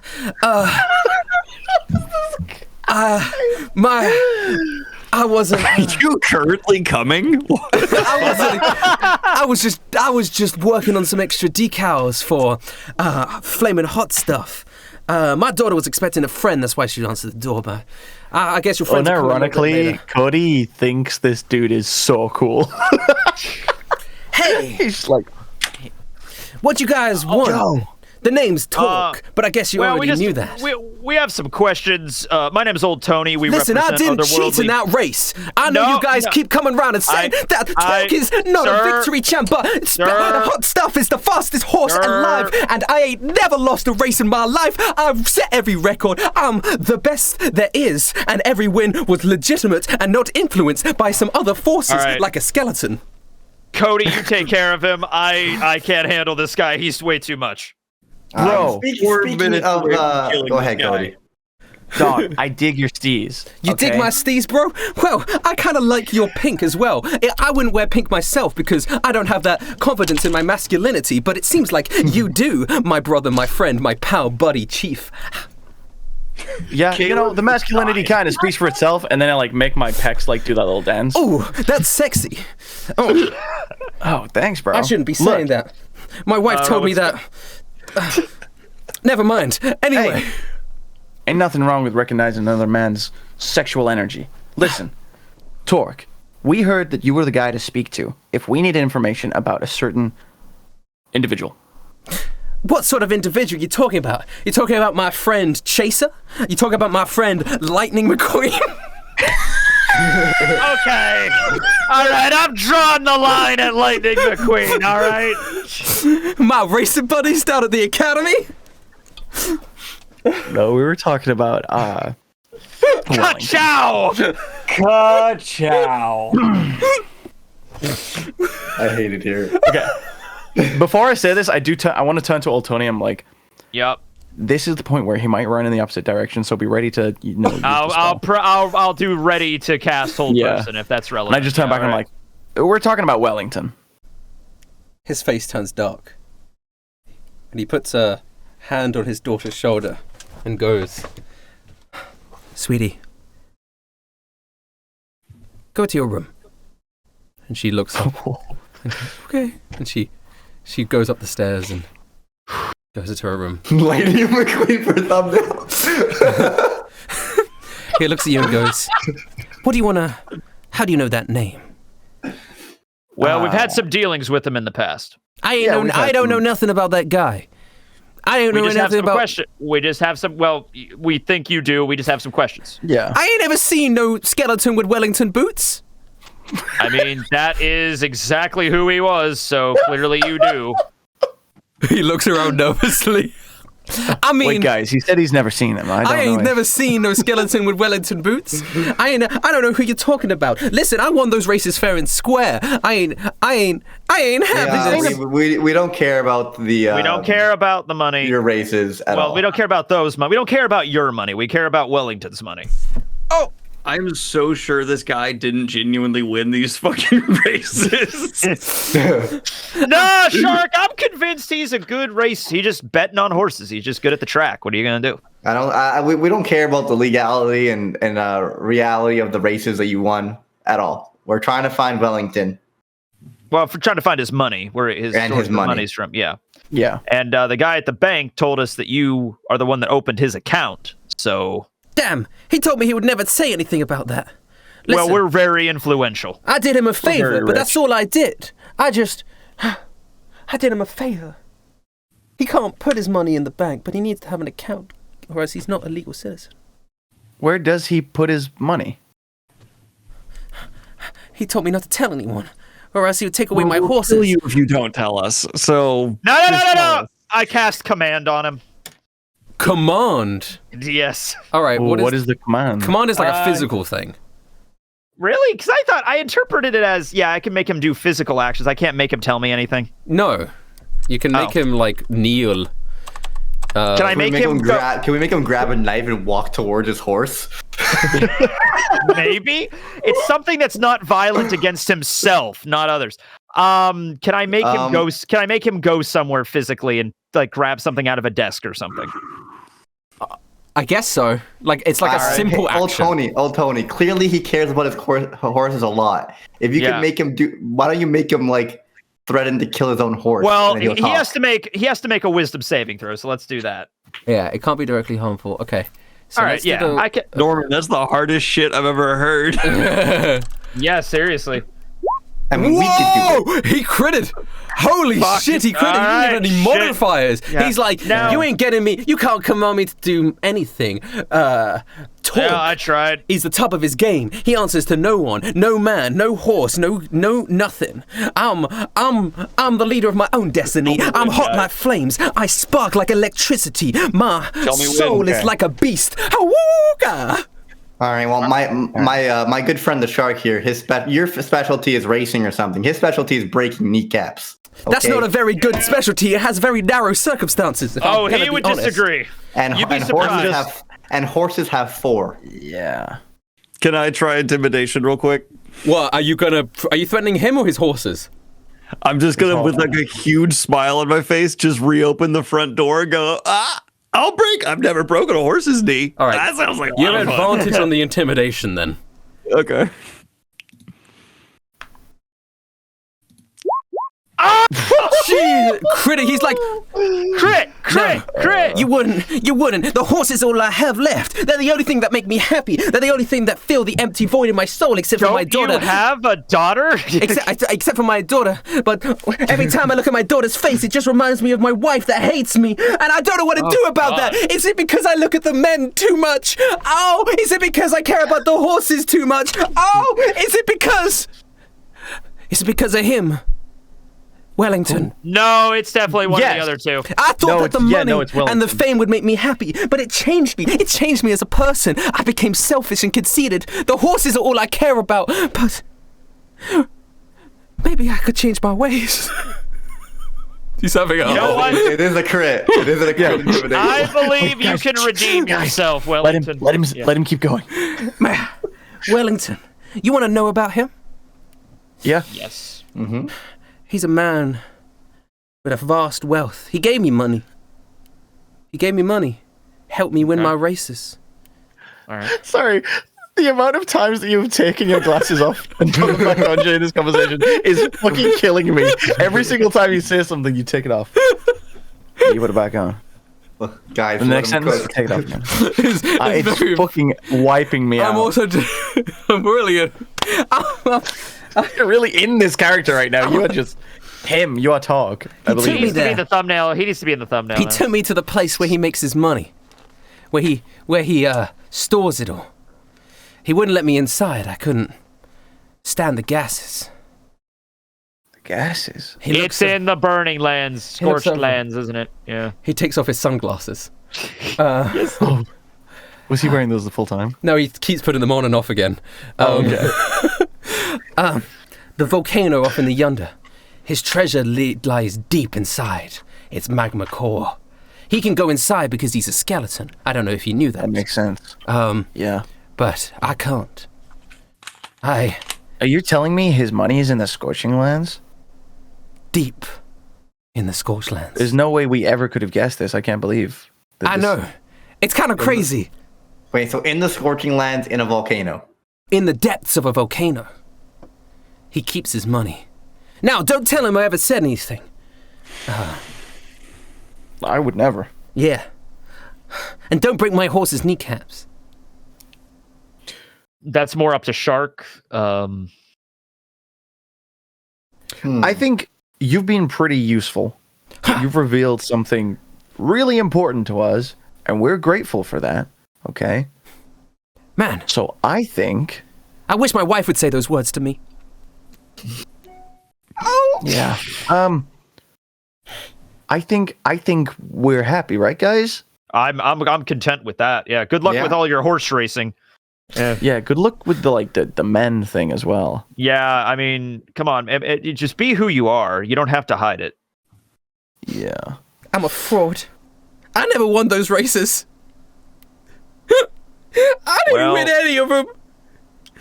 I wasn't. Are you currently coming? I was just working on some extra decals for Flamin' Hot stuff. My daughter was expecting a friend, that's why she answered the door. But I guess your friend's coming a little bit Unironically, later. Cody thinks this dude is so cool. Hey, He's like, what you guys want? yo. The name's Talk, but I guess you already knew that. We have some questions. My name's Old Tony. We Listen, I represent didn't cheat in otherworldly- that race. I know you guys keep coming around and saying that Talk is not a victory champ, but Hot Stuff is the fastest horse alive, and I ain't never lost a race in my life. I've set every record. I'm the best there is, and every win was legitimate and not influenced by some other forces like a skeleton. Cody, you take care of him. I can't handle this guy. He's way too much. Bro, Speaking of, go ahead, Cody. dog, I dig your steez. You dig my steez, bro? Well, I kind of like your pink as well. I wouldn't wear pink myself because I don't have that confidence in my masculinity, but it seems like you do, my brother, my friend, my pal, buddy, chief. Yeah, you know, the masculinity kind of speaks for itself, and then I like make my pecs like do that little dance. Ooh, that's sexy. Oh, Oh, thanks, bro. I shouldn't be saying that. My wife told me that. Never mind. Anyway. Hey, ain't nothing wrong with recognizing another man's sexual energy. Listen, Torque, we heard that you were the guy to speak to if we needed information about a certain individual. What sort of individual are you talking about? You talking about my friend Chaser? You talking about my friend Lightning McQueen? Okay. All right, I'm drawing the line at Lightning McQueen, all right? My racing buddies down at the academy? No, we were talking about Ka-chow! Ka-chow. I hate it here. Okay. Before I say this, I want to turn to Old Tony. I'm like, Yep. this is the point where he might run in the opposite direction, so be ready to, use the spell. I'll do ready to cast hold person if that's relevant. And I just turn back and I'm like, we're talking about Wellington. His face turns dark. And he puts a hand on his daughter's shoulder and goes, "Sweetie, go to your room." And she looks up. And goes, "Okay." And she goes up the stairs and goes into her room. Lightning McQueen for thumbnail. He looks at you and goes, "What do you want to... How do you know that name?" Well, we've had some dealings with him in the past. I don't know nothing about that guy. I don't know nothing about... We just have some... Well, we think you do. We just have some questions. Yeah. I ain't ever seen no skeleton with Wellington boots. I mean, that is exactly who he was, so clearly you do. He looks around nervously. I mean, Wait, guys, he said he's never seen him. I ain't never seen no skeleton with Wellington boots. I don't know who you're talking about. Listen, I won those races fair and square. I ain't having this. We don't care about the. We don't care about the money. Your races at all. Well, we don't care about those money. We don't care about your money. We care about Wellington's money. Oh, I'm so sure this guy didn't genuinely win these fucking races. Nah, Shark, I'm convinced he's a good race. He's just betting on horses. He's just good at the track. What are you gonna do? We don't care about the legality and reality of the races that you won at all. We're trying to find Wellington. Well, for trying to find his money, where his money's from. Yeah. Yeah. And the guy at the bank told us that you are the one that opened his account. So. Damn, he told me he would never say anything about that. Listen, well, we're very influential. I did him a favor, but that's all I did. I did him a favor. He can't put his money in the bank, but he needs to have an account, or else he's not a legal citizen. Where does he put his money? He told me not to tell anyone, or else he would take away my horses. We'll kill you if you don't tell us. So No! I cast command on him. Command? Yes. All right. What is the command? Command is like a physical thing. Really? Because I interpreted it as, I can make him do physical actions. I can't make him tell me anything. No. You can make him, like, kneel. Can I make him Can we make him grab a knife and walk towards his horse? Maybe. It's something that's not violent against himself, not others. Can I make him go? Can I make him go somewhere physically and like grab something out of a desk or something? I guess so. Like it's like a simple action. Old Tony. Clearly, he cares about his horses a lot. If you could make him do, why don't you make him like threaten to kill his own horse? Well, he has to make a wisdom saving throw. So let's do that. Yeah, it can't be directly harmful. Okay. So all right. Yeah, I can. Norman, that's the hardest shit I've ever heard. Yeah, seriously. I mean, we could do it. He critted! Holy shit, he critted! He didn't have any modifiers. Yeah. He's like, you ain't getting me. You can't command me to do anything. Talk. Yeah, I tried. He's the top of his game. He answers to no one, no man, no horse, no nothing. I'm the leader of my own destiny. I'm hot like flames. I spark like electricity. My soul is like a beast. Awooga! All right. Well, my good friend the shark here. Your specialty is racing or something. His specialty is breaking kneecaps. Okay? That's not a very good specialty. It has very narrow circumstances. He would disagree. And horses have 4. Yeah. Can I try intimidation real quick? What are you threatening him or his horses? I'm just gonna, with like a huge smile on my face, just reopen the front door and go, I'll break. I've never broken a horse's knee. All right. That sounds like you have advantage on the intimidation then. Okay. Jeez, crit! He's like, crit! Crit! You wouldn't. The horse is all I have left. They're the only thing that make me happy. They're the only thing that fill the empty void in my soul, except for my daughter. Don't you have a daughter? Except for my daughter. But every time I look at my daughter's face, it just reminds me of my wife that hates me. And I don't know what to do about that. Is it because I look at the men too much? Oh, is it because I care about the horses too much? Oh, is it because of him? Wellington. No, it's definitely one of the other two. I thought that the money and the fame would make me happy, but it changed me. It changed me as a person. I became selfish and conceited. The horses are all I care about, but maybe I could change my ways. He's having a... You know what? It is a crit. It is a crit. Intimidation. I believe you can redeem yourself, Wellington. Let him keep going. Wellington, you want to know about him? Yeah. Yes. Mm-hmm. He's a man with a vast wealth. He gave me money. Helped me win my races. All right. Sorry. The amount of times that you've taken your glasses off and put them back on during this conversation is fucking killing me. Every single time you say something, you take it off. You put it back on. Well, guys, The next sentence, take it off again. It's very- fucking wiping me out. I'm also... I'm really... You're really in this character right now. You are just him. You are Targ. I He took He believe. me needs to be there. in the thumbnail. He needs to be in the thumbnail. He now. took me to the place where he makes his money. Where he stores it all. He wouldn't let me inside. I couldn't stand the gases. The gases. He looks It's in the burning lands, scorched over. lands, isn't it? Yeah. He takes off his sunglasses. Was he wearing those the full time? No, he keeps putting them on and off again. Okay. The volcano off in the yonder. His treasure lies deep inside. It's magma core. He can go inside because he's a skeleton. I don't know if you knew that. That makes sense. Yeah. But I can't. Are you telling me his money is in the scorching lands? Deep in the scorched lands. There's no way we ever could have guessed this. I can't believe. I know. It's kind of crazy. Wait, so in the scorching lands, in a volcano. In the depths of a volcano. He keeps his money. Now, don't tell him I ever said anything. I would never. Yeah. And don't break my horse's kneecaps. That's more up to Shark. I think you've been pretty useful. You've revealed something really important to us, and we're grateful for that. Okay? Man, So I think... I wish my wife would say those words to me. Yeah. I think we're happy, right, guys? I'm content with that. Yeah. Good luck Yeah. with all your horse racing. Yeah, good luck with the men thing as well. Yeah. I mean, come on. Just be who you are. You don't have to hide it. Yeah. I'm a fraud. I never won those races. I didn't win any of them.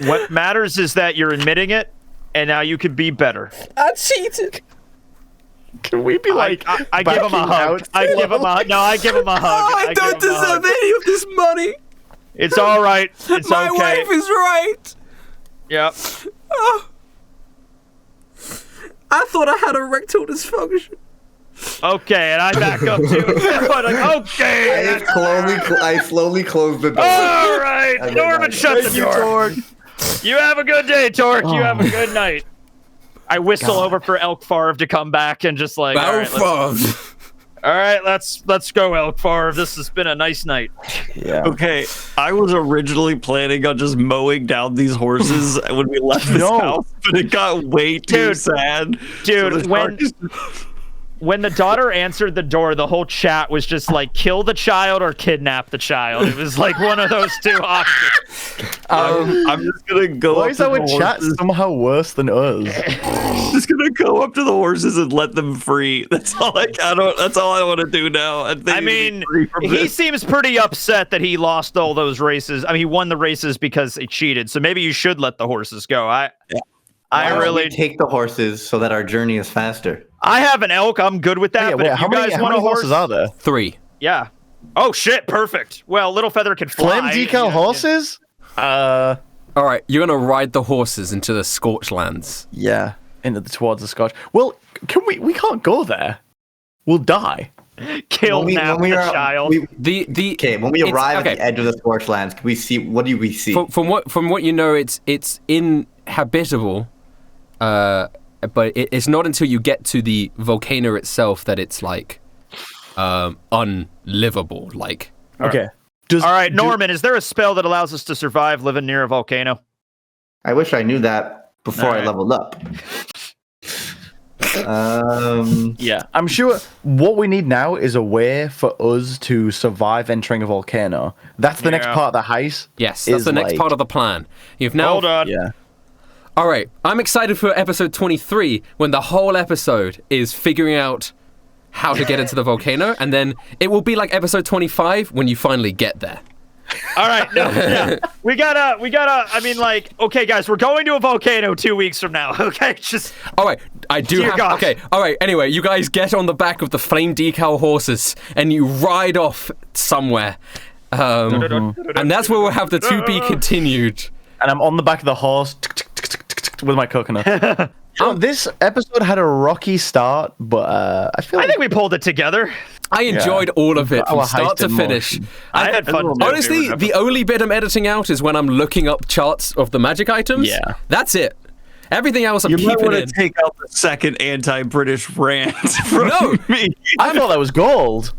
What matters is that you're admitting it, and now you can be better. I cheated. Can we be like I give him a hug. I give him a I give him a hug. Oh, I give don't him a hug. deserve any of this money. It's all right. It's My okay. wife is right. Yep. Oh. I thought I had erectile dysfunction. Okay, and I back up too. Okay. I slowly close the door. All right, I get Norman, that. shut the Thank you, door. Torg. You have a good day, Torque. You have a good night. I whistle over for Elk Favre to come back and just like, all right, let's go, Elk Favre. This has been a nice night. Yeah. Okay, I was originally planning on just mowing down these horses when we left this house, but it got way too sad. Dude, So when the daughter answered the door, the whole chat was just like, kill the child or kidnap the child. It was like one of those two options. I'm just gonna go. Why up is to our the chat horses. somehow worse than us? Just gonna go up to the horses and let them free. That's all That's all I want to do now. And they I need to be mean, free from he this. seems pretty upset that he lost all those races. I mean, he won the races because he cheated. So maybe you should let the horses go. I Why don't really we take the horses so that our journey is faster. I have an elk. I'm good with that. Yeah, but wait, if how you many, guys how want many a horse, horses are there? 3. yeah. Oh shit! Perfect. Well, Little Feather can fly. Flame decal horses? All right, you're gonna ride the horses into the scorched lands. Yeah, towards the Scotch. Well, can we can't go there. we'll die. Kill now the child. when we arrive at the edge of the scorched lands, can we see? What do we see? From what you know, it's inhabitable, but it's not until you get to the volcano itself that it's like unlivable. Like, Okay. All right, Norman, is there a spell that allows us to survive living near a volcano? I wish I knew that before I leveled up. Yeah, I'm sure what we need now is a way for us to survive entering a volcano. That's the next part of the heist. Yes, that's the next part of the plan. You've now... Hold on. Yeah. All right, I'm excited for episode 23 when the whole episode is figuring out how to get into the volcano, and then it will be like episode 25 when you finally get there. All right, we gotta. I mean, like, okay, guys, we're going to a volcano 2 weeks from now. Okay, just. All right, I do have. God. Okay, all right. Anyway, you guys get on the back of the flame decal horses and you ride off somewhere, and that's where we'll have the to be continued. And I'm on the back of the horse with my coconut. This episode had a rocky start, but I think we pulled it together. I enjoyed all of it from start to finish. I had fun. Honestly, the only bit I'm editing out is when I'm looking up charts of the magic items. Yeah. That's it. Everything else I'm You might keeping want in. to take out the second anti-British rant from No. me. I thought that was gold.